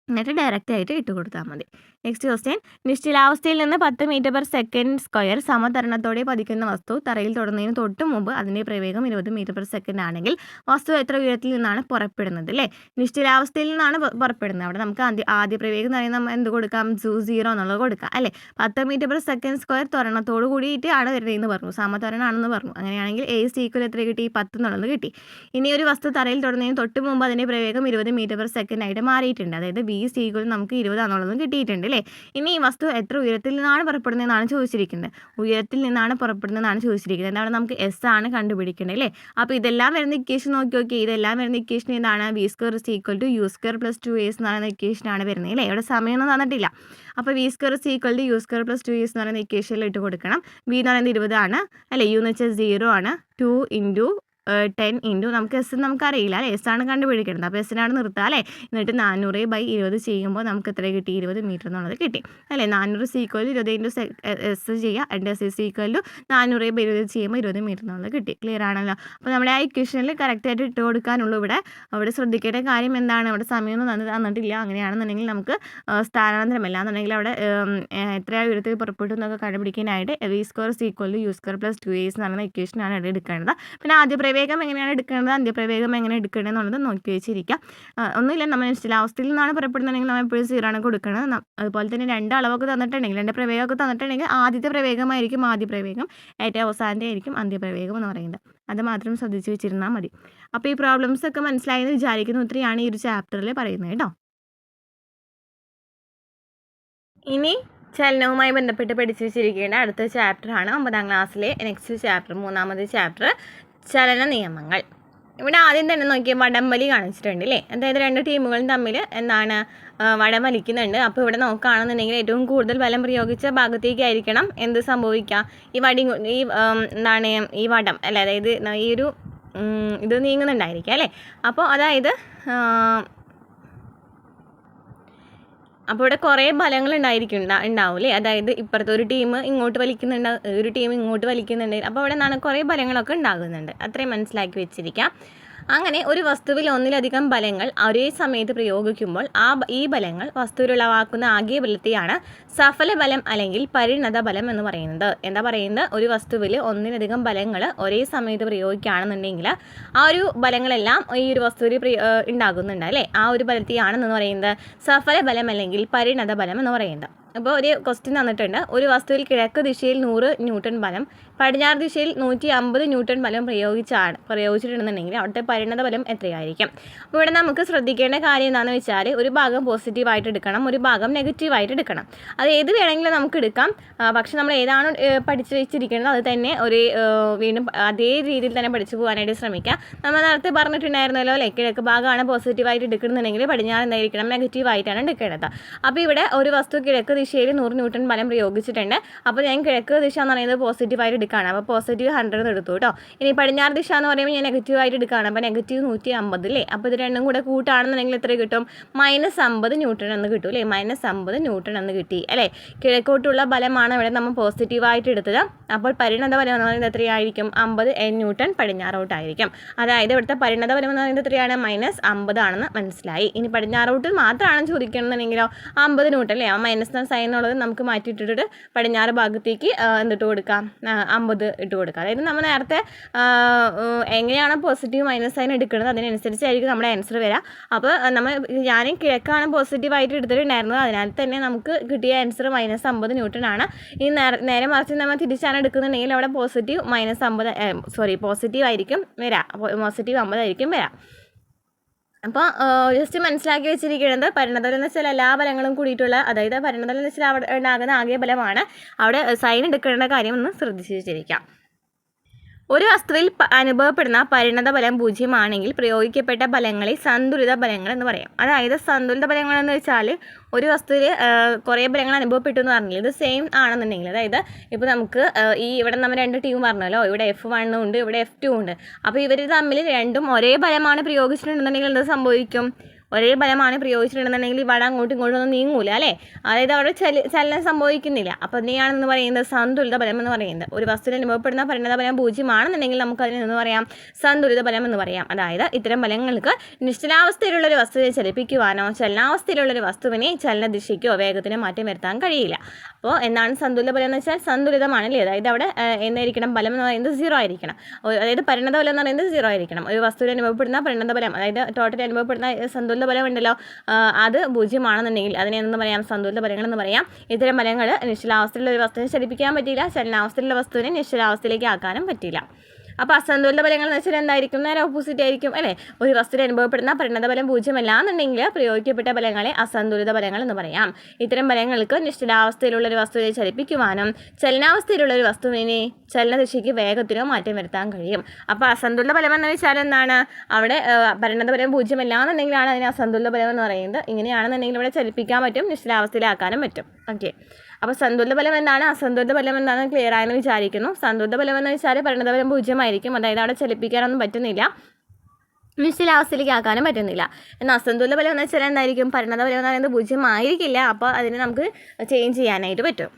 Speaker 1: എന്നിട്ട് ഡയറക്റ്റ് ആയിട്ട് ഇട്ട് കൊടുത്താൽ മതി. നെക്സ്റ്റ് ക്വസ്റ്റ്യൻ, നിശ്ചലാവസ്ഥയിൽ നിന്ന് 10 മീറ്റർ പെർ സെക്കൻഡ് സ്ക്വയർ സമതരണത്തോടെ പതിക്കുന്ന വസ്തു തറയിൽ തൊടുന്നതിന് തൊട്ട് മുമ്പ് അതിൻ്റെ പ്രവേഗം 20 മീറ്റർ പെർ സെക്കൻഡ് ആണെങ്കിൽ വസ്തു എത്ര ഉയരത്തിൽ നിന്നാണ് പുറപ്പെടുന്നത് അല്ലേ. നിശ്ചലാവസ്ഥയിൽ നിന്നാണ് പുറപ്പെടുന്നത്. അവിടെ നമുക്ക് ആദ്യ പ്രവേഗം എന്ന് പറയുന്നത് നമ്മൾ എന്ത് കൊടുക്കാം, 0 എന്നുള്ളത് കൊടുക്കാം അല്ലേ. 10 മീറ്റർ പെർ സെക്കൻഡ് സ്ക്വയർ ത്വരണത്തോട് കൂടിയിട്ട് ആണ് വരുന്നതെന്ന് പറഞ്ഞു, സമത്വരണമാണെന്ന് പറഞ്ഞു. അങ്ങനെയാണെങ്കിൽ എ ഇസ് ഈക്വൽ എത്ര കിട്ടി, 10 എന്നുള്ളത് കിട്ടി. ഇനി ഒരു വസ്തു തറയിൽ തൊടുന്നതിന് തൊട്ട് മുമ്പ് അതിൻ്റെ പ്രവേഗം 20 മീറ്റർ പെർ സെക്കൻഡ് ആയിട്ട് മാറിയിട്ടുണ്ട്. അതായത് ബി ഇസ് ഈക്വൽ നമുക്ക് 20 എന്നുള്ളതും കിട്ടിയിട്ടുണ്ട് അല്ലേ. ഇനി ഈ വസ്തു എത്ര ഉയരത്തിൽ നിന്നാണ് പുറപ്പെടുന്നതെന്നാണ് ചോദിച്ചിരിക്കുന്നത്. ഉയരത്തിൽ നിന്നാണ് പുറപ്പെടുന്നതെന്നാണ് ചോദിച്ചിരിക്കുന്നത്. എന്താണ്, നമുക്ക് എസ് ആണ് കണ്ടുപിടിക്കേണ്ടത് അല്ലേ. അപ്പോൾ ഇതെല്ലാം വരുന്ന ഇക്വേഷൻ നോക്കി. ഇതെല്ലാം വരുന്ന ഇക്വേഷൻ എന്താണ്, v square is equal to u square plus 2as എന്ന് പറയുന്ന ഇക്വേഷനാണ് വരുന്നത് അല്ലേ. ഇവിടെ സമയമൊന്നും തന്നിട്ടില്ല. അപ്പോൾ v square is equal to u square plus 2as എന്ന് പറയുന്ന ഇക്വേഷനിൽ ഇട്ട് കൊടുക്കണം. വി എന്ന് പറയുന്നത് 20 ആണ് അല്ലേ, യു എന്ന് വെച്ചാൽ 0 ആണ്, 2 ഇൻറ്റു 10 ഇൻറ്റു നമുക്ക് എസ് നമുക്കറിയില്ല അല്ലേ, എസ് ആണ് കണ്ടുപിടിക്കേണ്ടത്. അപ്പോൾ എസ്സിനാണ് നിർത്തുക അല്ലേ. എന്നിട്ട് 400/20 ചെയ്യുമ്പോൾ നമുക്ക് എത്ര കിട്ടി, 20 മീറ്റർ എന്നുള്ളത് കിട്ടി അല്ലേ. 400 ഈക്വൽ 20 ഇൻറ്റു എസ് ചെയ്യുക, and s is equal to 400/20 ചെയ്യുമ്പോൾ 20 മീറ്റർ എന്നുള്ളത് കിട്ടി. ക്ലിയർ ആണല്ലോ. അപ്പോൾ നമ്മുടെ ആ ഇക്വേഷനിൽ കറക്റ്റായിട്ട് ഇട്ട് കൊടുക്കാനുള്ളൂ. അവിടെ ശ്രദ്ധിക്കേണ്ട കാര്യം എന്താണ്, അവിടെ സമയമൊന്നും തന്നിട്ടില്ല. അങ്ങനെയാണെന്നുണ്ടെങ്കിൽ നമുക്ക് സ്ഥാനാന്തരം അല്ലാന്നുണ്ടെങ്കിൽ അവിടെ എത്രയാണ് ഉയരത്തിൽ പുറപ്പെട്ടു എന്നൊക്കെ കണ്ടുപിടിക്കാനായിട്ട് v square is equal to u square plus 2as എന്ന് പറയുന്ന ഇക്വേഷനാണ് ഇവിടെ എടുക്കേണ്ടത്. പിന്നെ ആദ്യ പ്രവേഗം എങ്ങനെയാണ് എടുക്കേണ്ടത്, അന്ത്യപ്രവേഗം എങ്ങനെ എടുക്കേണ്ടത് എന്നുള്ളത് നോക്കി വെച്ചിരിക്കുക. ഒന്നുമില്ല, നമ്മൾ നിശ്ചലാവസ്ഥയിൽ നിന്നാണ് പുറപ്പെടുന്നുണ്ടെങ്കിൽ നമ്മൾ എപ്പോഴും 0 ആണ് കൊടുക്കുന്നത്. അതുപോലെ തന്നെ 2 അളവൊക്കെ തന്നിട്ടുണ്ടെങ്കിൽ, 2 പ്രവേഗമൊക്കെ തന്നിട്ടുണ്ടെങ്കിൽ ആദ്യത്തെ പ്രവേഗമായിരിക്കും ആദ്യ പ്രവേഗം, ഏറ്റവും അവസാനത്തെ ആയിരിക്കും അന്ത്യപ്രവേഗം എന്ന് പറയുന്നത്. അത് മാത്രം ശ്രദ്ധിച്ച് വെച്ചിരുന്നാൽ മതി. അപ്പോൾ ഈ പ്രോബ്ലംസ് ഒക്കെ മനസ്സിലായെന്ന് വിചാരിക്കുന്നു. ഇത്രയാണ് ഈ ഒരു ചാപ്റ്ററിൽ പറയുന്നത് കേട്ടോ. ഇനി ചലനവുമായി ബന്ധപ്പെട്ട് പഠിച്ചു വെച്ചിരിക്കേണ്ട അടുത്ത ചാപ്റ്ററാണ് 9ാം ക്ലാസ്സിലെ നെക്സ്റ്റ് ചാപ്റ്റർ, 3ാമത്തെ ചാപ്റ്റർ, ചലന നിയമങ്ങൾ. ഇവിടെ ആദ്യം തന്നെ നോക്കിയാൽ വടംവലി കാണിച്ചിട്ടുണ്ട് അല്ലേ. അതായത് 2 ടീമുകളും തമ്മിൽ എന്താണ് വടം വലിക്കുന്നുണ്ട്. അപ്പോൾ ഇവിടെ നോക്കുകയാണെന്നുണ്ടെങ്കിൽ ഏറ്റവും കൂടുതൽ ബലം പ്രയോഗിച്ച ഭാഗത്തേക്കായിരിക്കണം എന്ത് സംഭവിക്കുക, എന്താണ് ഈ വടം അല്ലേ, അതായത് ഈ ഒരു ഇത് നീങ്ങുന്നുണ്ടായിരിക്കുക അല്ലേ. അപ്പോൾ അതായത് അപ്പോൾ ഇവിടെ കുറേ ബലങ്ങൾ ഉണ്ടാവില്ലേ. അതായത് ഇപ്പുറത്തെ ഒരു ടീം ഇങ്ങോട്ട് വലിക്കുന്നുണ്ട്, ഒരു ടീം ഇങ്ങോട്ട് വലിക്കുന്നുണ്ട്. അപ്പോൾ അവിടെ നിന്നാണ് കുറേ ബലങ്ങളൊക്കെ ഉണ്ടാകുന്നുണ്ട്. അത്രയും മനസ്സിലാക്കി വെച്ചിരിക്കാം. അങ്ങനെ ഒരു വസ്തുവിൽ ഒന്നിലധികം ബലങ്ങൾ ഒരേ സമയത്ത് പ്രയോഗിക്കുമ്പോൾ ഈ ബലങ്ങൾ വസ്തുവിലുളവാക്കുന്ന ആകെ ബലത്തെയാണ് സഫല ബലം അല്ലെങ്കിൽ പരിണത ബലം എന്ന് പറയുന്നത്. എന്താ പറയുന്നത്, ഒരു വസ്തുവിൽ ഒന്നിലധികം ബലങ്ങൾ ഒരേ സമയത്ത് പ്രയോഗിക്കുകയാണെന്നുണ്ടെങ്കിൽ ആ ഒരു ബലങ്ങളെല്ലാം ഈ ഒരു വസ്തുവിൽ ഉണ്ടാകുന്നുണ്ട് അല്ലേ. ആ ഒരു ബലത്തെയാണെന്ന് പറയുന്നത് സഫല ബലം അല്ലെങ്കിൽ പരിണത ബലം എന്ന് പറയുന്നത്. അപ്പോൾ ഒരു ക്വസ്റ്റ്യൻ തന്നിട്ടുണ്ട്. ഒരു വസ്തുവിൽ കിഴക്ക് ദിശയിൽ 100 ന്യൂട്ടൺ ബലം, പടിഞ്ഞാറ് ദിശയിൽ 150 ന്യൂട്ടൺ ബലം പ്രയോഗിച്ചിട്ടുണ്ടെന്നുണ്ടെങ്കിൽ അവിടുത്തെ പരിണത ബലം എത്രയായിരിക്കും? അപ്പോൾ ഇവിടെ നമുക്ക് ശ്രദ്ധിക്കേണ്ട കാര്യം എന്താണെന്ന് വെച്ചാൽ ഒരു ഭാഗം പോസിറ്റീവായിട്ട് എടുക്കണം, ഒരു ഭാഗം നെഗറ്റീവായിട്ട് എടുക്കണം. അത് ഏത് വേണമെങ്കിലും നമുക്ക് എടുക്കാം. പക്ഷെ നമ്മൾ ഏതാണ് പഠിച്ചു വെച്ചിരിക്കുന്നത് അത് തന്നെ വീണ്ടും അതേ രീതിയിൽ തന്നെ പഠിച്ചു പോകാനായിട്ട് ശ്രമിക്കുക. നമ്മൾ നേരത്തെ പറഞ്ഞിട്ടുണ്ടായിരുന്നല്ലോ അല്ലേ, കിഴക്ക് ഭാഗമാണ് പോസിറ്റീവായിട്ട് എടുക്കണമെന്നുണ്ടെങ്കിൽ പടിഞ്ഞാറ് എന്തായിരിക്കണം, നെഗറ്റീവായിട്ടാണ് എടുക്കേണ്ടത്. അപ്പോൾ ഇവിടെ ഒരു വസ്തു കിഴക്ക് ദിശയിൽ 100 ന്യൂട്ടൺ ബലം പ്രയോഗിച്ചിട്ടുണ്ട്. അപ്പോൾ ഞാൻ കിഴക്ക് ദിശ എന്ന് പറയുന്നത് പോസിറ്റീവായിട്ട് എടുക്കുകയാണ്. അപ്പോൾ പോസിറ്റീവ് 100 എടുത്തു കേട്ടോ. ഇനി പടിഞ്ഞാറ് ദിശ എന്ന് പറയുമ്പോൾ ഞാൻ നെഗറ്റീവായിട്ട് എടുക്കുകയാണ്. അപ്പോൾ നെഗറ്റീവ് 150 അല്ലേ. അപ്പോൾ ഇത് രണ്ടും കൂടെ കൂട്ടാണെന്നുണ്ടെങ്കിൽ എത്ര കിട്ടും, -50 ന്യൂട്ടൺ എന്ന് കിട്ടും അല്ലേ. -50 ന്യൂട്ടൺ എന്ന് കിട്ടി അല്ലേ. കിഴക്കോട്ടുള്ള ബലമാണ് ഇവിടെ നമ്മൾ പോസിറ്റീവായിട്ട് എടുത്തത്. അപ്പോൾ പരിണത ബലം എന്ന് പറയുന്നത് എത്രയായിരിക്കും, 50 ന്യൂട്ടൺ പടിഞ്ഞാറോട്ടായിരിക്കും. അതായത് ഇവിടുത്തെ പരിണത ബലം എന്ന് പറയുന്നത് എത്രയാണ്, -50 ആണെന്ന് മനസ്സിലായി. ഇനി പടിഞ്ഞാറോട്ട് മാത്രമാണ് ചോദിക്കണമെന്നുണ്ടെങ്കിലോ 50 ന്യൂട്ടൺ അല്ലേ. ആ മൈനസ് സൈൻ എന്നുള്ളത് നമുക്ക് മാറ്റിയിട്ടിട്ട് പടിഞ്ഞാറ് ഭാഗത്തേക്ക് എന്തിട്ട് കൊടുക്കാം, 50 ഇട്ട് കൊടുക്കാം. അതായത് നമ്മൾ നേരത്തെ എങ്ങനെയാണ് പോസിറ്റീവ് മൈനസ് സൈൻ എടുക്കുന്നത് അതിനനുസരിച്ചായിരിക്കും നമ്മുടെ ആൻസർ വരിക. അപ്പോൾ ഞാൻ കിഴക്കാണ് പോസിറ്റീവായിട്ട് എടുത്തിട്ടുണ്ടായിരുന്നത്, അതിനാൽ തന്നെ നമുക്ക് കിട്ടിയ ആൻസർ -50 ന്യൂട്ടൺ ആണ്. ഈ നേരെ മറിച്ച് നമ്മൾ തിരിച്ചാണ് എടുക്കുന്നുണ്ടെങ്കിൽ അവിടെ പോസിറ്റീവ് ആയിരിക്കും വരാം, പോസിറ്റീവ് 50 ആയിരിക്കും വരാം. അപ്പോൾ ജസ്റ്റ് മനസ്സിലാക്കി വെച്ചിരിക്കുന്നത് പരിണതബലം എന്ന് വെച്ചാൽ എല്ലാ ബലങ്ങളും കൂടിയിട്ടുള്ള, അതായത് പരിണതബലം എന്ന് വെച്ചാൽ അവിടെ ഉണ്ടാകുന്ന ആകെ ബലമാണ്. അവിടെ സൈൻ എടുക്കേണ്ട കാര്യം ഒന്ന് ശ്രദ്ധിച്ച് വെച്ചിരിക്കാം. ഒരു വസ്തുവിൽ അനുഭവപ്പെടുന്ന പരിണത ബലം 0 ആണെങ്കിൽ പ്രയോഗിക്കപ്പെട്ട ബലങ്ങളെ സന്തുലിത ബലങ്ങൾ എന്ന് പറയും. അതായത് സന്തുലിത ബലങ്ങൾ എന്ന് വെച്ചാൽ ഒരു വസ്തുവിൽ കുറേ ബലങ്ങൾ അനുഭവപ്പെട്ടു എന്ന് പറഞ്ഞില്ല, ഇത് സെയിം ആണെന്നുണ്ടെങ്കിൽ, അതായത് ഇപ്പോൾ നമുക്ക് ഇവിടെ നമ്മൾ 2 ടീം പറഞ്ഞല്ലോ, ഇവിടെ F1 ഉണ്ട്, ഇവിടെ F2 ഉണ്ട്. അപ്പോൾ ഇവർ തമ്മിൽ രണ്ടും ഒരേ ബലമാണ് പ്രയോഗിച്ചിട്ടുണ്ടെന്നുണ്ടെങ്കിൽ എന്ത് സംഭവിക്കും, ഒരേ ബലമാണ് പ്രയോഗിച്ചിട്ടുണ്ടെന്നുണ്ടെങ്കിൽ ഇവിടെ അങ്ങോട്ടും ഇങ്ങോട്ടും ഒന്നും നീങ്ങൂല അല്ലേ. അതായത് അവിടെ ചലനം സംഭവിക്കുന്നില്ല. അപ്പോൾ ഇതിനെയാണെന്ന് പറയുന്നത് സന്തുലിത ബലം എന്ന് പറയുന്നത്. ഒരു വസ്തുവിൽ അനുഭവപ്പെടുന്ന പരിണത ബലം 0 ആണെന്നുണ്ടെങ്കിൽ നമുക്ക് അതിനെന്ന് പറയാം, സന്തുലിത ബലം എന്ന് പറയാം. അതായത് ഇത്തരം ബലങ്ങൾക്ക് നിശ്ചലാവസ്ഥയിലുള്ളൊരു വസ്തുവിനെ ചലിപ്പിക്കുവാനോ ചലനാവസ്ഥയിലുള്ളൊരു വസ്തുവിനെ ചലനദിശയ്ക്കോ വേഗത്തിനോ മാറ്റം വരുത്താൻ കഴിയില്ല. അപ്പോൾ എന്താണ് സന്തുലിത ബലം എന്ന് വെച്ചാൽ സന്തുലിതമാണല്ലേ. അതായത് അവിടെ എന്തായിരിക്കണം, ബലം എന്ന് പറയുന്നത് 0 ആയിരിക്കണം. അതായത് പരിണത ബലം എന്ന് പറയുന്നത് 0 ആയിരിക്കണം. ഒരു വസ്തുവിൽ അനുഭവപ്പെടുന്ന പരിണത ബലം, അതായത് ടോട്ടൽ അനുഭവപ്പെടുന്ന സന്തുലിത ബലം ഉണ്ടല്ലോ, അത് 0 ആണെന്നുണ്ടെങ്കിൽ അതിനെ എന്ന് പറയാം, സന്തുലിത ബലങ്ങൾ എന്ന് പറയാം. ഇത്തരം ബലങ്ങൾ നിശ്ചലാവസ്ഥയിലുള്ള ഒരു വസ്തുവിനെ ചലിപ്പിക്കാൻ പറ്റില്ല, ചലനാവസ്ഥയിലുള്ള വസ്തുവിനെ നിശ്ചലാവസ്ഥയിലേക്ക് ആക്കാനും പറ്റില്ല. അപ്പോൾ അസന്തുലിത ബലങ്ങൾ എന്ന് വെച്ചാൽ എന്തായിരിക്കും, നേരെ ഓപ്പോസിറ്റ് ആയിരിക്കും അല്ലേ. ഒരു വസ്തുവിൽ അനുഭവപ്പെടുന്ന പരിണത ബലം 0 അല്ല എന്നുണ്ടെങ്കിൽ പ്രയോഗിക്കപ്പെട്ട ബലങ്ങളെ അസന്തുലിത ബലങ്ങൾ എന്ന് പറയാം. ഇത്തരം ബലങ്ങൾക്ക് നിശ്ചലാവസ്ഥയിലുള്ള ഒരു വസ്തുവിനെ ചലിപ്പിക്കുവാനും ചലനാവസ്ഥയിലുള്ള ഒരു വസ്തുവിനെ ചലനദിശയ്ക്ക് വേഗത്തിനോ മാറ്റം വരുത്താൻ കഴിയും. അപ്പോൾ അസന്തുലിത ബലം എന്ന് വെച്ചാൽ എന്താണ്, അവിടെ പരിണത ബലം 0 അല്ല എന്നുണ്ടെങ്കിലാണ് അതിനെ അസന്തുലിത ബലം എന്ന് പറയുന്നത്. ഇങ്ങനെയാണെന്നുണ്ടെങ്കിൽ ഇവിടെ ചലിപ്പിക്കാൻ പറ്റും, നിശ്ചലാവസ്ഥയിലാക്കാനും പറ്റും. ഓക്കെ, അപ്പോൾ സന്തുലിത ബലം എന്താണ്, അസന്തുലിത ബലം എന്താണെന്ന് ക്ലിയർ ആയെന്ന് വിചാരിക്കുന്നു. സന്തുലിത ബലം എന്ന് വെച്ചാൽ പരിണത ബലം 0 ആയിരിക്കും, അതായത് അവിടെ ചലിപ്പിക്കാനൊന്നും പറ്റുന്നില്ല, നിശ്ചലാവസ്ഥയിലേക്ക് ആക്കാനും പറ്റുന്നില്ല. എന്നാൽ അസന്തുലിത ബലം എന്ന് വെച്ചാൽ എന്തായിരിക്കും, പരിണത ബലം എന്ന് പറയുന്നത് 0 ആയിരിക്കില്ല, അപ്പോൾ അതിനെ നമുക്ക് ചേഞ്ച് ചെയ്യാനായിട്ട് പറ്റും.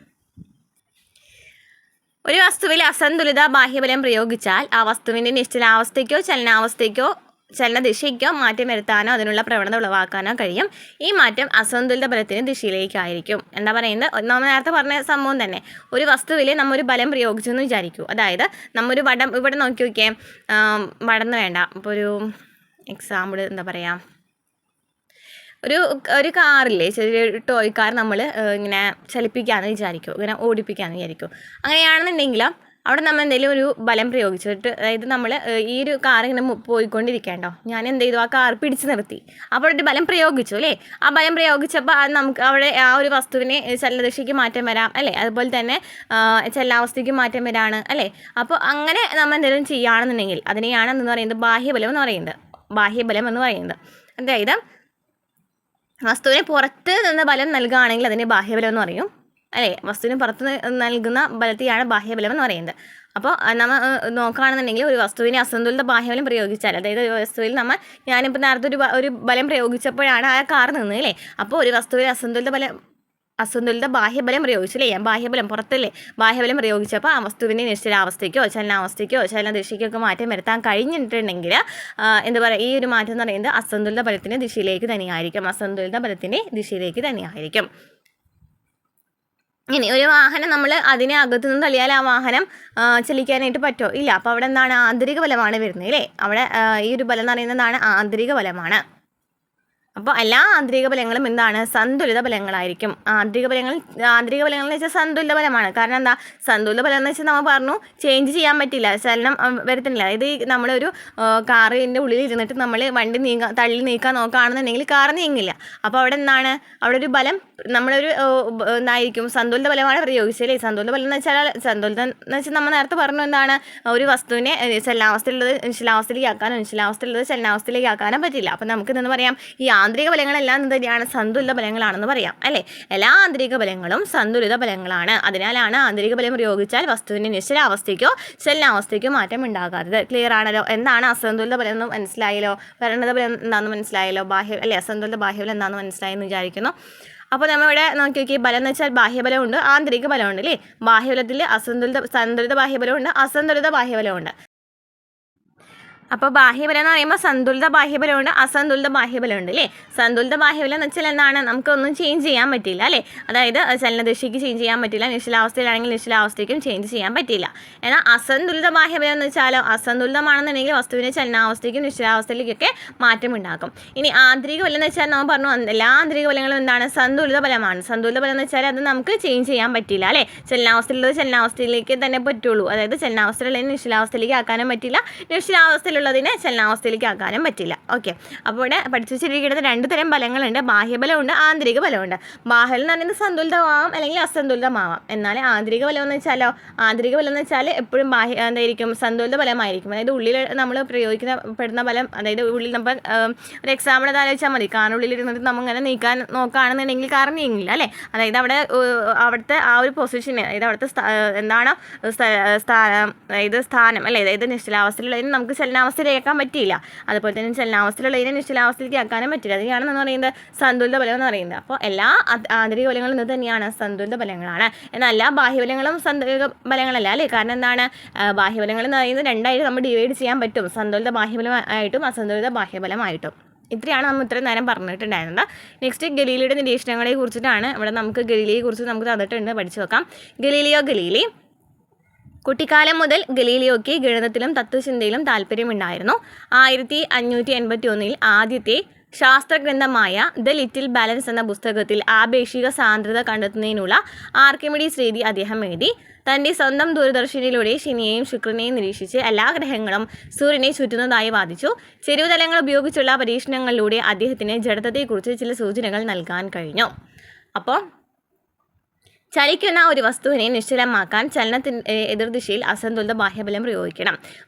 Speaker 1: ഒരു വസ്തുവിൽ അസന്തുലിത ബാഹ്യബലം പ്രയോഗിച്ചാൽ ആ വസ്തുവിൻ്റെ നിശ്ചലാവസ്ഥയ്ക്കോ ചലനാവസ്ഥയ്ക്കോ ചലനദിശയ്ക്കോ മാറ്റം വരുത്താനോ അതിനുള്ള പ്രവണത ഉളവാക്കാനോ കഴിയും. ഈ മാറ്റം അസന്തുലിത ബലത്തിന് ദിശയിലേക്കായിരിക്കും. എന്താ പറയുന്നത്, നമ്മൾ നേരത്തെ പറഞ്ഞ സംഭവം തന്നെ. ഒരു വസ്തുവിൽ നമ്മൊരു ബലം പ്രയോഗിച്ചെന്ന് വിചാരിക്കൂ. അതായത് നമ്മൊരു വടം ഇവിടെ നോക്കി നോക്കിയേ, വടന്ന് വേണ്ട, ഇപ്പോൾ ഒരു എക്സാമ്പിൾ എന്താ പറയുക, ഒരു കാറില്ലേ, ചെറിയൊരു ടോയ് കാർ നമ്മൾ ഇങ്ങനെ ചലിപ്പിക്കാമെന്ന് വിചാരിക്കും, ഇങ്ങനെ ഓടിപ്പിക്കാമെന്ന് വിചാരിക്കും. അങ്ങനെയാണെന്നുണ്ടെങ്കിൽ അവിടെ നമ്മൾ എന്തെങ്കിലും ഒരു ബലം പ്രയോഗിച്ചിട്ട്, അതായത് നമ്മൾ ഈ ഒരു കാർ ഇങ്ങനെ പോയിക്കൊണ്ടിരിക്കേണ്ടോ, ഞാൻ എന്ത് ചെയ്തു, ആ കാർ പിടിച്ച് നിർത്തി. അപ്പോൾ ഒരു ബലം പ്രയോഗിച്ചു അല്ലേ. ആ ബലം പ്രയോഗിച്ചപ്പോൾ അത് നമുക്ക് അവിടെ ആ ഒരു വസ്തുവിനെ ചലനദിശയ്ക്ക് മാറ്റം വരാം അല്ലേ. അതുപോലെ തന്നെ ചലനാവസ്ഥയ്ക്ക് മാറ്റം വരാണ് അല്ലേ. അപ്പോൾ അങ്ങനെ നമ്മൾ എന്തെങ്കിലും ചെയ്യുകയാണെന്നുണ്ടെങ്കിൽ അതിനെയാണ് എന്ന് പറയുന്നത് ബാഹ്യബലം എന്ന് പറയുന്നത്. ബാഹ്യബലം എന്ന് പറയുന്നത് അതായത് വസ്തുവിനെ പുറത്ത് നിന്ന് ബലം നൽകുകയാണെങ്കിൽ അതിനെ ബാഹ്യബലം എന്ന് പറയും അല്ലേ. വസ്തുവിന് പുറത്ത് നൽകുന്ന ബലത്തെയാണ് ബാഹ്യബലം എന്ന് പറയുന്നത്. അപ്പോൾ നമ്മൾ നോക്കുകയാണെന്നുണ്ടെങ്കിൽ ഒരു വസ്തുവിനെ അസന്തുലിത ബാഹ്യബലം പ്രയോഗിച്ചാൽ, അതായത് ഒരു വസ്തുവിൽ ഞാനിപ്പോൾ നേരത്തെ ഒരു ബലം പ്രയോഗിച്ചപ്പോഴാണ് ആ കാർ നിന്നത് അല്ലേ. അപ്പോൾ ഒരു വസ്തുവിൽ അസന്തുലിത ബാഹ്യബലം പ്രയോഗിച്ചു അല്ലേ. ബാഹ്യബലം പുറത്തല്ലേ, ബാഹ്യബലം പ്രയോഗിച്ചപ്പോൾ ആ വസ്തുവിൻ്റെ നിശ്ചലാവസ്ഥയ്ക്കോ ചലനാവസ്ഥയ്ക്കോ ചലനദിശയ്ക്കൊക്കെ മാറ്റം വരുത്താൻ കഴിഞ്ഞിട്ടുണ്ടെങ്കിൽ എന്താ പറയുക, ഈ ഒരു മാറ്റം എന്ന് പറയുന്നത് അസന്തുലിത ബലത്തിൻ്റെ ദിശയിലേക്ക് തന്നെയായിരിക്കും. അസന്തുലിത ബലത്തിൻ്റെ ദിശയിലേക്ക് തന്നെയായിരിക്കും. ഇനി ഒരു വാഹനം നമ്മൾ അതിനെ അകത്തുനിന്ന് തള്ളിയാൽ ആ വാഹനം ചലിക്കാനായിട്ട് പറ്റുമോ? ഇല്ല. അപ്പോൾ അവിടെ എന്താണ്, ആന്തരിക ബലമാണ് വരുന്നത് അല്ലേ. അവിടെ ഈ ഒരു ബലം എന്ന് പറയുന്നതാണ് ആന്തരിക ബലമാണ്. അപ്പോൾ എല്ലാ ആന്തരിക ബലങ്ങളും എന്താണ്, സന്തുലിത ബലങ്ങളായിരിക്കും. ആന്തരിക ബലങ്ങൾ എന്ന് വെച്ചാൽ സന്തുലിത ബലമാണ്. കാരണം എന്താ, സന്തുലിത ബലം എന്ന് വെച്ചാൽ നമ്മൾ പറഞ്ഞു ചേഞ്ച് ചെയ്യാൻ പറ്റില്ല, ചലനം വരുത്തുന്നില്ല. അതായത് ഈ കാറിൻ്റെ ഉള്ളിൽ ഇരുന്നിട്ട് നമ്മൾ വണ്ടി തള്ളി നീക്കാൻ നോക്കുകയാണെന്നുണ്ടെങ്കിൽ കാർ നീങ്ങില്ല. അപ്പോൾ അവിടെ എന്താണ്, അവിടെ ഒരു ബലം നമ്മളൊരു എന്തായിരിക്കും, സന്തുലിത ബലമാണ് പ്രയോഗിച്ചല്ലേ. സന്തുലിത ബലം എന്ന് വെച്ചാൽ നമ്മൾ നേരത്തെ പറഞ്ഞു എന്താണ്, ഒരു വസ്തുവിനെ ചലനാവസ്ഥയിലുള്ളത് നിശ്ചലാവസ്ഥയിലേക്ക് ആക്കാനോ നിശ്ചലാവസ്ഥയിലുള്ളത് ചലനാവസ്ഥയിലേക്ക് ആക്കാനോ പറ്റില്ല. അപ്പോൾ നമുക്ക് ഇതെന്ന് പറയാം, ഈ ആന്തരിക ബലങ്ങളെല്ലാം തന്നെയാണ് സന്തുലിത ബലങ്ങളാണെന്ന് പറയാം അല്ലേ. എല്ലാ ആന്തരിക ബലങ്ങളും സന്തുലിത ബലങ്ങളാണ്. അതിനാലാണ് ആന്തരിക ബലം പ്രയോഗിച്ചാൽ വസ്തുവിൻ്റെ നിശ്ചലാവസ്ഥയ്ക്കോ ചലനാവസ്ഥയ്ക്കോ മാറ്റം ഉണ്ടാകാത്തത്. ക്ലിയർ ആണല്ലോ. എന്താണ് അസന്തുലിത ബലം എന്ന് മനസ്സിലായല്ലോ. പരിണത ബലം എന്താണെന്ന് മനസ്സിലായല്ലോ. അസന്തുലിത ബാഹ്യബലം എന്താണെന്ന് മനസ്സിലായെന്ന് വിചാരിക്കുന്നു. അപ്പോൾ നമ്മളിവിടെ നോക്കി നോക്കി, ബലം എന്ന് വെച്ചാൽ ബാഹ്യബലമുണ്ട് ആന്തരിക ബലമുണ്ട് അല്ലേ. ബാഹ്യബലത്തിൽ സന്തുലിത ബാഹ്യബലമുണ്ട് അസന്തുലിത ബാഹ്യബലമുണ്ട്. അപ്പോൾ ബാഹ്യബലം എന്ന് പറയുമ്പോൾ സന്തുലിത ബാഹ്യബലമുണ്ട് അസന്തുലിത ബാഹ്യബലമുണ്ട് അല്ലേ. സന്തുലിത ബാഹ്യബലം എന്ന് വെച്ചാൽ എന്താണ്, നമുക്കൊന്നും ചേഞ്ച് ചെയ്യാൻ പറ്റില്ല അല്ലേ. അതായത് ചലനദിശയ്ക്ക് ചേഞ്ച് ചെയ്യാൻ പറ്റില്ല, നിശ്ചലാവസ്ഥയിലാണെങ്കിൽ നിശ്ചലാവസ്ഥയ്ക്കും ചേഞ്ച് ചെയ്യാൻ പറ്റില്ല. എന്നാൽ അസന്തുലിത ബാഹ്യബലം എന്ന് വെച്ചാലോ, അസന്തുലിതമാണെന്നുണ്ടെങ്കിൽ വസ്തുവിനെ ചലനാവസ്ഥയ്ക്കും നിശ്ചലാവസ്ഥയിലേക്കൊക്കെ മാറ്റം ഉണ്ടാക്കും. ഇനി ആന്തരിക ബലം എന്ന് വെച്ചാൽ നമ്മൾ പറഞ്ഞു എല്ലാ ആന്തരിക ബലങ്ങളും എന്താണ്, സന്തുലിത ബലമാണ്. സന്തുലിത ബലം എന്ന് വെച്ചാൽ അത് നമുക്ക് ചേഞ്ച് ചെയ്യാൻ പറ്റില്ല അല്ലേ. ചലനാവസ്ഥയിലുള്ളത് ചലനാവസ്ഥയിലേക്ക് തന്നെ പറ്റുള്ളൂ. അതായത് ചലനാവസ്ഥയിലുള്ളതിന് നിശ്ചലാവസ്ഥയിലേക്ക് ആക്കാനും പറ്റില്ല, നിശ്ചലാവസ്ഥയിലുള്ളതിനെ ചലനാവസ്ഥയിലേക്ക് ആക്കാനും പറ്റില്ല. ഓക്കെ. അപ്പോൾ ഇവിടെ പഠിച്ചു വെച്ചിരിക്കുന്നത് രണ്ട് തരം ബലങ്ങളുണ്ട്, ബാഹ്യബലമുണ്ട് ആന്തരിക ബലമുണ്ട്. ബാഹ്യം എന്ന് പറയുന്നത് സന്തുലിതമാവാം അല്ലെങ്കിൽ അസന്തുലിതമാവാം. എന്നാൽ ആന്തരിക ബലം എന്ന് വെച്ചാൽ എപ്പോഴും എന്തായിരിക്കും, സന്തുലിത ബലമായിരിക്കും. അതായത് ഉള്ളിൽ നമ്മൾ പ്രയോഗിക്കപ്പെടുന്ന ബലം, അതായത് ഉള്ളിൽ നമ്മൾ ഒരു എക്സാമ്പിൾ ആലോചിച്ചാൽ മതി. കാറിനുള്ളിൽ ഇരുന്നിട്ട് നമ്മൾ ഇങ്ങനെ നീക്കാൻ നോക്കുകയാണെന്നുണ്ടെങ്കിൽ കാർ നീങ്ങില്ല അല്ലേ. അതായത് അവിടുത്തെ ആ ഒരു പൊസിഷന്, അതായത് അവിടുത്തെ എന്താണ് സ്ഥാനം അല്ലേ. അതായത് നിശ്ചലാവസ്ഥയിലുള്ളതിന് നമുക്ക് ചലനാവസ്ഥയിലേക്കാൻ പറ്റിയില്ല, അതുപോലെ തന്നെ ചലനാവസ്ഥയിലുള്ളതിനെ നിശ്ചലാവസ്ഥയിലേക്ക് ആക്കാനും പറ്റില്ല. അതിനാണെന്ന് പറയുന്നത് സന്തുലിത ബലം എന്ന് പറയുന്നത്. അപ്പോൾ എല്ലാ ആന്തരിക ബലങ്ങളും ഇന്ന് തന്നെയാണ് സന്തുലിത ബലങ്ങളാണ്. എന്നാൽ എല്ലാ ബാഹ്യബലങ്ങളും സന്തുലിത ബലങ്ങളല്ല അല്ലേ. കാരണം എന്താണ്, ബാഹ്യബലങ്ങൾ എന്ന് പറയുന്നത് രണ്ടായിട്ട് നമ്മൾ ഡിവൈഡ് ചെയ്യാൻ പറ്റും, സന്തുലിത ബാഹ്യബലമായിട്ടും അസന്തുലിത ബാഹ്യബലമായിട്ടും. ഇത്രയാണ് നമ്മൾ ഇത്രയും നേരം പറഞ്ഞിട്ടുണ്ടായിരുന്നത്. നെക്സ്റ്റ് ഗലീലിയുടെ നിരീക്ഷണങ്ങളെ കുറിച്ചിട്ടാണ്. ഇവിടെ നമുക്ക് ഗലീലിയെ കുറിച്ച് നമുക്ക് തന്നിട്ടുണ്ട്, പഠിച്ചു നോക്കാം. ഗലീലി കുട്ടിക്കാലം മുതൽ ഗലീലിയോയ്ക്ക് ഗണിതത്തിലും തത്വചിന്തയിലും താല്പര്യമുണ്ടായിരുന്നു. 1581 ആദ്യത്തെ ശാസ്ത്രഗ്രന്ഥമായ ദ ലിറ്റിൽ ബാലൻസ് എന്ന പുസ്തകത്തിൽ ആപേക്ഷിക സാന്ദ്രത കണ്ടെത്തുന്നതിനുള്ള ആർക്കിമിഡീസ് രീതി അദ്ദേഹം എഴുതി. തൻ്റെ സ്വന്തം ദൂരദർശനിലൂടെ ശനിയെയും ശുക്രനെയും നിരീക്ഷിച്ച് എല്ലാ ഗ്രഹങ്ങളും സൂര്യനെ ചുറ്റുന്നതായി വാദിച്ചു. ചെരിവുതലങ്ങൾ ഉപയോഗിച്ചുള്ള പരീക്ഷണങ്ങളിലൂടെ അദ്ദേഹത്തിന് ജഡത്വത്തെക്കുറിച്ച് ചില സൂചനകൾ നൽകാൻ കഴിഞ്ഞു. അപ്പോൾ ചലിക്കുന്ന ഒരു വസ്തുവിനെ നിശ്ചലമാക്കാൻ ചലനത്തിൻ്റെ എതിർദിശയിൽ അസന്തുലിത ബാഹ്യബലം പ്രയോഗിക്കണം.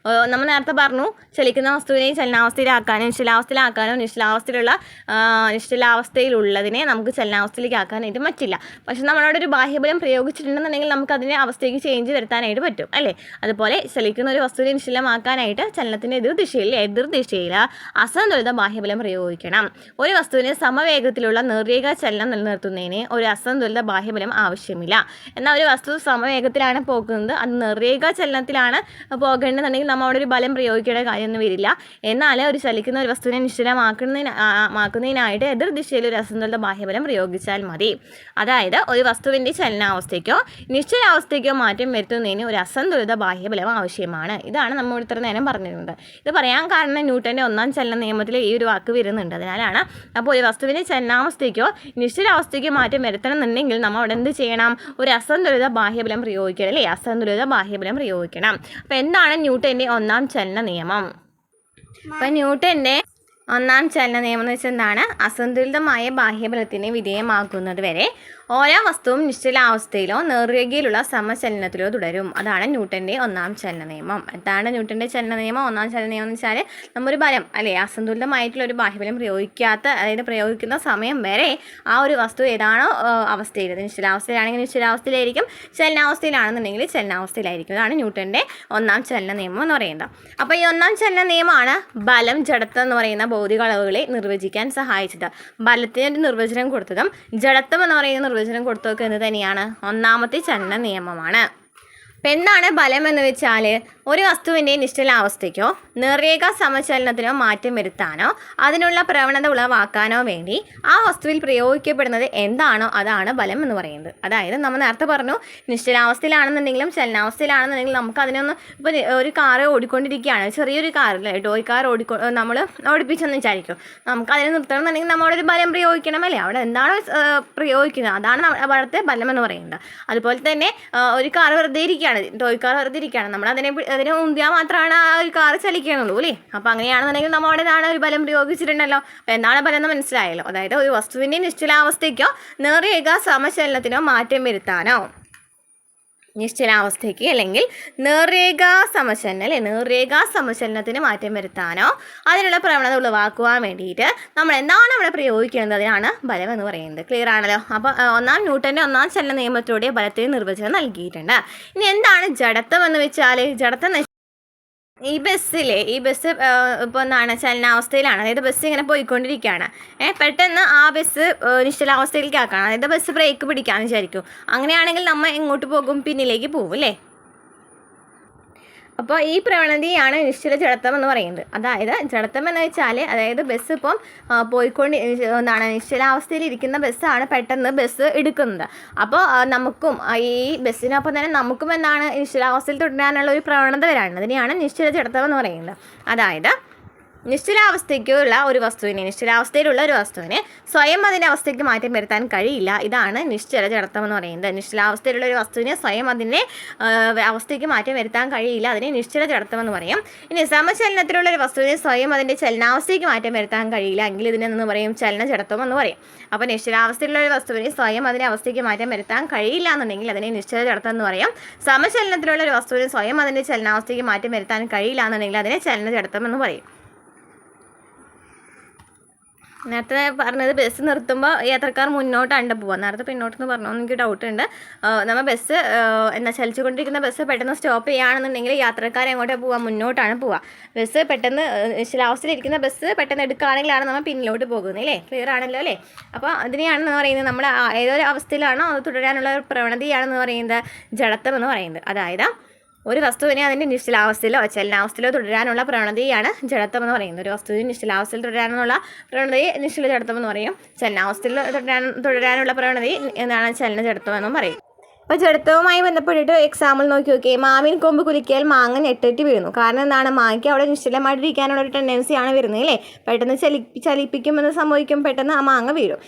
Speaker 1: നമ്മൾ നേരത്തെ പറഞ്ഞു, ചലിക്കുന്ന വസ്തുവിനെ ചലനാവസ്ഥയിലാക്കാനോ നിശ്ചലാവസ്ഥയിലാക്കാനോ നിശ്ചലാവസ്ഥയിലുള്ളതിനെ നമുക്ക് ചലനാവസ്ഥയിലേക്ക് ആക്കാനായിട്ട് പറ്റില്ല. പക്ഷെ നമ്മളവിടെ ഒരു ബാഹ്യബലം പ്രയോഗിച്ചിട്ടുണ്ടെന്നുണ്ടെങ്കിൽ നമുക്ക് അതിനെ അവസ്ഥയ്ക്ക് ചേഞ്ച് വരുത്താനായിട്ട് പറ്റും അല്ലേ. അതുപോലെ ചലിക്കുന്ന ഒരു വസ്തുവിനെ നിശ്ചലമാക്കാനായിട്ട് ചലനത്തിൻ്റെ എതിർദിശയിൽ അസന്തുലിത ബാഹ്യബലം പ്രയോഗിക്കണം. ഒരു വസ്തുവിന് സമവേഗത്തിലുള്ള നിർരേഖ ചലനം നിലനിർത്തുന്നതിന് ഒരു അസന്തുലിത ബാഹ്യബലം ആവശ്യമാണ്. ആവശ്യമില്ല. എന്നാൽ ഒരു വസ്തു സമവേഗത്തിലാണ് പോകുന്നത്, അത് നിർരേഖ ചലനത്തിലാണ് പോകേണ്ടതെന്നുണ്ടെങ്കിൽ നമ്മൾ അവിടെ ഒരു ബലം പ്രയോഗിക്കേണ്ട കാര്യമൊന്നും വരില്ല. എന്നാൽ ഒരു ചലിക്കുന്ന ഒരു വസ്തുവിനെ നിശ്ചലമാക്കുന്നതിനായിട്ട് എതിർ ദിശയിൽ ഒരു അസന്തുലിത ബാഹ്യബലം പ്രയോഗിച്ചാൽ മതി. അതായത് ഒരു വസ്തുവിൻ്റെ ചലനാവസ്ഥയ്ക്കോ നിശ്ചലാവസ്ഥയ്ക്കോ മാറ്റം വരുത്തുന്നതിന് ഒരു അസന്തുലിത ബാഹ്യബലം ആവശ്യമാണ്. ഇതാണ് നമ്മൾ ഇത്ര നേരം പറഞ്ഞിരുന്നത്. ഇത് പറയാൻ കാരണം ന്യൂട്ടൻ്റെ ഒന്നാം ചലന നിയമത്തിൽ ഈ ഒരു വാക്ക് വരുന്നുണ്ട്, അതിനാലാണ്. അപ്പോൾ ഒരു വസ്തുവിൻ്റെ ചലനാവസ്ഥയ്ക്കോ നിശ്ചലാവസ്ഥയ്ക്കോ മാറ്റം വരുത്തണം എന്നുണ്ടെങ്കിൽ നമ്മൾ അവിടെ എന്ത് ചെയ്യണം? ഒരു അസന്തുലിത ബാഹ്യബലം പ്രയോഗിക്കണം അല്ലേ? അസന്തുലിത ബാഹ്യബലം പ്രയോഗിക്കണം. അപ്പോൾ എന്താണ് ന്യൂട്ടൻ്റെ ഒന്നാം ചലന നിയമം? അപ്പോൾ ന്യൂട്ടൻ്റെ ഒന്നാം ചലന നിയമം എന്ന് വെച്ചാൽ എന്താണ്? അസന്തുലിതമായ ബാഹ്യബലത്തിന് വിധേയമാക്കുന്നത് വരെ ഓരോ വസ്തുവും നിശ്ചലാവസ്ഥയിലോ നേർരേഖയിലുള്ള സമചലനത്തിലോ തുടരും. അതാണ് ന്യൂട്ടൻ്റെ ഒന്നാം ചലന നിയമം. എന്താണ് ന്യൂട്ടൻ്റെ ചലന നിയമം? ഒന്നാം ചലന നിയമം എന്ന് വെച്ചാൽ നമ്മൊരു ബലം അല്ലേ, അസന്തുലിതമായിട്ടുള്ള ഒരു ബാഹ്യബലം പ്രയോഗിക്കുന്ന സമയം വരെ ആ ഒരു വസ്തു ഏതാണോ അവസ്ഥയിൽ, നിശ്ചലാവസ്ഥയിലാണെങ്കിൽ നിശ്ചലാവസ്ഥയിലായിരിക്കും, ചലനാവസ്ഥയിലാണെന്നുണ്ടെങ്കിൽ ചലനാവസ്ഥയിലായിരിക്കും. അതാണ് ന്യൂട്ടൻ്റെ ഒന്നാം ചലന നിയമം എന്ന് പറയുന്നത്. അപ്പോൾ ഈ ഒന്നാം ചലന നിയമമാണ് ബലം, ജഡത്വം എന്ന് പറയുന്ന ഭൗതിക അളവുകളെ നിർവചിക്കാൻ സഹായിച്ചത്. ബലത്തിന് ഒരു നിർവചനം കൊടുത്തതും ജഡത്വം എന്ന് പറയുന്ന നിർവചനം കൊടുത്തതൊക്കെ എന്ന് തന്നെയാണ് ഒന്നാമത്തെ ചലന നിയമമാണ്. അപ്പം എന്താണ് ബലം എന്ന് വെച്ചാൽ ഒരു വസ്തുവിൻ്റെ നിശ്ചലാവസ്ഥയ്ക്കോ നിർരേഖ സമചലനത്തിനോ മാറ്റം വരുത്താനോ അതിനുള്ള പ്രവണത ഉളവാക്കാനോ വേണ്ടി ആ വസ്തുവിൽ പ്രയോഗിക്കപ്പെടുന്നത് എന്താണോ അതാണ് ബലം എന്ന് പറയുന്നത്. അതായത് നമ്മൾ നേരത്തെ പറഞ്ഞു, നിശ്ചലാവസ്ഥയിലാണെന്നുണ്ടെങ്കിലും ചലനാവസ്ഥയിലാണെന്നുണ്ടെങ്കിലും നമുക്ക് അതിനൊന്ന് ഇപ്പോൾ ഒരു കാറ് ഓടിക്കൊണ്ടിരിക്കുകയാണ്, ചെറിയൊരു കാറില്ലേ, ടോയ് കാർ നമ്മൾ ഓടിപ്പിച്ചെന്ന് വിചാരിക്കും. നമുക്ക് അതിനെ നിർത്തണം എന്നുണ്ടെങ്കിൽ നമ്മളൊരു ബലം പ്രയോഗിക്കണം അല്ലേ? അവിടെ എന്താണോ പ്രയോഗിക്കുന്നത് അതാണ് അവിടുത്തെ ബലം എന്ന് പറയുന്നത്. അതുപോലെ തന്നെ ഒരു കാർ വെറുതെ ഇരിക്കുകയാണ്, ടോയ് കാർ വെറുതെ ഇരിക്കുകയാണ്, നമ്മൾ അതിനെ ഉന്തിയാൽ മാത്രമാണ് ആ ഒരു കാർ ചലിക്കണുള്ളൂ അല്ലേ? അപ്പോൾ അങ്ങനെയാണെന്നുണ്ടെങ്കിൽ നമ്മൾ അവിടെ നിന്നാണ് ഒരു ബലം പ്രയോഗിച്ചിട്ടുണ്ടല്ലോ. അപ്പോൾ എന്താണ് ബലം എന്ന് മനസ്സിലായല്ലോ. അതായത് ഒരു വസ്തുവിൻ്റെ നിശ്ചലാവസ്ഥയ്ക്കോ നേർരേഖ സമചലനത്തിനോ മാറ്റം വരുത്താനോ, നിശ്ചലാവസ്ഥയ്ക്ക് അല്ലെങ്കിൽ നേർരേഖ സമചലനത്തിന് മാറ്റം വരുത്താനോ അതിനുള്ള പ്രവണത ഉളവാക്കുവാൻ വേണ്ടിയിട്ട് നമ്മൾ എന്താണ് അവിടെ പ്രയോഗിക്കുന്നത് അതിനാണ് ബലം എന്ന് പറയുന്നത്. ക്ലിയർ ആണല്ലോ? അപ്പോൾ ന്യൂട്ടൻ്റെ ഒന്നാം ചലന നിയമത്തിലൂടെ ബലത്തിന് നിർവചനം നൽകിയിട്ടുണ്ട്. ഇനി എന്താണ് ജഡത്വം എന്ന് വെച്ചാൽ? ജഡത്വം ഈ ബസ് ഇപ്പോൾ എന്താണ് ചലനാവസ്ഥയിലാണ്, അതായത് ബസ് ഇങ്ങനെ പോയിക്കൊണ്ടിരിക്കുകയാണ്. പെട്ടെന്ന് ആ ബസ് നിശ്ചലാവസ്ഥയിലേക്ക് ആക്കണം, അതായത് ബസ് ബ്രേക്ക് പിടിക്കാമെന്ന് വിചാരിക്കും. അങ്ങനെയാണെങ്കിൽ നമ്മൾ എങ്ങോട്ട് പോകും? പിന്നിലേക്ക് പോകും അല്ലേ? അപ്പോൾ ഈ പ്രവണതയാണ് നിശ്ചല ജഡത്വം എന്ന് പറയുന്നത്. അതായത് ജഡത്വം എന്ന് വെച്ചാൽ അതായത് ബസ് ഇപ്പം നിശ്ചലാവസ്ഥയിൽ ഇരിക്കുന്ന ബസ്സാണ് പെട്ടെന്ന് ബസ് എടുക്കുന്നത്. അപ്പോൾ നമുക്കും ഈ ബസ്സിനൊപ്പം തന്നെ നമുക്കും എന്താണ് നിശ്ചലാവസ്ഥയിൽ തുടരാനുള്ള ഒരു പ്രവണത വരാനുണ്ട്. അതിനെയാണ് നിശ്ചല ജഡത്വം എന്ന് പറയുന്നത്. അതായത് നിശ്ചലാവസ്ഥയിലുള്ള ഒരു വസ്തുവിന് സ്വയം അതിൻ്റെ അവസ്ഥയ്ക്ക് മാറ്റം വരുത്താൻ കഴിയില്ല. ഇതാണ് നിശ്ചല ജഡത്വം എന്ന് പറയുന്നത്. നിശ്ചലാവസ്ഥയിലുള്ള ഒരു വസ്തുവിന് സ്വയം അതിൻ്റെ അവസ്ഥയ്ക്ക് മാറ്റം വരുത്താൻ കഴിയില്ല, അതിനെ നിശ്ചല ജഡത്വം എന്ന് പറയും. ഇനി സമചലനത്തിലുള്ള ഒരു വസ്തുവിന് സ്വയം അതിൻ്റെ ചലനാവസ്ഥയ്ക്ക് മാറ്റം വരുത്താൻ കഴിയില്ല എങ്കിൽ ഇതിനെന്ന് പറയും ചലന ജഡത്വം എന്ന് പറയും. അപ്പോൾ നിശ്ചലാവസ്ഥയിലുള്ള ഒരു വസ്തുവിന് സ്വയം അതിൻ്റെ അവസ്ഥയ്ക്ക് മാറ്റം വരുത്താൻ കഴിയില്ല എന്നുണ്ടെങ്കിൽ അതിനെ നിശ്ചല ജഡത്വം എന്ന് പറയും. സമചലനത്തിലുള്ള ഒരു വസ്തുവിന് സ്വയം അതിൻ്റെ ചലനാവസ്ഥയ്ക്ക് മാറ്റം വരുത്താൻ കഴിയില്ല എന്നുണ്ടെങ്കിൽ അതിനെ ചലന ജഡത്വം എന്ന് പറയും. നേരത്തെ പറഞ്ഞത് ബസ് നിർത്തുമ്പോൾ യാത്രക്കാർ മുന്നോട്ടാണ് പോവുക, നേരത്തെ പിന്നോട്ടെന്ന് പറഞ്ഞോ എനിക്ക് ഡൗട്ട് ഉണ്ട്. നമ്മൾ ബസ് ചലിച്ചുകൊണ്ടിരിക്കുന്ന ബസ് പെട്ടെന്ന് സ്റ്റോപ്പ് ചെയ്യുകയാണെന്നുണ്ടെങ്കിൽ യാത്രക്കാർ എങ്ങോട്ടാണ് പോവുക? മുന്നോട്ടാണ് പോവുക. ബസ് പെട്ടെന്ന് നിശ്ചലാവസ്ഥയിലിരിക്കുന്ന ബസ് പെട്ടെന്ന് എടുക്കുകയാണെങ്കിലാണ് നമ്മൾ പിന്നിലോട്ട് പോകുന്നത് അല്ലേ? ക്ലിയർ ആണല്ലോ അല്ലേ? അപ്പോൾ അതിനെയാണെന്ന് പറയുന്നത് നമ്മൾ ഏതൊരു അവസ്ഥയിലാണോ അത് തുടരാനുള്ള പ്രവണതയാണെന്ന് പറയുന്നത് ജഡത്വം എന്ന് പറയുന്നത്. അതായത് ഒരു വസ്തുവിനെ അതിൻ്റെ നിശ്ചലാവസ്ഥയിലോ ചലനാവസ്ഥയിലോ തുടരാനുള്ള പ്രവണതയാണ് ജഡത്വം എന്ന് പറയുന്നത്. ഒരു വസ്തുവിന് നിശ്ചലാവസ്ഥയിൽ തുടരാനുള്ള പ്രവണതയെ നിശ്ചല ജഡത്വം എന്ന് പറയും. ചലനാവസ്ഥയിൽ തുടരാനുള്ള പ്രവണതയെ എന്താണ് ചലന ജഡത്വം എന്നും പറയും. അപ്പോൾ ജഡത്വവുമായി ബന്ധപ്പെട്ടിട്ട് എക്സാമ്പിൾ നോക്കി. മാവിൻ കൊമ്പ് കുലുക്കിയാൽ മാങ്ങ ഞെട്ടിട്ട് വീഴുന്നു. കാരണം എന്താണ്? മാങ്ങയ്ക്ക് അവിടെ നിശ്ചലമായിട്ടിരിക്കാനുള്ള ഒരു ടെൻഡൻസിയാണ് വരുന്നത് അല്ലേ? പെട്ടെന്ന് ചലിപ്പിക്കുമെന്ന് സംഭവിക്കും, പെട്ടെന്ന് ആ മാങ്ങ വീഴും.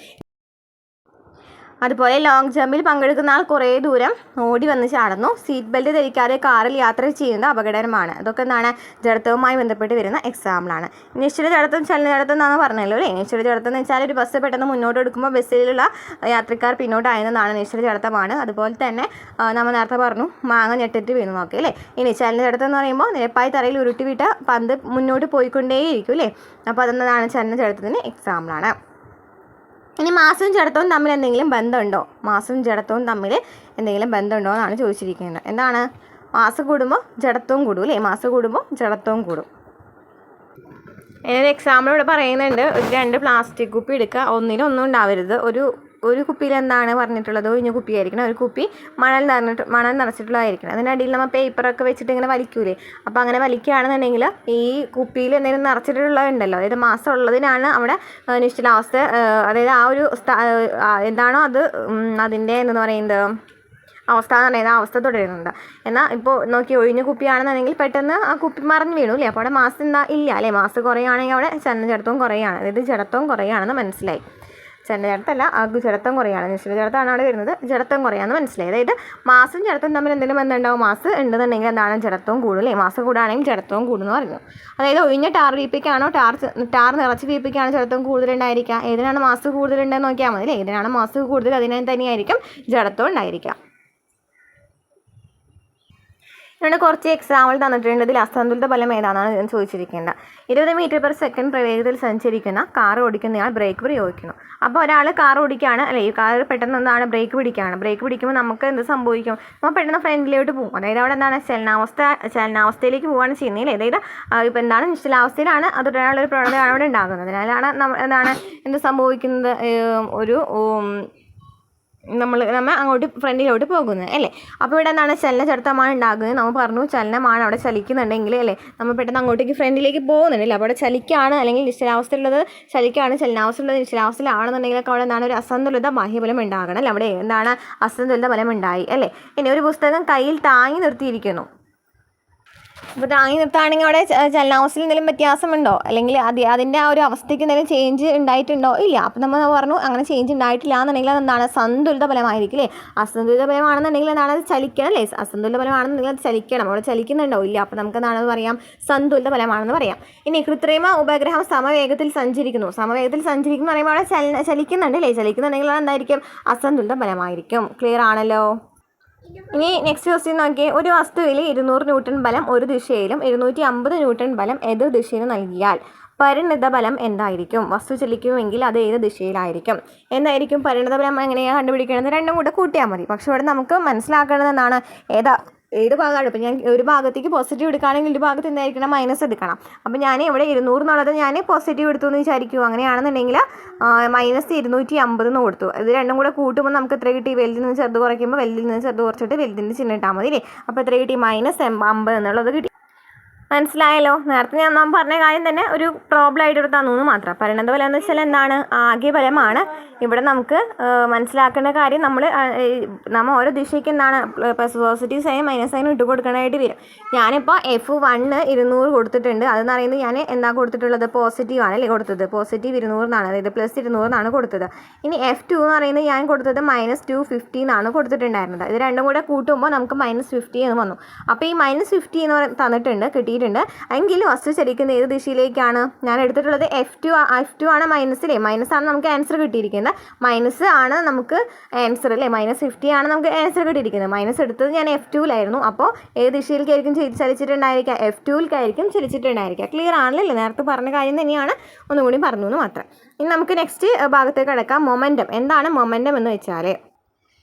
Speaker 1: അതുപോലെ ലോങ് ജമ്പിൽ പങ്കെടുക്കുന്ന ആൾ കുറേ ദൂരം ഓടി വന്ന് ചാടുന്നു. സീറ്റ് ബെൽറ്റ് ധരിക്കാതെ കാറിൽ യാത്ര ചെയ്യുന്നത് അപകടകരമാണ്. അതൊക്കെ എന്താണ്? ജഡത്വവുമായി ബന്ധപ്പെട്ട് വരുന്ന എക്സാമ്പിളാണ്. നിശ്ചല ജഡത്വം ചലന ജഡത്വം എന്നാണ് പറഞ്ഞല്ലോ അല്ലേ? നിശ്ചല ജഡത്വം എന്ന് വെച്ചാൽ ഒരു ബസ് പെട്ടെന്ന് മുന്നോട്ട് എടുക്കുമ്പോൾ ബസ്സിലുള്ള യാത്രക്കാർ പിന്നോട്ടായെന്നതാണ് നിശ്ചല ജഡത്വമാണ്. അതുപോലെ തന്നെ നമ്മൾ നേരത്തെ പറഞ്ഞു മാങ്ങ ഞെട്ടിട്ട് വീണു നോക്കി അല്ലേ? ഇനി ചലന ജഡത്വം എന്ന് പറയുമ്പോൾ നിരപ്പായി തറയിൽ ഉരുട്ടിവിട്ട പന്ത് മുന്നോട്ട് പോയിക്കൊണ്ടേയിരിക്കും അല്ലേ? അപ്പോൾ അതെന്നതാണ് ചലന ജഡത്വത്തിന് എക്സാമ്പിളാണ്. ഇനി മാസവും ജഡത്വവും തമ്മിൽ എന്തെങ്കിലും ബന്ധമുണ്ടോ? മാസവും ജഡത്വവും തമ്മിൽ എന്തെങ്കിലും ബന്ധമുണ്ടോ എന്നാണ് ചോദിച്ചിരിക്കുന്നത്. എന്താണ്? മാസം കൂടുമ്പോൾ ജഡത്വവും കൂടും അല്ലേ? മാസം കൂടുമ്പോൾ ജഡത്വവും കൂടും. ഇതിനൊരു എക്സാമ്പിൾ ഇവിടെ പറയുന്നുണ്ട്. ഒരു 2 പ്ലാസ്റ്റിക് കുപ്പി എടുക്കുക, ഒന്നിനും ഒന്നും ഉണ്ടാവരുത്. ഒരു ഒരു കുപ്പിയിൽ എന്താണ് പറഞ്ഞിട്ടുള്ളത്, ഒഴിഞ്ഞ കുപ്പിയായിരിക്കണം. ഒരു കുപ്പി മണൽ നിറച്ചിട്ടുള്ളതായിരിക്കണം. അതിനടിയിൽ നമ്മൾ പേപ്പറൊക്കെ വെച്ചിട്ട് ഇങ്ങനെ വലിക്കൂലേ, അപ്പോൾ അങ്ങനെ വലിക്കുകയാണെന്നുണ്ടെങ്കിൽ ഈ കുപ്പിയിൽ എന്തെങ്കിലും നിറച്ചിട്ടുള്ളതുണ്ടല്ലോ, അതായത് മാസം ഉള്ളതിനാണ് അവിടെ നിശ്ചലാവസ്ഥ, അതായത് ആ ഒരു എന്താണോ അത് അതിൻ്റെ എന്ന് പറയുന്നത് അവസ്ഥ എന്ന് പറയുന്നത് അവസ്ഥ തുടരുന്നുണ്ട്. എന്നാൽ ഇപ്പോൾ നോക്കി ഒഴിഞ്ഞ കുപ്പിയാണെന്നുണ്ടെങ്കിൽ പെട്ടെന്ന് ആ കുപ്പി മറിഞ്ഞ് വീണു അല്ലേ, അപ്പോൾ അവിടെ മാസം ഇല്ല അല്ലേ, മാസം കുറയുകയാണെങ്കിൽ അവിടെ ചലനജഡത്വം കുറയാണ്, അതായത് ജഡത്വം കുറയാണെന്ന് മനസ്സിലായി. ചലനജഡത്തല്ല, ജഡത്വം കുറയാണ്, നിശ്ചല ജഡത്വമാണ് അവിടെ വരുന്നത്, ജഡത്വം കുറയാമെന്ന് മനസ്സിലായി. അതായത് മാസും ജഡത്വം തമ്മിൽ എന്തെങ്കിലും ബന്ധമുണ്ടാവും, മാസ് ഉണ്ടെന്നുണ്ടെങ്കിൽ എന്താണ് ജഡത്വം കൂടും അല്ലേ, മാസം കൂടുകയാണെങ്കിൽ ജഡത്വം കൂടുമെന്ന് പറഞ്ഞു. അതായത് ഒഴിഞ്ഞ ടാർ വീപ്പിക്കാണോ ടാർ നിറച്ച് വീപ്പിക്കാണോ ജഡത്വം കൂടുതലുണ്ടായിരിക്കുക, ഏതിനാണ് മാസ് കൂടുതലുണ്ടെന്ന് നോക്കിയാൽ മതി അല്ലേ, ഏതിനാണ് മാസ് കൂടുതൽ അതിനെ തന്നെയായിരിക്കും ജഡത്വം ഉണ്ടായിരിക്കുക. ഇവിടെ കുറച്ച് എക്സാമ്പിൾ തന്നിട്ടുണ്ട്. ഇതിൽ അസന്തുലിത ബലം ഏതാണെന്നാണ് ഞാൻ ചോദിച്ചിരിക്കേണ്ടത്. 20 മീറ്റർ/സെക്കൻഡ് പ്രവേഗത്തിൽ സഞ്ചരിക്കുന്ന കാർ ഓടിക്കുന്നയാൾ ബ്രേക്ക് പ്രയോഗിക്കുന്നു. അപ്പോൾ ഒരാൾ കാർ ഓടിക്കുകയാണ് അല്ലേ, ഈ കാർ പെട്ടെന്ന് എന്താണ് ബ്രേക്ക് പിടിക്കുകയാണ്. ബ്രേക്ക് പിടിക്കുമ്പോൾ നമുക്ക് എന്ത് സംഭവിക്കും, നമ്മൾ പെട്ടെന്ന് ഫ്രണ്ടിലോട്ട് പോകും. അതായത് അവിടെ എന്താണ് ചലനാവസ്ഥയിലേക്ക് പോവുകയാണ് ചെയ്യുന്നത്. അതായത് ഇപ്പോൾ എന്താണ് നിശ്ചലാവസ്ഥയിലാണ് അത് ഒരാളൊരു പ്രവണതയാണ് അവിടെ ഉണ്ടാകുന്നത്. അതിനാലാണ് എന്താണ് എന്ത് സംഭവിക്കുന്നത്, നമ്മൾ അങ്ങോട്ട് ഫ്രണ്ടിലോട്ട് പോകുന്നത് അല്ലേ. അപ്പോൾ ഇവിടെ എന്താണ് ചലനജഡത്വമാണ് ഉണ്ടാകുന്നത്. നമ്മൾ പറഞ്ഞു ചലനമാണ് അവിടെ ചലിക്കുന്നുണ്ടെങ്കിൽ അല്ലേ, നമ്മൾ പെട്ടെന്ന് അങ്ങോട്ടേക്ക് ഫ്രണ്ടിലേക്ക് പോകുന്നുണ്ടല്ലേ, അപ്പോൾ അവിടെ ചലിക്കുകയാണ് അല്ലെങ്കിൽ നിശ്ചലാവസ്ഥയുള്ളത് ചലിക്കുകയാണ്, ചലനാവസ്ഥയുള്ളത് നിശ്ചലാവസ്ഥയിലാണെന്നുണ്ടെങ്കിലൊക്കെ അവിടെ എന്താണ് ഒരു അസന്തുലിത ബാഹ്യബലം ഉണ്ടാകണം അല്ലേ, അവിടെ എന്താണ് അസന്തുലിത ബലം ഉണ്ടായി അല്ലേ. ഇനി ഒരു പുസ്തകം കയ്യിൽ താങ്ങി നിർത്തിയിരിക്കുന്നു. അപ്പോൾ താങ്ങി നിർത്തുകയാണെങ്കിൽ അവിടെ ചലനാവസ്ഥയിൽ എന്തെങ്കിലും വ്യത്യാസമുണ്ടോ, അല്ലെങ്കിൽ അതിൻ്റെ ആ ഒരു അവസ്ഥയ്ക്ക് എന്തെങ്കിലും ചേഞ്ച് ഉണ്ടായിട്ടുണ്ടോ, ഇല്ല. അപ്പോൾ നമ്മൾ പറഞ്ഞു അങ്ങനെ ചേഞ്ച് ഉണ്ടായിട്ടില്ല എന്നുണ്ടെങ്കിൽ അതെന്താണ് സന്തുലിത ബലമായിരിക്കും അല്ലേ. അസന്തുലിത ബലമാണെന്നുണ്ടെങ്കിൽ എന്താണ് അത് ചലിക്കണം അല്ലേ, അസന്തുലിത ബലമാണെന്നുണ്ടെങ്കിൽ അത് ചലിക്കണം, അവിടെ ചലിക്കുന്നുണ്ടോ ഇല്ല, അപ്പോൾ നമുക്ക് എന്താണെന്ന് പറയാം സന്തുലിത ബലമാണെന്ന് പറയാം. ഇനി കൃത്രിമ ഉപഗ്രഹം സമവേഗത്തിൽ സഞ്ചരിക്കുന്നു. സമവേഗത്തിൽ സഞ്ചരിക്കുന്നു എന്ന് പറയുമ്പോൾ അവിടെ ചലിക്കുന്നുണ്ട് അല്ലേ, ചലിക്കുന്നുണ്ടെങ്കിൽ എന്തായിരിക്കും അസന്തുലിത ബലമായിരിക്കും. ക്ലിയർ ആണല്ലോ. ഇനി നെക്സ്റ്റ് ക്വസ്റ്റ്യൻ നോക്കിയേ. ഒരു വസ്തുവിൽ 200 ന്യൂട്ടൺ ബലം ഒരു ദിശയിലും 250 ന്യൂട്ടൺ ബലം എതിർ ദിശയിലും നൽകിയാൽ പരിണിത ബലം എന്തായിരിക്കും? വസ്തു ചലിക്കുമെങ്കിൽ അത് ഏത് ദിശയിലായിരിക്കും? എന്തായിരിക്കും പരിണിത ബലം? എങ്ങനെയാണ് കണ്ടുപിടിക്കണമെന്ന് രണ്ടും കൂടെ കൂട്ടിയാൽ മതി. പക്ഷെ ഇവിടെ നമുക്ക് മനസ്സിലാക്കേണ്ടത് എന്താണ്, ഏത് ഭാഗമാണ്. ഇപ്പോൾ ഞാൻ ഒരു ഭാഗത്തേക്ക് പോസിറ്റീവ് എടുക്കുകയാണെങ്കിൽ ഒരു ഭാഗത്ത് എന്തായിരിക്കണം മൈനസ് എടുക്കണം. അപ്പോൾ ഞാൻ ഇവിടെ 200 എന്നുള്ളത് ഞാൻ പോസിറ്റീവ് എടുത്തു എന്ന് വിചാരിക്കൂ. അങ്ങനെയാണെന്നുണ്ടെങ്കിൽ -250 എന്ന് കൊടുത്തു. ഇത് രണ്ടും കൂടെ കൂട്ടുമ്പോൾ നമുക്ക് എത്ര കിട്ടി, വലുതിൽ നിന്ന് ചെറുത് കുറയ്ക്കുമ്പോൾ വലുതിൽ നിന്ന് ചെറുത് കുറച്ചിട്ട് വലുതിൻ്റെ ചിഹ്നം ഇട്ടാൽ മതി അല്ലേ. അപ്പോൾ എത്ര കിട്ടി, -50 എന്നുള്ളത് കിട്ടി. മനസ്സിലായല്ലോ. നേരത്തെ ഞാൻ പറഞ്ഞ കാര്യം തന്നെ ഒരു പ്രോബ്ലം ആയിട്ട് ഇവിടെ തന്നു മാത്രം. പരിണിത ബലം എന്ന് വെച്ചാൽ എന്താണ്, ആകെ ബലമാണ്. ഇവിടെ നമുക്ക് മനസ്സിലാക്കേണ്ട കാര്യം നമ്മൾ ഓരോ ദിശയ്ക്ക് എന്താണ് പോസിറ്റീവ് സൈൻ മൈനസ് സൈൻ ഇട്ട് കൊടുക്കാനായിട്ട് വരും. ഞാനിപ്പോൾ F1 200 കൊടുത്തിട്ടുണ്ട്. അതെന്ന് പറയുന്നത് ഞാൻ എന്താ കൊടുത്തിട്ടുള്ളത്, പോസിറ്റീവ് ആണ് അല്ലേ കൊടുത്തത്, പോസിറ്റീവ് 200 എന്നാണ്, അതായത് +200 എന്നാണ് കൊടുത്തത്. ഇനി F2 എന്ന് പറയുന്നത് ഞാൻ കൊടുത്തത് -250 എന്നാണ് കൊടുത്തിട്ടുണ്ടായിരുന്നത്. ഇത് രണ്ടും കൂടെ കൂട്ടുമ്പോൾ നമുക്ക് -50 എന്ന് വന്നു. അപ്പോൾ ഈ -50 എന്ന് തന്നിട്ടുണ്ട്, കിട്ടിയിട്ടുണ്ട്. എങ്കിൽ വസ്തു ചലിക്കുന്ന ഏത് ദിശയിലേക്കാണ്? ഞാൻ എടുത്തിട്ടുള്ളത് F2 ആണ്, മൈനസിലെ മൈനസാണ് നമുക്ക് ആൻസർ കിട്ടിയിരിക്കുന്നത്. മൈനസ് ആണ് നമുക്ക് ആൻസർ അല്ലേ, -50 ആണ് നമുക്ക് ആൻസർ കിട്ടിയിരിക്കുന്നത്. മൈനസ് എടുത്തത് ഞാൻ F2ലായിരുന്നു. അപ്പോൾ ഏത് ദിശയിലേക്കായിരിക്കും ചലിച്ചിട്ടുണ്ടായിരിക്കുക, F2ലേക്കായിരിക്കും ചലിച്ചിട്ടുണ്ടായിരിക്കുക. ക്ലിയർ ആണല്ലോ, നേരത്തെ പറഞ്ഞ കാര്യം തന്നെയാണ്, ഒന്നുകൂടി പറഞ്ഞു എന്ന് മാത്രം. ഇനി നമുക്ക് നെക്സ്റ്റ് ഭാഗത്തേക്ക് കിടക്കാം. മൊമെൻറ്റം. എന്താണ് മൊമെൻറ്റം എന്ന് വെച്ചാൽ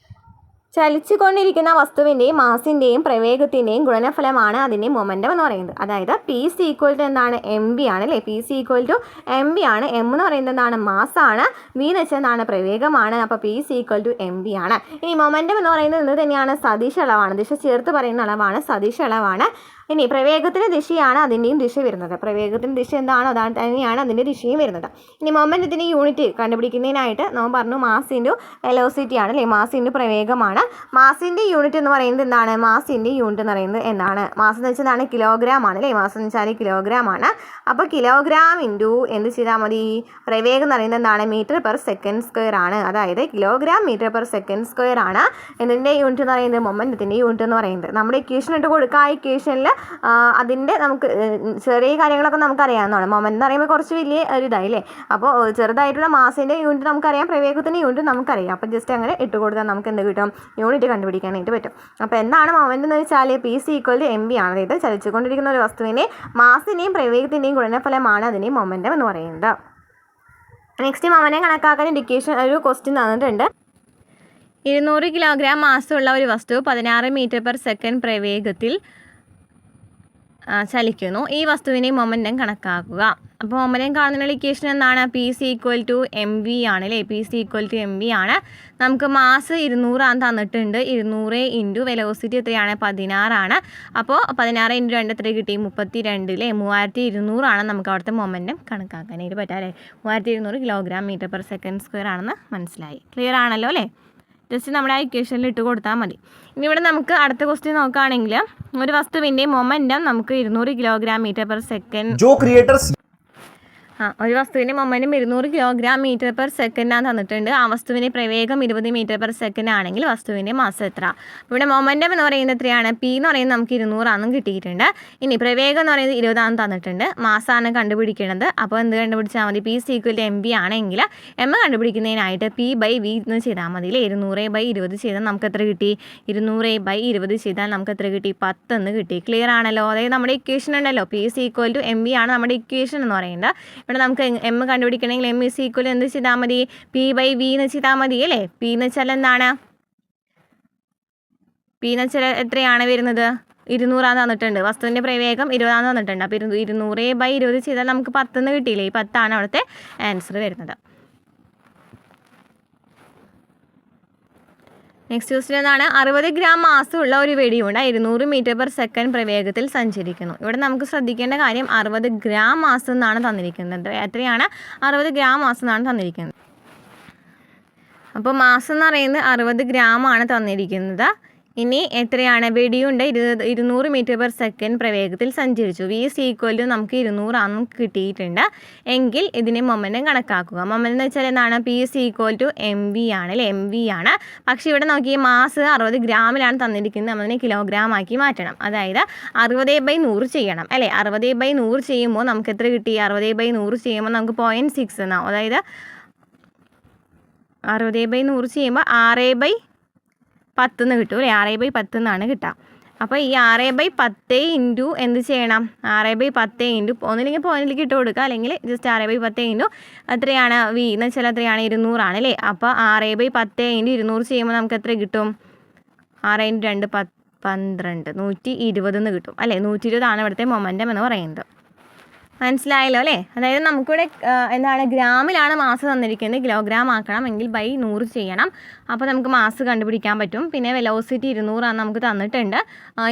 Speaker 1: ചലിച്ചു കൊണ്ടിരിക്കുന്ന വസ്തുവിൻ്റെയും മാസിൻ്റെയും പ്രവേഗത്തിൻ്റെയും ഗുണനഫലമാണ് അതിൻ്റെ മൊമെൻറ്റം എന്ന് പറയുന്നത്. അതായത് P= എന്താണ്, mv ആണ് അല്ലേ. P=mv ആണ്. m എന്ന് പറയുന്നത് എന്താണ്, മാസാണ്. v എന്ന് വെച്ചാൽ എന്താണ്, പ്രവേഗമാണ്. അപ്പോൾ P=mv ആണ്. ഇനി മൊമെൻറ്റം എന്ന് പറയുന്നത് എന്ത് തന്നെയാണ്, സദിശ അളവാണ്. ദിശ ചേർത്ത് പറയുന്ന അളവാണ്, സദിശ അളവാണ്. ഇനി പ്രവേഗത്തിൻ്റെ ദിശയാണ് അതിൻ്റെയും ദിശ വരുന്നത്. പ്രവേഗത്തിൻ്റെ ദിശ എന്താണോ അതാണ് തന്നെയാണ് അതിൻ്റെ ദിശയും വരുന്നത്. ഇനി മൊമെൻറ്റത്തിൻ്റെ യൂണിറ്റ് കണ്ടുപിടിക്കുന്നതിനായിട്ട് നമ്മൾ പറഞ്ഞു മാസ് ഇൻറ്റു വെലോസിറ്റി ആണ് അല്ലേ, മാസ് ഇൻറ്റു പ്രവേഗമാണ്. മാസിൻ്റെ യൂണിറ്റ് എന്ന് പറയുന്നത് എന്താണ്, മാസിൻ്റെ യൂണിറ്റ് എന്ന് പറയുന്നത് എന്താണ്, മാസ് എന്ന് വെച്ചാൽ എന്താണ്, കിലോഗ്രാം ആണ് അല്ലേ. മാസ് എന്ന് വെച്ചാൽ കിലോഗ്രാം ആണ്. അപ്പോൾ കിലോഗ്രാം ഇൻറ്റു എന്ത് ചെയ്താൽ മതി, പ്രവേഗം എന്ന് പറയുന്നത് എന്താണ്, m/s² ആണ്. അതായത് കിലോഗ്രാം m/s² ആണ് ഇതിൻ്റെ യൂണിറ്റ് എന്ന് പറയുന്നത്, മൊമെൻറ്റത്തിൻ്റെ യൂണിറ്റ് എന്ന് പറയുന്നത്. നമ്മുടെ ഇക്വേഷൻ ഇട്ട് കൊടുക്കുക. ആ ഇക്വേഷനിൽ അതിൻ്റെ നമുക്ക് ചെറിയ കാര്യങ്ങളൊക്കെ നമുക്കറിയാവുന്നതാണ്. മൊമെൻ്റ് എന്ന് പറയുമ്പോൾ കുറച്ച് വലിയ ഒരു ഇതായില്ലേ. അപ്പോൾ ചെറുതായിട്ടുള്ള മാസിൻ്റെ യൂണിറ്റ് നമുക്കറിയാം, പ്രവേഗത്തിൻ്റെ യൂണിറ്റ് നമുക്കറിയാം. അപ്പോൾ ജസ്റ്റ് അങ്ങനെ ഇട്ട് കൊടുത്താൽ നമുക്ക് എന്ത് കിട്ടും, യൂണിറ്റ് കണ്ടുപിടിക്കാനായിട്ട് പറ്റും. അപ്പോൾ എന്താണ് മൊമെൻ്റ് എന്ന് വെച്ചാൽ P=mv ആണ്. അതായത് ചലിച്ചുകൊണ്ടിരിക്കുന്ന ഒരു വസ്തുവിൻ്റെ മാസിൻ്റെയും പ്രവേഗത്തിൻ്റെയും ഗുണനഫലമാണ് അതിൻ്റെ മൊമെൻ്റം എന്ന് പറയുന്നത്. നെക്സ്റ്റ് മൊമെൻ്റം കണക്കാക്കാൻ ഇൻഡിക്കേഷൻ ഒരു ക്വസ്റ്റ്യൻ തന്നിട്ടുണ്ട്. 200 കിലോഗ്രാം മാസമുള്ള ഒരു വസ്തു 16 മീറ്റർ/സെക്കൻഡ് പ്രവേഗത്തിൽ ചലിക്കുന്നു. ഈ വസ്തുവിൻ്റെ മൊമെൻറ്റം കണക്കാക്കുക. അപ്പോൾ മൊമെൻറ്റം കാണുന്നതിനുള്ള ഇക്വേഷൻ എന്താണ്? P is equal to m v ആണ് അല്ലേ? P is equal to m v ആണ്. നമുക്ക് മാസ് 200 തന്നിട്ടുണ്ട്. 200 ഇൻറ്റു വെലോസിറ്റി എത്രയാണ്? 16 ആണ്. അപ്പോൾ 16 ഇൻറ്റു 2 എത്ര കിട്ടി? 32 അല്ലേ? 3200 നമുക്ക് അവിടുത്തെ മൊമെൻറ്റം കണക്കാക്കാനായിട്ട് പറ്റുക അല്ലേ? 3200 kilogram metre per second square ആണെന്ന് മനസ്സിലായി. ക്ലിയർ ആണല്ലോ അല്ലേ? ജസ്റ്റ് നമ്മുടെ ആ ഇക്വേഷനിൽ ഇട്ട് കൊടുത്താൽ മതി. ഇനി ഇവിടെ നമുക്ക് അടുത്ത ക്വസ്റ്റ്യൻ നോക്കുകയാണെങ്കിൽ ഒരു വസ്തുവിൻ്റെ മൊമെൻറ്റം നമുക്ക് 200 കിലോഗ്രാം മീറ്റർ പെർ സെക്കൻഡ് ഒരു വസ്തുവിൻ്റെ മൊമെൻറ്റം 200 കിലോഗ്രാം മീറ്റർ പെർ സെക്കൻഡാണ് തന്നിട്ടുണ്ട്. ആ വസ്തുവിൻ്റെ പ്രവേഗം 20 മീറ്റർ പെർ സെക്കൻഡ് ആണെങ്കിൽ വസ്തുവിൻ്റെ മാസ് എത്ര? ഇവിടെ മൊമെൻറ്റം എന്ന് പറയുന്നത് എത്രയാണ്? പി എന്ന് പറയുന്നത് നമുക്ക് 200 കിട്ടിയിട്ടുണ്ട്. ഇനി പ്രവേഗം എന്ന് പറയുന്നത് 20 തന്നിട്ടുണ്ട്. മാസാണ് കണ്ടുപിടിക്കേണ്ടത്. അപ്പോൾ എന്ത് കണ്ടുപിടിച്ചാൽ മതി? P equal to m v ആണെങ്കിൽ എം കണ്ടുപിടിക്കുന്നതിനായിട്ട് പി ബൈ വി എന്ന് ചെയ്താൽ മതി അല്ലേ? 200/20 ചെയ്താൽ നമുക്ക് എത്ര കിട്ടി? 200/20 ചെയ്താൽ നമുക്ക് എത്ര കിട്ടി? 10 എന്ന് കിട്ടി. ക്ലിയർ ആണല്ലോ? അതായത് നമ്മുടെ ഇക്വേഷൻ ഉണ്ടല്ലോ, p equal to m v ആണ് നമ്മുടെ ഇക്വേഷൻ എന്ന് പറയുന്നത്. ഇവിടെ നമുക്ക് എം കണ്ടുപിടിക്കണമെങ്കിൽ എം ഈസ് ഈക്വൽ എന്ത് ചെയ്താൽ മതി? പി ബൈ വി എന്ന് ചെയ്താൽ മതി അല്ലേ? പി എന്ന് വെച്ചാൽ എന്താണ്? പി എന്ന് വെച്ചാൽ എത്രയാണ് വരുന്നത്? 200 തന്നിട്ടുണ്ട്. വസ്തുവിൻ്റെ പ്രവേഗം 20 തന്നിട്ടുണ്ട്. അപ്പോൾ 200/20 ചെയ്താൽ നമുക്ക് 10 എന്ന് കിട്ടിയില്ലേ? ഈ 10 അവിടുത്തെ ആൻസർ വരുന്നത്. നെക്സ്റ്റ് ക്വസ്റ്റ്യൻ എന്താണ്? 60 ഗ്രാം മാസമുള്ള ഒരു വെടിയുണ്ട 200 മീറ്റർ പെർ സെക്കൻഡ് പ്രവേഗത്തിൽ സഞ്ചരിക്കുന്നു. ഇവിടെ നമുക്ക് ശ്രദ്ധിക്കേണ്ട കാര്യം 60 ഗ്രാം മാസം എന്നാണ് തന്നിരിക്കുന്നത്. എത്രയാണ്? 60 ഗ്രാം മാസം എന്നാണ് തന്നിരിക്കുന്നത്. അപ്പോൾ മാസം എന്ന് പറയുന്നത് 60 ഗ്രാം ആണ് തന്നിരിക്കുന്നത്. ഇനി എത്രയാണ്? വെടിയുണ്ട 200 മീറ്റർ പെർ സെക്കൻഡ് പ്രവേഗത്തിൽ സഞ്ചരിച്ചു. വി ഇസ് ഈക്വൽ ടു നമുക്ക് 200 കിട്ടിയിട്ടുണ്ട്. എങ്കിൽ ഇതിനെ മൊമെൻറ്റം കണക്കാക്കുക. മൊമെൻറ്റം എന്ന് വെച്ചാൽ എന്താണ്? P is equal to m v ആണ് അല്ലേ? എം വി ആണ്. പക്ഷേ ഇവിടെ നോക്കി മാസ് 60 ഗ്രാമിലാണ് തന്നിരിക്കുന്നത്. നമ്മളതിനെ കിലോഗ്രാം ആക്കി മാറ്റണം. അതായത് 60/100 ചെയ്യണം അല്ലേ? 60/100 ചെയ്യുമ്പോൾ നമുക്ക് എത്ര കിട്ടി? 60/100 ചെയ്യുമ്പോൾ നമുക്ക് 0.6 എന്നാവും. അതായത് 60/100 ചെയ്യുമ്പോൾ 6/10 എന്ന് കിട്ടും അല്ലേ? 6/10 എന്നാണ് കിട്ടുക. അപ്പോൾ ഈ 6/10 ഇൻറ്റു എന്ത് ചെയ്യണം? 6/10 ഇൻറ്റു ഒന്നില്ലെങ്കിൽ പോയിന്റിലേക്ക് ഇട്ട് കൊടുക്കുക, അല്ലെങ്കിൽ ജസ്റ്റ് 6/10 ഇൻറ്റു എത്രയാണ്? വി എന്ന് വെച്ചാൽ എത്രയാണ്? 200 ആണ് അല്ലേ? അപ്പോൾ 6/10 ഇൻറ്റു 200 ചെയ്യുമ്പോൾ നമുക്ക് എത്ര കിട്ടും? 6 ഇൻറ്റു 2 12 120 എന്ന് കിട്ടും അല്ലേ? 120 ഇവിടുത്തെ മൊമെൻറ്റം എന്ന് പറയുന്നത്. മനസ്സിലായല്ലോ അല്ലേ? അതായത് നമുക്കിവിടെ എന്താണ്? ഗ്രാമിലാണ് മാസ് തന്നിരിക്കുന്നത്. കിലോഗ്രാം ആക്കണം എങ്കിൽ /100 ചെയ്യണം. അപ്പോൾ നമുക്ക് മാസ് കണ്ടുപിടിക്കാൻ പറ്റും. പിന്നെ വെലോസിറ്റി 200 നമുക്ക് തന്നിട്ടുണ്ട്.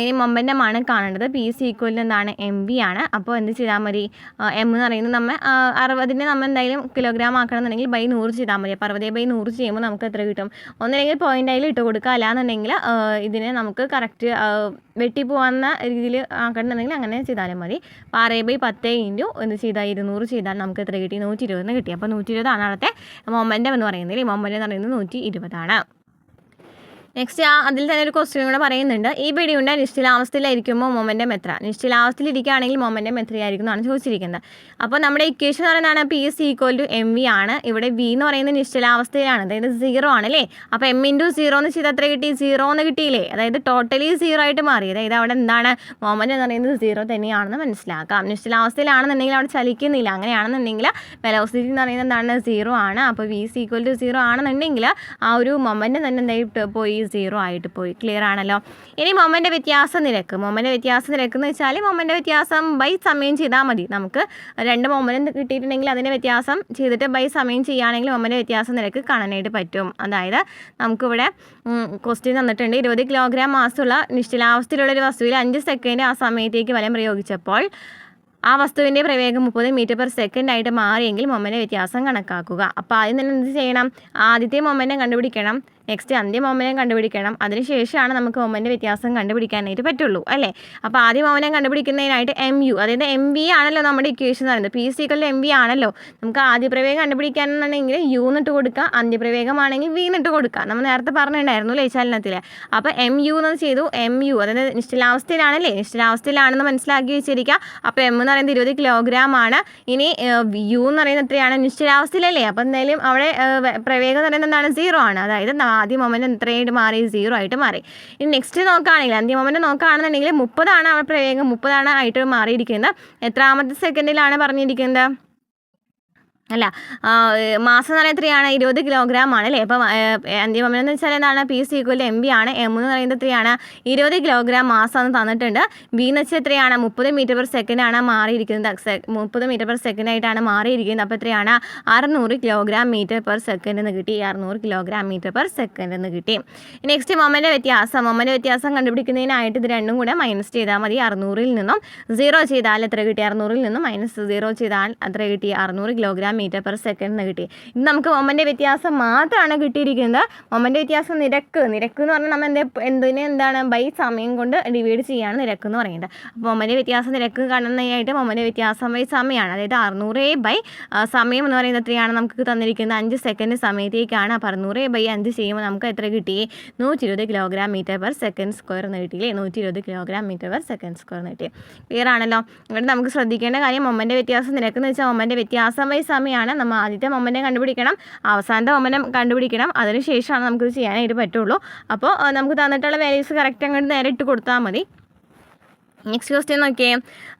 Speaker 1: ഇനി മൊമെൻറ്റം ആണ് കാണേണ്ടത്. പി ഇസ് ഈക്വൽ ടു എന്താണ്? എം വി ആണ്. അപ്പോൾ എന്ത് ചെയ്താൽ മതി? എം എന്ന് പറയുന്നത് നമ്മൾ 60നെ നമ്മൾ എന്തായാലും കിലോഗ്രാം ആക്കണം എന്നുണ്ടെങ്കിൽ /100 ചെയ്താൽ മതി. അപ്പോൾ 60/100 ചെയ്യുമ്പോൾ നമുക്ക് എത്ര കിട്ടും? ഒന്നില്ലെങ്കിൽ പോയിൻ്റ് അതിൽ ഇട്ട് കൊടുക്കുക, അല്ലാന്നുണ്ടെങ്കിൽ ഇതിനെ നമുക്ക് കറക്റ്റ് വെട്ടി പോകുന്ന രീതിയിൽ ആക്കണമെന്നുണ്ടെങ്കിൽ അങ്ങനെ ചെയ്താലും മതി. അപ്പോൾ 6/10 ഇൻറ്റു എന്ത് ചെയ്താൽ 200 ചെയ്താൽ നമുക്ക് എത്ര കിട്ടി? 120 കിട്ടി. അപ്പോൾ 120 അവിടുത്തെ മൊമെൻറ്റം എന്ന് പറയുന്നത്. ഈ മൊമെൻറ്റം എന്ന് പറയുന്നത് 120. നെക്സ്റ്റ് അതിൽ തന്നെ ഒരു ക്വസ്റ്റ്യൻ കൂടെ പറയുന്നുണ്ട്. ഈ വെടിയുണ്ട നിശ്ചലാവസ്ഥയിലായിരിക്കുമ്പോൾ മൊമെൻറ്റം എത്ര? നിശ്ചലാവസ്ഥയിലിരിക്കുകയാണെങ്കിൽ മൊമെൻറ്റം എത്രയായിരിക്കും എന്നാണ് ചോദിച്ചിരിക്കുന്നത്. അപ്പോൾ നമ്മുടെ ഇക്വേഷൻ എന്ന് പറയുന്നതാണ് p is equal to m v ആണ്. ഇവിടെ വി എന്ന് പറയുന്നത് നിശ്ചലാവസ്ഥയിലാണ്, അതായത് 0 ആണ് അല്ലേ? അപ്പോൾ എം ഇൻറ്റു 0 എന്ന് ചെയ്താൽ എത്ര കിട്ടി? 0 എന്ന് കിട്ടിയില്ലേ? അതായത് ടോട്ടലി 0 ആയിട്ട് മാറി. അതായത് അവിടെ എന്താണ്? മൊമെൻറ്റം എന്ന് പറയുന്നത് 0 തന്നെയാണെന്ന് മനസ്സിലാക്കാം. നിശ്ചലാവസ്ഥയിലാണെന്നുണ്ടെങ്കിൽ അവിടെ ചലിക്കുന്നില്ല. അങ്ങനെയാണെന്നുണ്ടെങ്കിൽ വെലോസിറ്റി എന്ന് പറയുന്നത് എന്താണ്? 0 ആണ്. അപ്പോൾ വി ഇസ് ഈക്വൽ ടു 0 ആണെന്നുണ്ടെങ്കിൽ ആ ഒരു മൊമെൻറ്റം തന്നെ എന്തായിട്ട് പോയി? 0 ആയിട്ട് പോയി. ക്ലിയർ ആണല്ലോ? ഇനി മൊമെൻറ്റ് വ്യത്യാസ നിരക്ക്. മൊമെൻറ്റ് വ്യത്യാസ നിരക്ക് എന്ന് വെച്ചാൽ മൊമെൻറ്റ് വ്യത്യാസം ബൈ സമയം ചെയ്താൽ മതി. നമുക്ക് 2 മൊമെൻറ്റ് കിട്ടിയിട്ടുണ്ടെങ്കിൽ അതിൻ്റെ വ്യത്യാസം ചെയ്തിട്ട് ബൈ സമയം ചെയ്യുകയാണെങ്കിൽ മൊമെൻറ്റ് വ്യത്യാസ നിരക്ക് കാണാനായിട്ട് പറ്റും. അതായത് നമുക്കിവിടെ ക്വസ്റ്റ്യൻ തന്നിട്ടുണ്ട്. 20 കിലോഗ്രാം മാസമുള്ള നിശ്ചലാവസ്ഥയിലുള്ള ഒരു വസ്തുവിൽ 5 സെക്കൻഡ് ആ സമയത്തേക്ക് ബലം പ്രയോഗിച്ചപ്പോൾ ആ വസ്തുവിൻ്റെ പ്രവേഗം 30 മീറ്റർ പെർ സെക്കൻഡ് ആയിട്ട് മാറിയെങ്കിൽ മൊമെൻറ്റ് വ്യത്യാസം കണക്കാക്കുക. അപ്പോൾ ആദ്യം തന്നെ എന്ത് ചെയ്യണം? ആദ്യത്തെ മൊമെൻറ്റം കണ്ടുപിടിക്കണം. നെക്സ്റ്റ് അന്ത്യ മൊമെൻറ്റം കണ്ടുപിടിക്കണം. അതിനുശേഷമാണ് നമുക്ക് മൊമെൻറ്റ് വ്യത്യാസം കണ്ടുപിടിക്കാനായിട്ട് പറ്റുള്ളൂ അല്ലേ? അപ്പോൾ ആദ്യ മൊമെൻറ്റം കണ്ടുപിടിക്കുന്നതിനായിട്ട് എം യു, അതായത് എം വി ആണല്ലോ നമ്മുടെ ഇക്വേഷൻ എന്ന് പറയുന്നത്. P is equal to m v ആണല്ലോ. നമുക്ക് ആദ്യ പ്രവേഗം കണ്ടുപിടിക്കാനെന്നുണ്ടെങ്കിൽ യു എന്നിട്ട് കൊടുക്കുക, അന്ത്യപ്രവേഗമാണെങ്കിൽ വി എന്നിട്ട് കൊടുക്കുക. നമ്മൾ നേരത്തെ പറഞ്ഞിട്ടുണ്ടായിരുന്നു അല്ലേ ചലനത്തിൽ. അപ്പോൾ എം യു എന്ന് ചെയ്തു. എം യു അതായത് നിശ്ചലാവസ്ഥയിലാണല്ലേ? നിശ്ചലാവസ്ഥയിലാണെന്ന് മനസ്സിലാക്കി വെച്ചിരിക്കുക. അപ്പോൾ എം എന്ന് പറയുന്നത് 20 കിലോഗ്രാം ആണ്. ഇനി യു എന്ന് പറയുന്നത് എത്രയാണ്? നിശ്ചലാവസ്ഥയിലല്ലേ? അപ്പോൾ എന്തായാലും അവിടെ പ്രവേഗം എന്ന് പറയുന്നത് എന്താണ്? 0 ആണ്. അതായത് ആദ്യ മൊമെൻറ്റം എത്രയായിട്ട് മാറി? 0 ആയിട്ട് മാറി. ഇനി നെക്സ്റ്റ് നോക്കുകയാണെങ്കിൽ അന്ത്യ മൊമെൻറ്റം നോക്കുകയാണെന്നുണ്ടെങ്കിൽ 30 ആണ് അവിടെ പ്രവേഗം 30 ആയിട്ട് മാറിയിരിക്കുന്നത്. എത്രാമത്തെ സെക്കൻഡിലാണ് പറഞ്ഞിരിക്കുന്നത്? അല്ല മാസം എന്ന് പറയുന്നത് എത്രയാണ് 20 കിലോഗ്രാം ആണ് അല്ലേ. അപ്പം അന്തിമോമനം എന്ന് വെച്ചാൽ എന്താണ് p is equal M B ആണ്. എം എന്ന് പറയുന്നത് എത്രയാണ് 20 കിലോഗ്രാം മാസം എന്ന് തന്നിട്ടുണ്ട്. ബി എന്ന് വെച്ചാൽ എത്രയാണ് 30 മീറ്റർ പെർ സെക്കൻഡ് ആണ് മാറിയിരിക്കുന്നത്. 30 മീറ്റർ പെർ സെക്കൻഡ് ആയിട്ടാണ് മാറിയിരിക്കുന്നത്. അപ്പോൾ എത്രയാണ് 600 കിലോഗ്രാം മീറ്റർ പെർ സെക്കൻഡ് എന്ന് കിട്ടി. 600 കിലോഗ്രാം മീറ്റർ പെർ സെക്കൻഡ് എന്ന് കിട്ടി. നെക്സ്റ്റ് മൊമെൻ്റ് വ്യത്യാസം കണ്ടുപിടിക്കുന്നതിനായിട്ട് ഇത് രണ്ടും കൂടെ മൈനസ് ചെയ്താൽ മതി. 600-ൽ നിന്നും 0 ചെയ്താൽ എത്ര കിട്ടി? 600-ൽ നിന്നും -0 ചെയ്താൽ എത്ര കിട്ടി? 600 കിലോഗ്രാം മീറ്റർ പെർ സെക്കൻഡ് എന്ന് കിട്ടി. ഇത് നമുക്ക് മൊമെൻ്റ് വ്യത്യാസം മാത്രമാണ് കിട്ടിയിരിക്കുന്നത്. മൊമെൻ്റ് വ്യത്യാസം നിരക്ക് എന്ന് പറഞ്ഞാൽ നമ്മൾ എന്താണ് ബൈ സമയം കൊണ്ട് ഡിവൈഡ് ചെയ്യാണ് നിരക്ക് എന്ന് പറയുന്നത്. അപ്പോൾ മൊമെൻ്റ് വ്യത്യാസം നിരക്ക് കാണുന്നതിനായിട്ട് മൊമെൻ്റ് വ്യത്യാസം ബൈ സമയമാണ്. അതായത് 600 ബൈ സമയം എന്ന് പറയുന്നത് എത്രയാണ് നമുക്ക് തന്നിരിക്കുന്നത്? 5 സെക്കൻഡ് സമയത്തേക്കാണ്. അപ്പോൾ 600 ബൈ 5 ചെയ്യുമ്പോൾ നമുക്ക് എത്ര കിട്ടി? 120 kilogram metre per second square എന്ന് കിട്ടിയില്ലേ? 120 kilogram metre per second square എന്ന് കിട്ടി. ക്ലിയർ ആണല്ലോ. ഇവിടെ നമുക്ക് ശ്രദ്ധിക്കേണ്ട കാര്യം മൊമെൻ്റ് വ്യത്യാസം നിരക്ക് എന്ന് വെച്ചാൽ മൊമെൻ്റ് വ്യത്യാസം ബൈ സമയമാണ്. നമ്മൾ ആദ്യത്തെ മൊമെൻ്റ് കണ്ടുപിടിക്കണം, അവസാനത്തെ മൊമെൻ്റ് കണ്ടുപിടിക്കണം. അതിനുശേഷമാണ് നമുക്കിത് ചെയ്യാനായിട്ട് പറ്റുള്ളൂ. അപ്പോൾ നമുക്ക് തന്നിട്ടുള്ള വാല്യൂസ് കറക്റ്റ് അങ്ങോട്ട് നേരെ ഇട്ട് കൊടുത്താൽ മതി. നെക്സ്റ്റ് ക്വസ്റ്റ്യൻ നോക്കിയേ.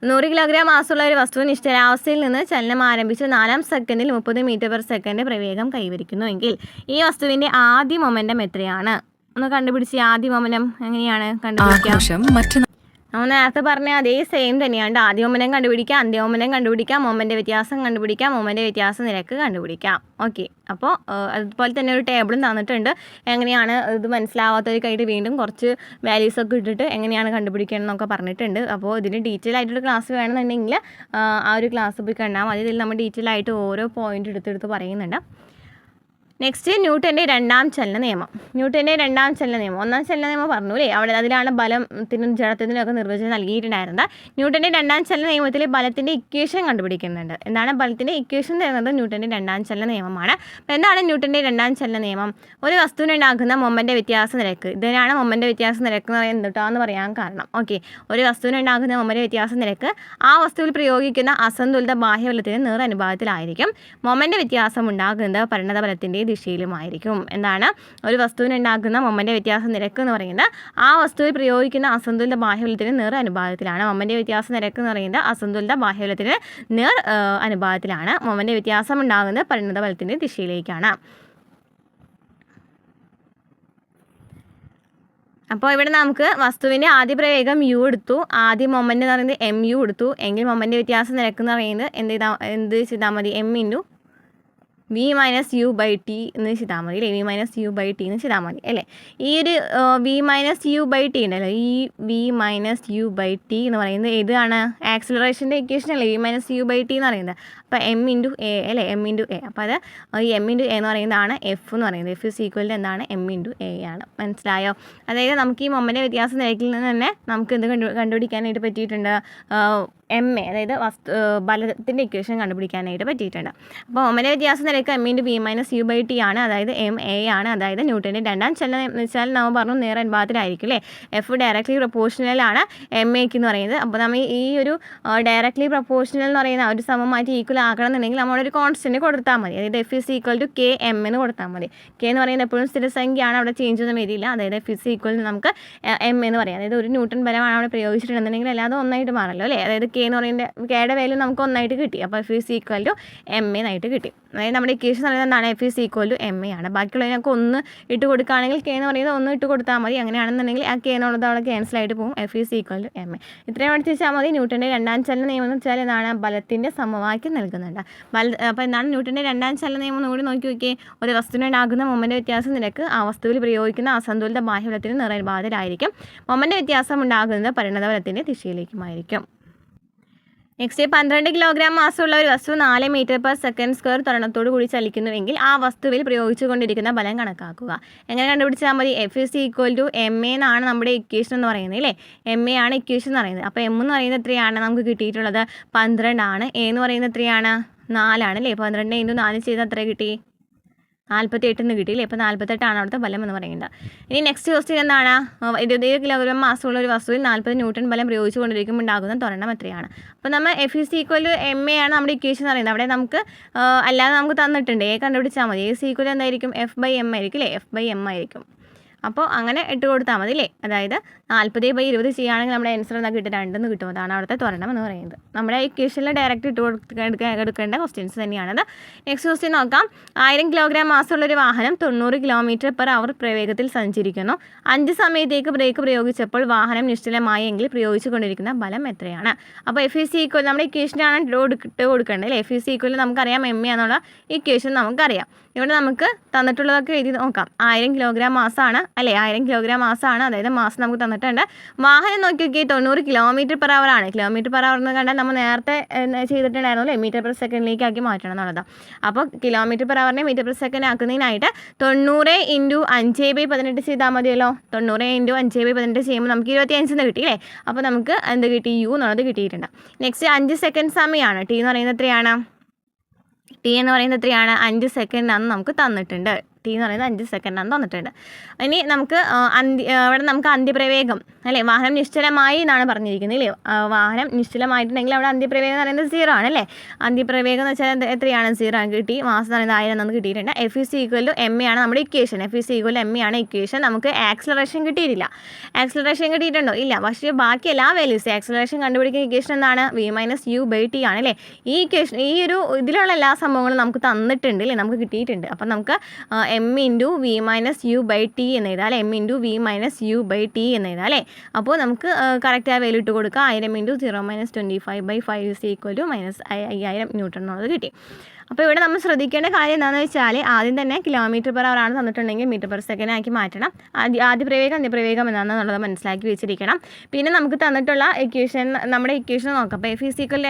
Speaker 1: 100 കിലോഗ്രാം മാസമുള്ള ഒരു വസ്തു നിശ്ചലാവസ്ഥയിൽ നിന്ന് ചലനം ആരംഭിച്ച് 4-ാം സെക്കൻഡിൽ 30 മീറ്റർ പെർ സെക്കൻഡ് പ്രവേഗം കൈവരിക്കുന്നു എങ്കിൽ ഈ വസ്തുവിൻ്റെ ആദ്യ മൊമെൻ്റം എത്രയാണ്? ഒന്ന് കണ്ടുപിടിച്ച് ആദ്യ മൊമെൻ്റം എങ്ങനെയാണ് കണ്ടുപിടിക്കുക? നമ്മൾ നേരത്തെ പറഞ്ഞ അതേ സെയിം തന്നെയാണ്. ആദ്യ മൊമെൻ്റം കണ്ടുപിടിക്കാം, അന്ത്യ മൊമെൻ്റം കണ്ടുപിടിക്കാം, മൊമെൻ്റ് വ്യത്യാസം കണ്ടുപിടിക്കാം, മൊമെൻ്റ് വ്യത്യാസ നിരക്ക് കണ്ടുപിടിക്കാം. ഓക്കെ, അപ്പോൾ അതുപോലെ തന്നെ ഒരു ടേബിളും തന്നിട്ടുണ്ട്. എങ്ങനെയാണ് ഇത് മനസ്സിലാവാത്തവർക്കായിട്ട് വീണ്ടും കുറച്ച് വാല്യൂസൊക്കെ ഇട്ടിട്ട് എങ്ങനെയാണ് കണ്ടുപിടിക്കണം എന്നൊക്കെ പറഞ്ഞിട്ടുണ്ട്. അപ്പോൾ ഇതിന് ഡീറ്റെയിൽ ആയിട്ടൊരു ക്ലാസ് വേണമെന്നുണ്ടെങ്കിൽ ആ ഒരു ക്ലാസ് പോയി കണ്ടാൽ മതി. ഇതിൽ നമ്മൾ ഡീറ്റെയിൽ ആയിട്ട് ഓരോ പോയിന്റ് എടുത്തെടുത്ത് പറയുന്നുണ്ട്. നെക്സ്റ്റ് ന്യൂട്ടൻ്റെ രണ്ടാം ചലന നിയമം. ഒന്നാം ചലന നിയമം പറഞ്ഞു അല്ലേ, അതിലാണ് ബലത്തിനും ജഡത്തിനും ഒക്കെ നിർവചനം നൽകിയിട്ടുണ്ടായിരുന്നത്. ന്യൂട്ടൻ്റെ രണ്ടാം ചലന നിയമത്തിൽ ബലത്തിൻ്റെ ഇക്വേഷൻ കണ്ടുപിടിക്കുന്നുണ്ട്. എന്താണ് ബലത്തിൻ്റെ ഇക്വേഷൻ തരുന്നത്? ന്യൂട്ടൻ്റെ രണ്ടാം ചലന നിയമമാണ്. അപ്പോൾ എന്താണ് ന്യൂട്ടൻ്റെ രണ്ടാം ചലന നിയമം? ഒരു വസ്തുവിനുണ്ടാകുന്ന മൊമെൻ്റ് വ്യത്യാസ നിരക്ക്, ഇതിനാണ് മൊമെൻ്റ് വ്യത്യാസ നിരക്ക് എന്ന് പറയുന്നത് എന്തുട്ടാന്ന് പറയാൻ കാരണം. ഓക്കെ, ഒരു വസ്തുവിനുണ്ടാകുന്ന മൊമെൻ്റ് വ്യത്യാസ നിരക്ക് ആ വസ്തുവിൽ പ്രയോഗിക്കുന്ന അസന്തുലിത ബാഹ്യബലത്തിന് നേർ അനുപാതത്തിലായിരിക്കും. മൊമെൻ്റ് വ്യത്യാസം ഉണ്ടാകുന്നത് പരിണത ബലത്തിൻ്റെ ദിശയിലുമായിരിക്കും. എന്താണ് ഒരു വസ്തുവിനുണ്ടാകുന്ന മൊമെൻ്റ് വ്യത്യാസ നിരക്ക് എന്ന് പറയുന്നത് ആ വസ്തുവിൽ പ്രയോഗിക്കുന്ന അസന്തുലിത ബാഹ്യബലത്തിന് നേർ അനുപാതത്തിലാണ്. മൊമെൻ്റ് വ്യത്യാസ നിരക്ക് എന്ന് പറയുന്നത് അസന്തുലിത ബാഹ്യബലത്തിന് നേർ അനുപാതത്തിലാണ്. മൊമെൻ്റ് വ്യത്യാസം ഉണ്ടാകുന്നത് പരിണത ബലത്തിൻ്റെ ദിശയിലേക്കാണ്. അപ്പോൾ ഇവിടെ നമുക്ക് വസ്തുവിൻ്റെ ആദ്യ പ്രവേഗം യു എടുത്തു, ആദ്യ മൊമെൻ്റ് എന്ന് പറയുന്നത് എം യു എടുത്തു എങ്കിൽ മൊമെൻ്റ് വ്യത്യാസ നിരക്ക് എന്ന് പറയുന്നത് എന്ത് ചെയ്താൽ മതി? M into v minus u by t എന്ന് ചെയ്താൽ മതി അല്ലേ? v minus u by t എന്ന് ചെയ്താൽ മതി അല്ലേ? ഈ ഒരു v minus u by t ഉണ്ടല്ലോ, ഈ v minus u by t എന്ന് പറയുന്നത് ഏതാണ്? ആക്സിലറേഷൻ്റെ ഇക്വേഷൻ അല്ലേ v minus u by t എന്ന് പറയുന്നത്. അപ്പോൾ എം ഇൻറ്റു എ അല്ലേ, എം ഇൻറ്റു എ. അപ്പോൾ അത് ഈ എം ഇൻറ്റു എ എന്ന് പറയുന്നതാണ് എഫ് എന്ന് പറയുന്നത്. എഫ് ഇസ് ഈക്വൽ ടു എന്താണ്? എം ഇൻറ്റു എ ആണ്. മനസ്സിലായോ? അതായത് നമുക്ക് ഈ മൊമെൻ്റ് വ്യത്യാസ നിരക്കിൽ നിന്ന് തന്നെ നമുക്ക് എന്ത് കണ്ടുപിടിക്കാനായിട്ട് പറ്റിയിട്ടുണ്ട്? എം എ, അതായത് ബലത്തിൻ്റെ ഇക്വേഷൻ കണ്ടുപിടിക്കാനായിട്ട് പറ്റിയിട്ടുണ്ട്. അപ്പോൾ മൊമെൻ്റ് വ്യത്യാസ നിരക്ക് m into v minus u by t ആണ്, അതായത് എം എ ആണ്. അതായത് ന്യൂട്ടൻ്റെ രണ്ടാം ചലനം എന്ന് വെച്ചാൽ നമ്മൾ പറഞ്ഞു നേർ അനുപാതത്തിലായിരിക്കും അല്ലേ? എഫ് ഡയറക്ട്ലി പ്രൊപ്പോർഷണലാണ് എം എക്ക് എന്ന് പറയുന്നത്. അപ്പോൾ നമ്മൾ ഈ ഒരു ഡയറക്ട്ലി പ്രൊപ്പോർഷണൽ എന്ന് പറയുന്ന ഒരു സമമായിട്ട് ഈക്വൽ ആക്കണം എന്നുണ്ടെങ്കിൽ നമ്മളൊരു കോൺസ്റ്റൻറ്റ് കൊടുത്താൽ മതി. അതായത് f is equal to k m എന്ന് കൊടുത്താൽ മതി. കെ എന്ന് പറയുന്നത് എപ്പോഴും സ്ഥിരസംഖ്യയാണ്, അവിടെ ചേഞ്ച് ഒന്നും വരില്ല. അതായത് എഫ് ഇസ് ഈക്വൽ ടു നമുക്ക് എം എന്ന് പറയാം. അതായത് ഒരു ന്യൂട്ടൺ ബലമാണ് അവിടെ പ്രയോഗിച്ചിട്ടുണ്ടെന്നുണ്ടെങ്കിൽ അല്ലാതെ ഒന്നായിട്ട് മാറല്ലോ അല്ലേ? അതായത് കെ എന്ന് പറയുന്നത് കെയുടെ വാല്യൂ നമുക്ക് ഒന്നായിട്ട് കിട്ടി. അപ്പോൾ F is equal to m എന്നായിട്ട് കിട്ടി. അതായത് നമ്മുടെ ഇക്വേഷൻ പറയുന്നത് എന്താണ്? F is equal to M A ആണ്. ബാക്കിയുള്ളതിനൊക്കെ ഒന്ന് ഇട്ട് കൊടുക്കുകയാണെങ്കിൽ കെ എന്ന് പറയുന്നത് ഒന്ന് ഇട്ട് കൊടുത്താൽ മതി. അങ്ങനെയാണെന്നുണ്ടെങ്കിൽ ആ കെ എന്നുള്ളത് അവിടെ ക്യാൻസൽ ആയിട്ട് പോകും. F is equal to M A. ഇത്രയും പഠിച്ച് വെച്ചാൽ മതി. ന്യൂട്ടൻ്റെ രണ്ടാം ചലന നിയമം എന്ന് വെച്ചാൽ എന്താണ്? ബലത്തിൻ്റെ സമവാക്യം നൽകുന്നുണ്ട്. അപ്പോൾ എന്താണ് ന്യൂട്ടൻ്റെ രണ്ടാം ചലന നിയമം കൂടി നോക്കി നോക്കിയേ. ഒരു വസ്തുവിനുണ്ടാകുന്ന മൊമെൻ്റ് വ്യത്യാസ നിരക്ക് ആ വസ്തുവിൽ പ്രയോഗിക്കുന്ന അസന്തുലിത ബാഹ്യബലത്തിന് നേർ അനുപാതത്തിലായിരിക്കും. മൊമെൻ്റ് വ്യത്യാസം ഉണ്ടാകുന്നത് പരിണത ബലത്തിൻ്റെ ദിശയിലേക്കുമായിരിക്കും. നെക്സ്റ്റ് 12 കിലോഗ്രാം മാസമുള്ള ഒരു വസ്തു 4 മീറ്റർ പെർ സെക്കൻഡ് സ്ക്വയർ ത്വരണത്തോടു കൂടി ചലിക്കുന്നുവെങ്കിൽ ആ വസ്തുവിൽ പ്രയോഗിച്ചുകൊണ്ടിരിക്കുന്ന ബലം കണക്കാക്കുക. എങ്ങനെ കണ്ടുപിടിച്ചാൽ മതി? F is equal to M A എന്നാണ് നമ്മുടെ ഇക്വേഷൻ എന്ന് പറയുന്നത് അല്ലേ? എം എ ആണ് ഇക്വേഷൻ എന്ന് പറയുന്നത്. അപ്പോൾ എം എന്ന് പറയുന്നത് എത്രയാണ് നമുക്ക് കിട്ടിയിട്ടുള്ളത്? 12 ആണ്. എ എന്ന് പറയുന്നത് എത്രയാണ്? 4 ആണ് അല്ലേ? 12 ഇൻറ്റു 4 ചെയ്താൽ എത്ര കിട്ടി? 48 എന്ന് കിട്ടിയില്ലേ? ഇപ്പോൾ 48 ആണ് അവിടുത്തെ ബലം എന്ന് പറയുന്നത്. ഇനി നെക്സ്റ്റ് ക്വസ്റ്റ്യൻ എന്താണ്? 20 കിലോഗ്രാം മാസമുള്ള ഒരു വസ്തുവിൽ 40 ന്യൂട്ടൺ ബലം പ്രയോഗിച്ചുകൊണ്ടിരിക്കുമ്പോൾ ഉണ്ടാകുന്ന ത്വരണം എത്രയാണ്? അപ്പോൾ നമ്മൾ F is equal to M A ആണ് നമ്മുടെ ഇക്വേഷൻ എന്ന് പറയുന്നത്. അവിടെ നമുക്ക് അല്ലാതെ നമുക്ക് തന്നിട്ടുണ്ട്. എ കണ്ടുപിടിച്ചാൽ മതി. എ ഇസ് ഈക്വൽ എന്തായിരിക്കും? എഫ് ബൈ എം ആയിരിക്കും അല്ലേ? എഫ് ബൈ എം ആയിരിക്കും. അപ്പോൾ അങ്ങനെ ഇട്ട് കൊടുത്താൽ മതി അല്ലേ. അതായത് 40/20 ചെയ്യുകയാണെങ്കിൽ നമ്മുടെ ആൻസർ എന്താ കിട്ടും, 2 കിട്ടും. അതാണ് അവിടുത്തെ ത്വരണം എന്ന് പറയുന്നത്. നമ്മുടെ ഇക്വേഷനിൽ ഡയറക്റ്റ് എടുക്കേണ്ട ക്വസ്റ്റ്യൻസ് തന്നെയാണത്. നെക്സ്റ്റ് ക്വസ്റ്റ്യൻ നോക്കാം. 1000 കിലോഗ്രാം മാസമുള്ളൊരു വാഹനം 90 km/h പ്രവേഗത്തിൽ സഞ്ചരിക്കുന്നു. 5 സമയത്തേക്ക് ബ്രേക്ക് പ്രയോഗിച്ചപ്പോൾ വാഹനം നിശ്ചലമായെങ്കിൽ പ്രയോഗിച്ചുകൊണ്ടിരിക്കുന്ന ബലം എത്രയാണ്? അപ്പോൾ F=, നമ്മുടെ ഇക്വേഷനാണ് ഇട്ട് കൊടുക്കേണ്ടത് അല്ലേ. F= നമുക്കറിയാം എം എന്നുള്ള ഇക്വേഷൻ നമുക്കറിയാം. ഇവിടെ നമുക്ക് തന്നിട്ടുള്ളതൊക്കെ എഴുതി നോക്കാം. 1000 കിലോഗ്രാം മാസമാണ് അല്ലേ, 1000 കിലോഗ്രാം മാസമാണ്. അതായത് മാസം നമുക്ക് തന്നിട്ടുണ്ട്. വാഹനം നോക്കിയൊക്കെ 90 km/h ആണ്. km/h എന്ന് കണ്ടാൽ നമ്മൾ നേരത്തെ ചെയ്തിട്ടുണ്ടായിരുന്നു അല്ലേ, m/s ആക്കി മാറ്റണം എന്നുള്ളത്. അപ്പോൾ km/h m/s ആക്കുന്നതിനായിട്ട് 90 × 5/18 ചെയ്താൽ മതിയല്ലോ. 90 × 5/18 ചെയ്യുമ്പോൾ നമുക്ക് 25 എന്ന് കിട്ടി അല്ലേ. അപ്പോൾ നമുക്ക് എന്ത് കിട്ടി, u എന്നുള്ളത് കിട്ടിയിട്ടുണ്ട്. നെക്സ്റ്റ് 5 സെക്കൻഡ് സമയമാണ്. ടി എന്ന് പറയുന്നത് എത്രയാണ്? ടി എന്ന് പറയുന്നത് എത്രയാണ്? 5 സെക്കൻഡാണെന്ന് നമുക്ക് തന്നിട്ടുണ്ട്. ടി എന്ന് പറയുന്നത് 5 സെക്കൻഡാണെന്ന് തന്നിട്ടുണ്ട്. ഇനി നമുക്ക് അവിടെ നമുക്ക് അന്ത്യപ്രവേഗം അല്ലേ, വാഹനം നിശ്ചലമായി എന്നാണ് പറഞ്ഞിരിക്കുന്നത് അല്ലേ. വാഹനം നിശ്ചലമായിട്ടുണ്ടെങ്കിൽ അവിടെ അന്ത്യപ്രവേഗം എന്ന് പറയുന്നത് 0 ആണ് അല്ലേ. അന്ത്യപ്രവേഗം എന്ന് വെച്ചാൽ എത്രയാണ്? 0 കിട്ടി. മാസം എന്ന് പറയുന്നത് 1000 എന്ന് കിട്ടിയിട്ടുണ്ട്. F= m ആണ് നമ്മുടെ ഇക്വേഷൻ. F= m ആണ് ഇക്വേഷൻ. നമുക്ക് ആക്സിലറേഷൻ കിട്ടിയിട്ടില്ല. ആക്സിലറേഷൻ കിട്ടിയിട്ടുണ്ടോ? ഇല്ല. പക്ഷേ ബാക്കി എല്ലാ വാല്യൂസ് ആക്സിലറേഷൻ കണ്ടുപിടിക്കുന്ന ഇക്വേഷൻ എന്താണ്? v-u/t ആണ് അല്ലേ. ഈ ഇക്വേഷൻ ഈ ഒരു ഇതിലുള്ള എല്ലാ സംഭവങ്ങളും നമുക്ക് തന്നിട്ടുണ്ട് അല്ലേ, നമുക്ക് കിട്ടിയിട്ടുണ്ട്. അപ്പം നമുക്ക് m × v-u/t എന്ന് എഴുതാം അല്ലേ. m × v-u/t എന്ന് എഴുതാം അല്ലേ. അപ്പോൾ നമുക്ക് കറക്റ്റ് ആ വാല്യൂ ഇട്ട് കൊടുക്കുക. 1000 × 0 - 25/5 -5000 ന്യൂട്ടൺ എന്നുള്ളത് കിട്ടി. അപ്പോൾ ഇവിടെ നമ്മൾ ശ്രദ്ധിക്കേണ്ട കാര്യം എന്താണെന്ന് വെച്ചാൽ ആദ്യം തന്നെ km/h ആണ് തന്നിട്ടുണ്ടെങ്കിൽ m/s ആക്കി മാറ്റണം. ആദ്യ പ്രവേഗം അന്ത്യപ്രവേഗം എന്താണെന്നുള്ളത് മനസ്സിലാക്കി വെച്ചിരിക്കണം. പിന്നെ നമുക്ക് തന്നിട്ടുള്ള ഇക്വേഷൻ, നമ്മുടെ ഇക്വേഷൻ നോക്കാം. അപ്പോൾ F=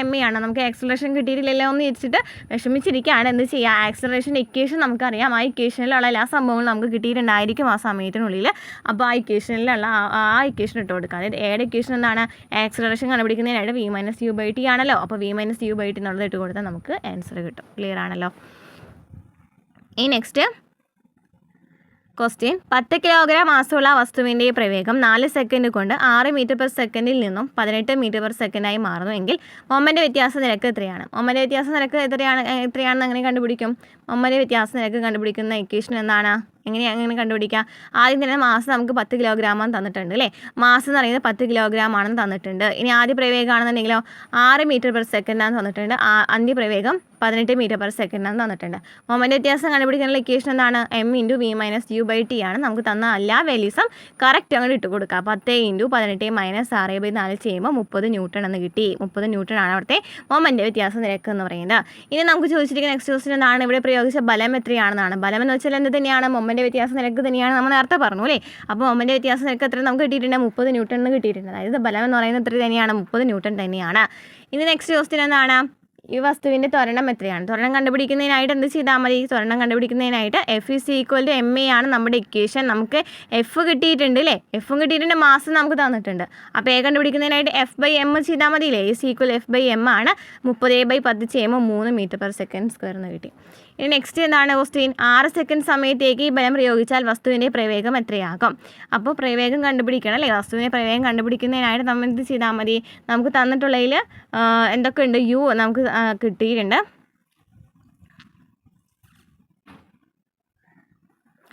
Speaker 1: m ആണ്. നമുക്ക് ആക്സിലറേഷൻ കിട്ടിയിട്ടില്ലല്ലോ എന്ന് വെച്ചിട്ട് വിഷമിച്ചിരിക്കുകയാണ്. എന്ത് ചെയ്യുക, ആക്സിലറേഷൻ്റെ ഇക്വേഷൻ നമുക്കറിയാം. ആ ഇക്വേഷനിലുള്ള എല്ലാ സംഭവങ്ങളും നമുക്ക് കിട്ടിയിട്ടുണ്ടായിരിക്കും ആ സമയത്തിനുള്ളിൽ. അപ്പോൾ ആ ഇക്വേഷനിലുള്ള ആ ഇക്വേഷൻ ഇട്ട് കൊടുക്കുക. അതായത് ഏടെ ഇക്വേഷൻ എന്താണ്? ആക്സിലറേഷൻ കണ്ടുപിടിക്കുന്നതിനായിട്ട് v-u/t ആണല്ലോ. അപ്പോൾ v-u/t എന്നുള്ളത് ഇട്ട് കൊടുത്താൽ നമുക്ക് ആൻസർ കിട്ടും. ക്ലിയർ ആണല്ലോ. ഈ നെക്സ്റ്റ് ക്വസ്റ്റ്യൻ, 10 കിലോഗ്രാം മാസമുള്ള വസ്തുവിൻ്റെ പ്രവേഗം 4 സെക്കൻഡ് കൊണ്ട് 6 m/s നിന്നും 18 m/s ആയി മാറുന്നുവെങ്കിൽ മൊമെൻ്റ് വ്യത്യാസ നിരക്ക് എത്രയാണ്? മൊമെൻ്റ് വ്യത്യാസ നിരക്ക് എത്രയാണെന്ന് എങ്ങനെ കണ്ടുപിടിക്കും? മൊമെൻ്റ് വ്യത്യാസ നിരക്ക് കണ്ടുപിടിക്കുന്ന ഇക്വേഷൻ എന്താണ്? എങ്ങനെ കണ്ടുപിടിക്കുക? ആദ്യം തന്നെ മാസം നമുക്ക് 10 കിലോഗ്രാം തന്നിട്ടുണ്ട് അല്ലേ. മാസം എന്ന് പറയുന്നത് 10 കിലോഗ്രാം ആണെന്ന് തന്നിട്ടുണ്ട്. ഇനി ആദ്യ പ്രവേഗമാണെന്നുണ്ടെങ്കിലോ 6 m/s ആണെന്ന് തന്നിട്ടുണ്ട്. അന്ത്യപ്രവേഗം 18 m/s ആണെന്ന് തന്നിട്ടുണ്ട്. മൊമെൻ്റ് വ്യത്യാസം കണ്ടുപിടിക്കാനുള്ള ഇക്വേഷൻ എന്താണ്? m × v-u/t ആണ്. നമുക്ക് തന്ന എല്ലാ വാല്യൂസും കറക്റ്റ് അങ്ങോട്ട് ഇട്ട് കൊടുക്കുക. 10 × 18 - 6/4 ചെയ്യുമ്പോൾ 30 ന്യൂട്ടൺ എന്ന് കിട്ടി. 30 ന്യൂട്ടൺ ആണ് അവിടുത്തെ മൊമെൻ്റ് വ്യത്യാസ നിരക്ക് എന്ന് പറയുന്നത്. ഇനി നമുക്ക് ചോദിച്ചിരിക്കുന്ന നെക്സ്റ്റ് ക്വസ്റ്റ്യൻ എന്താണ്? ഇവിടെ പ്രയോഗിച്ച ബലം എത്രയാണെന്നാണ്. ബലം എന്ന് വെച്ചാൽ എന്ത് തന്നെയാണ്? മൊമെൻ്റ് വ്യത്യാസ നിരക്ക് തന്നെയാണ് നമ്മൾ നേരത്തെ പറഞ്ഞു അല്ലേ. അപ്പോൾ മൊമെൻ്റ് വ്യത്യാസ നിരക്ക് എത്ര നമുക്ക് കിട്ടിയിട്ടുണ്ട്? 30 ന്യൂട്ടൺ എന്ന് കിട്ടിയിട്ടുണ്ട്. അതായത് ബലം എന്ന് പറയുന്നത് എത്ര തന്നെയാണ്? 30 ന്യൂട്ടൺ തന്നെയാണ്. ഇനി നെക്സ്റ്റ് ക്വസ്റ്റ്യൻ എന്താണ്? ഈ വസ്തുവിൻ്റെ ത്വരണം എത്രയാണ്? ത്വരണം കണ്ടുപിടിക്കുന്നതിനായിട്ട് എന്ത് ചെയ്താൽ മതി? ത്വരണം കണ്ടുപിടിക്കുന്നതിനായിട്ട് F= m ആണ് നമ്മുടെ ഇക്വേഷൻ. നമുക്ക് എഫ് കിട്ടിയിട്ടുണ്ട് അല്ലേ. എഫും കിട്ടിയിട്ടുണ്ട്, മാസം നമുക്ക് തന്നിട്ടുണ്ട്. അപ്പോൾ കണ്ടുപിടിക്കുന്നതിനായിട്ട് F/m ചെയ്താൽ മതിയില്ലേ. F/m ആണ്. 30/10 ചെയ്യുമ്പോൾ 3 m/s² എന്ന് കിട്ടി. ഇനി നെക്സ്റ്റ് എന്താണ് ക്വസ്റ്റ്യൻ? 6 സെക്കൻഡ് സമയത്തേക്ക് ഈ ബലം പ്രയോഗിച്ചാൽ വസ്തുവിൻ്റെ പ്രവേഗം എത്രയാകും? അപ്പോൾ പ്രവേഗം കണ്ടുപിടിക്കണം അല്ലേ. വസ്തുവിൻ്റെ പ്രവേഗം കണ്ടുപിടിക്കുന്നതിനായിട്ട് നമ്മൾ എന്ത് ചെയ്താൽ മതി? നമുക്ക് തന്നിട്ടുള്ളതിൽ എന്തൊക്കെ ഉണ്ട്? u നമുക്ക് കിട്ടിയിട്ടുണ്ട്.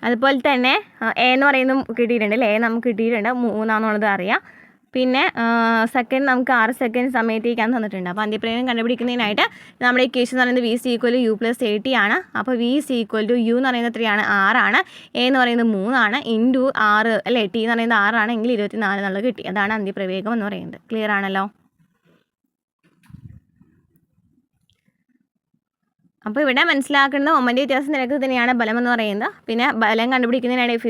Speaker 1: അതുപോലെ തന്നെ എ എന്ന് പറയുന്നത് കിട്ടിയിട്ടുണ്ട് അല്ലേ. നമുക്ക് കിട്ടിയിട്ടുണ്ട്, 3 ആണെന്നുള്ളത് അറിയാം. പിന്നെ സെക്കൻഡ് നമുക്ക് 6 സെക്കൻഡ് സമയത്തേക്കാണ് തന്നിട്ടുണ്ട്. അപ്പോൾ അന്ത്യപ്രവേഗം കണ്ടുപിടിക്കുന്നതിനായിട്ട് നമ്മുടെ ഇക്വേഷൻ എന്ന് പറയുന്നത് v=u+at ആണ്. അപ്പോൾ v=u എന്ന് പറയുന്നത് എത്രയാണ്? 6 ആണ്. എ എന്ന് പറയുന്നത് 3 ആണ്. ഇൻറ്റു 6 അല്ലേ. ടി എന്ന് പറയുന്നത് 6 ആണെങ്കിൽ 24 എന്നുള്ളത് കിട്ടി. അതാണ് അന്ത്യപ്രവേഗം എന്ന് പറയുന്നത്. ക്ലിയർ ആണല്ലോ. അപ്പോൾ ഇവിടെ മനസ്സിലാക്കേണ്ടത് മൊമെൻ്റ് വ്യത്യാസ നിരക്ക് തന്നെയാണ് ബലം എന്ന് പറയുന്നത്. പിന്നെ ബലം കണ്ടുപിടിക്കുന്നതിനായിട്ട് F=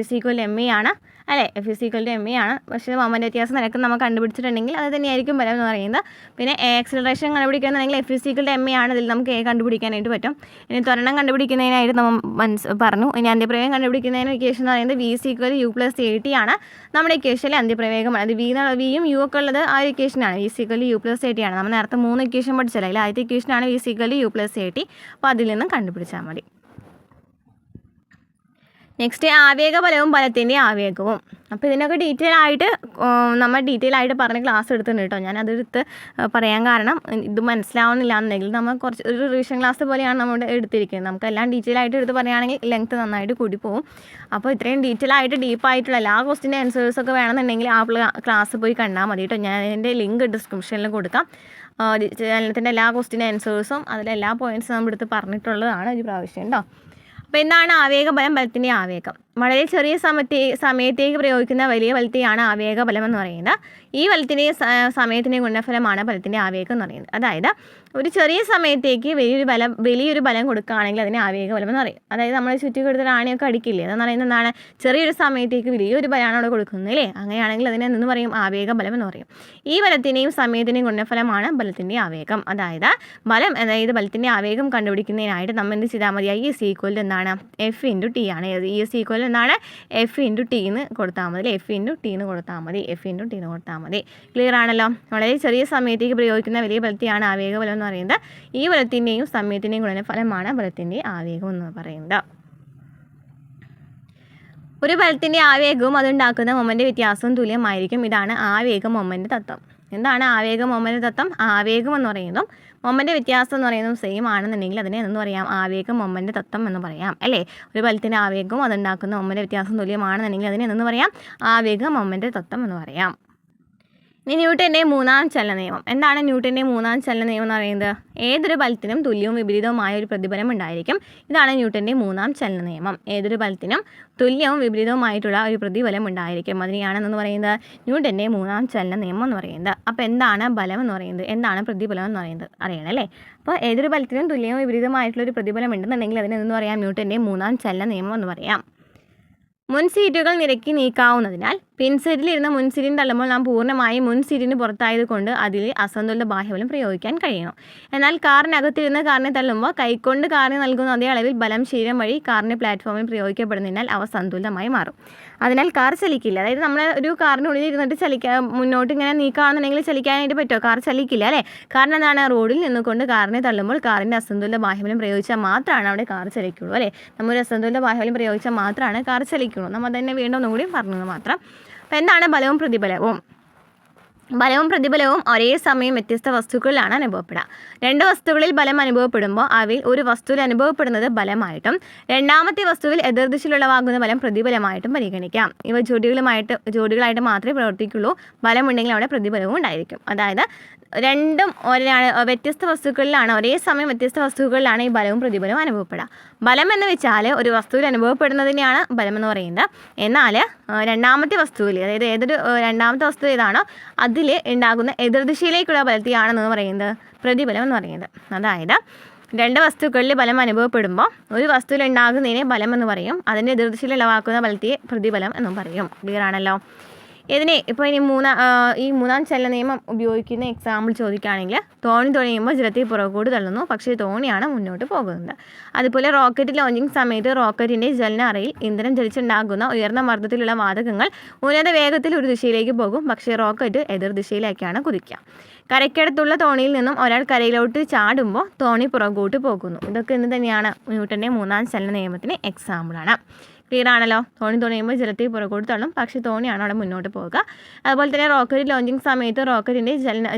Speaker 1: m ആണ് അല്ലേ. F= m ആണ്. പക്ഷേ മൊമെൻ്റ് വ്യത്യാസ നിരക്ക് നമ്മൾ കണ്ടുപിടിച്ചിട്ടുണ്ടെങ്കിൽ അത് തന്നെയായിരിക്കും ബലം എന്ന് പറയുന്നത്. പിന്നെ ആക്സിലറേഷൻ കണ്ടുപിടിക്കുകയാണെന്നുണ്ടെങ്കിൽ F= m ആണ്. ഇതിൽ നമുക്ക് കണ്ടുപിടിക്കാനായിട്ട് പറ്റും. ഇനി ത്വരണം കണ്ടുപിടിക്കുന്നതിനായിട്ട് നമ്മൾ പറഞ്ഞു. ഇനി അന്ത്യപ്രവേഗം കണ്ടുപിടിക്കുന്നതിന് ഇക്വേഷൻ എന്ന് പറയുന്നത് v=u+at ആണ്. നമ്മുടെ ഇക്വേഷനിൽ അന്ത്യപ്രവേഗമാണ്. അത് വിയും യു ഒക്കെ ഉള്ളത് ആ ഒരു ഇക്വേഷനാണ്. v=u+at ആണ്. നമ്മൾ നേരത്തെ 3 ഇക്വേഷൻ പഠിച്ചല്ലോ. അതിൽ ആദ്യത്തെ ഇക്വേഷനാണ് v=u+at. അപ്പോൾ അതിൽ നിന്നും കണ്ടുപിടിച്ചാൽ മതി. നെക്സ്റ്റ് ആവേഗബലവും ബലത്തിൻ്റെ ആവേഗവും. അപ്പോൾ ഇതിനൊക്കെ ഡീറ്റെയിൽ ആയിട്ട് പറഞ്ഞ് ക്ലാസ് എടുത്തിട്ടുണ്ട് കേട്ടോ. ഞാനതെടുത്ത് പറയാൻ കാരണം ഇത് മനസ്സിലാവുന്നില്ല എന്നെങ്കിൽ നമ്മൾ കുറച്ച് ഒരു റിവിഷൻ ക്ലാസ് പോലെയാണ് നമ്മുടെ എടുത്തിരിക്കുന്നത്. നമുക്കെല്ലാം ഡീറ്റെയിൽ ആയിട്ട് എടുത്ത് പറയുകയാണെങ്കിൽ ലെങ്ത്ത് നന്നായിട്ട് കൂടി പോകും. അപ്പോൾ ഇത്രയും ഡീറ്റെയിൽ ആയിട്ട് ഡീപ്പായിട്ടുള്ള എല്ലാ ക്വസ്റ്റിൻ്റെ ആൻസേഴ്സൊക്കെ വേണമെന്നുണ്ടെങ്കിൽ ആ ക്ലാസ് പോയി കണ്ടാൽ മതി കേട്ടോ. ഞാൻ അതിൻ്റെ ലിങ്ക് ഡിസ്ക്രിപ്ഷനിൽ കൊടുക്കാം. ചലനത്തിൻ്റെ എല്ലാ ക്വസ്റ്റിൻ്റെ ആൻസേഴ്സും അതിലെല്ലാ പോയിൻറ്റ്സും നമ്മൾ എടുത്ത് പറഞ്ഞിട്ടുള്ളതാണ് ഒരു പ്രാവശ്യം കേട്ടോ. അപ്പോൾ എന്താണ് ആവേഗബലം, ബലത്തിൻ്റെ ആവേഗം? വളരെ ചെറിയ സമയത്തേക്ക് പ്രയോഗിക്കുന്ന വലിയ ബലത്തെയാണ് ആവേഗബലം എന്ന് പറയുന്നത്. ഈ ബലത്തിൻ്റെ സമയത്തിൻ്റെ ഗുണഫലമാണ് ബലത്തിൻ്റെ ആവേഗം എന്ന് പറയുന്നത്. അതായത് ഒരു ചെറിയ സമയത്തേക്ക് വലിയൊരു ബലം കൊടുക്കുകയാണെങ്കിൽ അതിനെ ആവേഗബലം എന്ന് പറയും. അതായത് നമ്മൾ ചുറ്റിക്കെടുത്ത് ആണിയൊക്കെ അടിക്കില്ലേ, അതെന്ന് പറയുന്നത് എന്താണ്, ചെറിയൊരു സമയത്തേക്ക് വലിയൊരു ബലമാണ് അവിടെ കൊടുക്കുന്നത് അല്ലേ. അങ്ങനെയാണെങ്കിൽ അതിനെ എന്ന് പറയും, ആവേഗബലം എന്ന് പറയും. ഈ ബലത്തിൻ്റെയും സമയത്തിൻ്റെയും ഗുണഫലമാണ് ബലത്തിൻ്റെ ആവേഗം. അതായത് ബലത്തിൻ്റെ ആവേഗം കണ്ടുപിടിക്കുന്നതിനായിട്ട് നമ്മൾ എന്ത് ചെയ്താൽ മതി, E എന്താണ്, F/T ആണ്. E എന്താണ്, F/T എന്ന് കൊടുത്താൽ മതി. F/T എന്ന് കൊടുത്താൽ മതി. ക്ലിയർ ആണല്ലോ. വളരെ ചെറിയ സമയത്തേക്ക് പ്രയോഗിക്കുന്ന വലിയ ബലത്തെയാണ് ആവേഗബലം എന്ന് പറയുന്നത്. ഈ ബലത്തിൻ്റെയും സമയത്തിൻ്റെയും ഗുണഫലമാണ് ബലത്തിൻ്റെ ആവേഗം എന്ന് പറയുന്നത്. ഒരു ബലത്തിൻ്റെ ആവേഗവും അതുണ്ടാക്കുന്ന മൊമെൻ്റ് വ്യത്യാസവും തുല്യമായിരിക്കും. ഇതാണ് ആവേഗ മൊമെൻ്റ് തത്വം. എന്താണ് ആവേഗ മൊമെൻ്റ് തത്വം? ആവേഗം എന്ന് പറയുന്നതും മൊമെൻ്റ് വ്യത്യാസം എന്ന് പറയുന്നതും സെയിം ആണെന്നുണ്ടെങ്കിൽ അതിനെ എന്ന് പറയാം, ആവേഗ മൊമെൻ്റ് തത്വം എന്ന് പറയാം അല്ലേ. ഒരു ബലത്തിൻ്റെ ആവേഗവും അതുണ്ടാക്കുന്ന മൊമെൻ്റ് വ്യത്യാസം തുല്യമാണെന്നുണ്ടെങ്കിൽ അതിനെ എന്ന് പറയാം, ആവേഗ മൊമെൻ്റ് തത്വം എന്ന് പറയാം. ഇനി ന്യൂട്ടൻ്റെ മൂന്നാം ചലന നിയമം. എന്താണ് ന്യൂട്ടൻ്റെ മൂന്നാം ചലന നിയമം എന്ന് പറയുന്നത്? ഏതൊരു ബലത്തിനും തുല്യവും വിപരീതവുമായ ഒരു പ്രതിബലം ഉണ്ടായിരിക്കും. ഇതാണ് ന്യൂട്ടൻ്റെ മൂന്നാം ചലന നിയമം. ഏതൊരു ബലത്തിനും തുല്യവും വിപരീതവുമായിട്ടുള്ള ഒരു പ്രതിബലം ഉണ്ടായിരിക്കും. അതിനെയാണെന്ന് പറയുന്നത് ന്യൂട്ടൻ്റെ മൂന്നാം ചലന നിയമം എന്ന് പറയുന്നത്. അപ്പോൾ എന്താണ് ബലം എന്ന് പറയുന്നത്, എന്താണ് പ്രതിബലം എന്ന് പറയുന്നത് അറിയണം അല്ലേ. അപ്പോൾ ഏതൊരു ബലത്തിനും തുല്യവും വിപരീതമായിട്ടുള്ള ഒരു പ്രതിബലം ഉണ്ടെന്നുണ്ടെങ്കിൽ അതിനെന്ന് പറയാം, ന്യൂട്ടൻ്റെ മൂന്നാം ചലന നിയമം എന്ന് പറയാം. മുൻ സീറ്റുകൾ നിരക്കി നീക്കാവുന്നതിനാൽ പിൻസീറ്റിലിരുന്ന മുൻസീറ്റിന് തള്ളുമ്പോൾ നാം പൂർണ്ണമായും മുൻസീറ്റിന് പുറത്തായതുകൊണ്ട് അതിൽ അസന്തുലിത ബാഹ്യബലം പ്രയോഗിക്കാൻ കഴിയണം. എന്നാൽ കാറിനകത്തിരുന്ന് കാറിനെ തള്ളുമ്പോൾ കൈകൊണ്ട് കാറിന് നൽകുന്ന അതേ അളവിൽ ബലം ശരീരം വഴി കാറിൻ്റെ പ്ലാറ്റ്ഫോമിൽ പ്രയോഗിക്കപ്പെടുന്നതിനാൽ അവ സന്തുലിതമായി മാറും. അതിനാൽ കാർ ചലിക്കില്ല. അതായത് നമ്മൾ ഒരു കാറിനുള്ളിൽ ഇരുന്നിട്ട് മുന്നോട്ട് ഇങ്ങനെ നീക്കുകയാണെന്നുണ്ടെങ്കിൽ ചലിക്കാനായിട്ട് പറ്റുമോ? കാർ ചലിക്കില്ല അല്ലേ. കാരണം എന്താണ്, റോഡിൽ നിന്നുകൊണ്ട് കാറിനെ തള്ളുമ്പോൾ കാറിൻ്റെ അസന്തുലിത ബാഹ്യബലം പ്രയോഗിച്ചാൽ മാത്രമാണ് അവിടെ കാർ ചലിക്കുള്ളൂ അല്ലേ. നമ്മൾ അസന്തുലിത ബാഹ്യബലം പ്രയോഗിച്ചാൽ മാത്രമാണ് കാർ ചലിക്കുള്ളൂ. നമ്മൾ തന്നെ വീണ്ടും ഒന്നുകൂടി പറഞ്ഞത് മാത്രം. അപ്പോൾ എന്താണ് ബലവും പ്രതിബലവും? ബലവും പ്രതിബലവും ഒരേ സമയം വ്യത്യസ്ത വസ്തുക്കളിലാണ് അനുഭവപ്പെടുക. രണ്ട് വസ്തുക്കളിൽ ബലം അനുഭവപ്പെടുമ്പോൾ അവയിൽ ഒരു വസ്തുവിൽ അനുഭവപ്പെടുന്നത് ബലമായിട്ടും രണ്ടാമത്തെ വസ്തുവിൽ എതിർദിശയിലുള്ളവാകുന്ന ബലം പ്രതിബലമായിട്ടും പരിഗണിക്കാം. ഇവ ജോഡികളായിട്ട് മാത്രമേ പ്രവർത്തിക്കുള്ളൂ. ബലമുണ്ടെങ്കിൽ അവിടെ പ്രതിബലവും ഉണ്ടായിരിക്കും. അതായത് രണ്ടും വ്യത്യസ്ത വസ്തുക്കളിലാണ്, ഒരേ സമയം വ്യത്യസ്ത വസ്തുക്കളിലാണ് ഈ ബലവും പ്രതിബലവും അനുഭവപ്പെടുക. ബലം എന്ന് വെച്ചാൽ ഒരു വസ്തുവിൽ അനുഭവപ്പെടുന്നതിനെയാണ് ബലം എന്ന് പറയുന്നത്. എന്നാൽ രണ്ടാമത്തെ വസ്തുവിൽ, അതായത് രണ്ടാമത്തെ വസ്തു ഏതാണോ അതിൽ ഉണ്ടാകുന്ന എതിർദിശയിലേക്കുള്ള ബലത്തെയാണെന്ന് പറയുന്നത് പ്രതിബലം എന്ന് പറയുന്നത്. അതായത് രണ്ട് വസ്തുക്കളിൽ ബലം അനുഭവപ്പെടുമ്പോൾ ഒരു വസ്തുവിൽ ഉണ്ടാകുന്നതിനെ ബലം എന്ന് പറയും, അതിൻ്റെ എതിർദിശയിൽ ഉളവാക്കുന്ന ബലത്തെ പ്രതിബലം എന്നും പറയും. ക്ലിയർ ആണല്ലോ. ഇപ്പോൾ ഇനി മൂന്നാം ചലന നിയമം ഉപയോഗിക്കുന്ന എക്സാമ്പിൾ ചോദിക്കുകയാണെങ്കിൽ, തോണി തുഴയുമ്പോൾ ജലത്തിൽ പുറകോട്ട് തള്ളുന്നു, പക്ഷേ തോണിയാണ് മുന്നോട്ട് പോകുന്നത്. അതുപോലെ റോക്കറ്റ് ലോഞ്ചിങ് സമയത്ത് റോക്കറ്റിൻ്റെ ജ്വലന അറയിൽ ഇന്ധനം ജ്വലിച്ചുണ്ടാകുന്ന ഉയർന്ന മർദ്ദത്തിലുള്ള വാതകങ്ങൾ ഉന്നത വേഗത്തിൽ ഒരു ദിശയിലേക്ക് പോകും, പക്ഷേ റോക്കറ്റ് എതിർദിശയിലേക്കാണ് കുതിക്കുക. കരയ്ക്കടുത്തുള്ള തോണിയിൽ നിന്നും ഒരാൾ കരയിലോട്ട് ചാടുമ്പോൾ തോണി പുറകോട്ട് പോകുന്നു. ഇതൊക്കെ എന്ത് തന്നെയാണ്, ന്യൂട്ടൻ്റെ മൂന്നാം ചലന നിയമത്തിന് എക്സാമ്പിളാണ്. ക്ലിയർ ആണല്ലോ. തോണി തുഴയുമ്പോൾ ജലത്തിൽ പുറകോട്ട് തള്ളും, പക്ഷേ തോണിയാണ് അവിടെ മുന്നോട്ട് പോകുക. അതുപോലെ തന്നെ റോക്കറ്റ് ലോഞ്ചിങ് സമയത്ത് റോക്കറ്റിൻ്റെ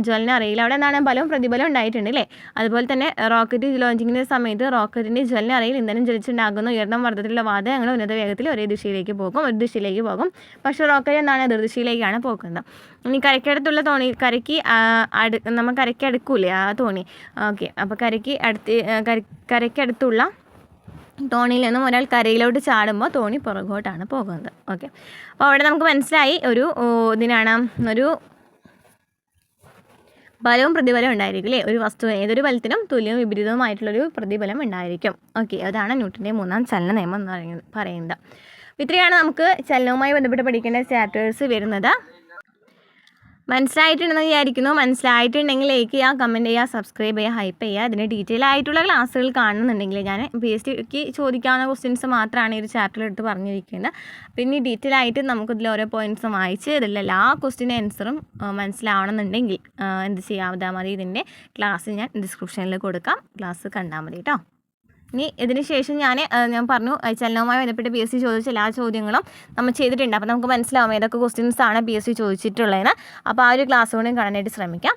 Speaker 1: ജ്വലന അറയിൽ അവിടെ എന്താണ്, ബലവും പ്രതിബലം ഉണ്ടായിട്ടുണ്ട് അല്ലേ. അതുപോലെ തന്നെ റോക്കറ്റ് ലോഞ്ചിങ്ങിൻ്റെ സമയത്ത് റോക്കറ്റിൻ്റെ ജ്വലന അറയിൽ ഇന്ധനം ജ്വലിച്ചുണ്ടാകുന്ന ഉയർന്ന മർദ്ദത്തിലുള്ള വാതകങ്ങൾ ഉന്നത വേഗത്തിൽ ഒരു ദിശയിലേക്ക് പോകും, പക്ഷേ റോക്കറ്റ് എന്താണ്, എതിർദിശയിലേക്കാണ് പോകുന്നത്. ഇനി കരയ്ക്കടുത്തുള്ള തോണി, നമ്മൾ കരയ്ക്ക് അടുക്കൂലേ ആ തോണി, ഓക്കെ. അപ്പോൾ കരയ്ക്കടുത്തുള്ള തോണിയിൽ നിന്നും ഒരാൾ കരയിലോട്ട് ചാടുമ്പോൾ തോണി പുറകോട്ടാണ് പോകുന്നത്. ഓക്കെ. അപ്പോൾ അവിടെ നമുക്ക് മനസ്സിലായി ഒരു ബലവും പ്രതിബലവും ഉണ്ടായിരിക്കും അല്ലേ. ഒരു വസ്തു ഏതൊരു ബലത്തിനും തുല്യവും വിപരീതവുമായിട്ടുള്ളൊരു പ്രതിബലം ഉണ്ടായിരിക്കും. ഓക്കെ. അതാണ് ന്യൂട്ടൻ്റെ മൂന്നാം ചലന നിയമം എന്ന് പറയുന്നത്. ഇത്രയാണ് നമുക്ക് ചലനവുമായി ബന്ധപ്പെട്ട് പഠിക്കേണ്ട ചാപ്റ്റേഴ്സ് വരുന്നത്. മനസ്സിലായിട്ടുണ്ടെന്ന് വിചാരിക്കുന്നു. മനസ്സിലായിട്ടുണ്ടെങ്കിൽ ലൈക്ക് ചെയ്യുക, കമൻറ്റ് ചെയ്യുക, സബ്സ്ക്രൈബ് ചെയ്യുക, ഹൈപ്പ് ചെയ്യുക. ഇതിന് ഡീറ്റെയിൽ ആയിട്ടുള്ള ക്ലാസ്സുകൾ കാണുന്നുണ്ടെങ്കിൽ ഞാൻ PSTക്ക് ചോദിക്കാവുന്ന ക്വസ്റ്റ്യൻസ് മാത്രമാണ് ഈ ഒരു ചാപ്റ്ററിൽ എടുത്ത് പറഞ്ഞിരിക്കുന്നത്. പിന്നെ ഡീറ്റെയിൽ ആയിട്ട് നമുക്കിതിൽ ഓരോ പോയിൻറ്റ്സും വായിച്ച് ഇതിൽ എല്ലാ ക്വസ്റ്റ്യൻ ആൻസറും മനസ്സിലാവണമെന്നുണ്ടെങ്കിൽ എന്ത് ചെയ്യാതെ മതി, ഇതിൻ്റെ ക്ലാസ് ഞാൻ ഡിസ്ക്രിപ്ഷനിൽ കൊടുക്കാം. ക്ലാസ് കണ്ടാൽ മതി കേട്ടോ. ഇനി ഇതിന് ശേഷം ഞാൻ പറഞ്ഞു ചലനവുമായി ബന്ധപ്പെട്ട് PSC ചോദിച്ച എല്ലാ ചോദ്യങ്ങളും നമ്മൾ ചെയ്തിട്ടുണ്ട്. അപ്പോൾ നമുക്ക് മനസ്സിലാവും ഏതൊക്കെ ക്വസ്റ്റ്യൻസ് ആണ് PSC ചോദിച്ചിട്ടുള്ളതെന്ന്. അപ്പോൾ ആ ഒരു ക്ലാസ് കൂടി കാണാനായിട്ട് ശ്രമിക്കാം.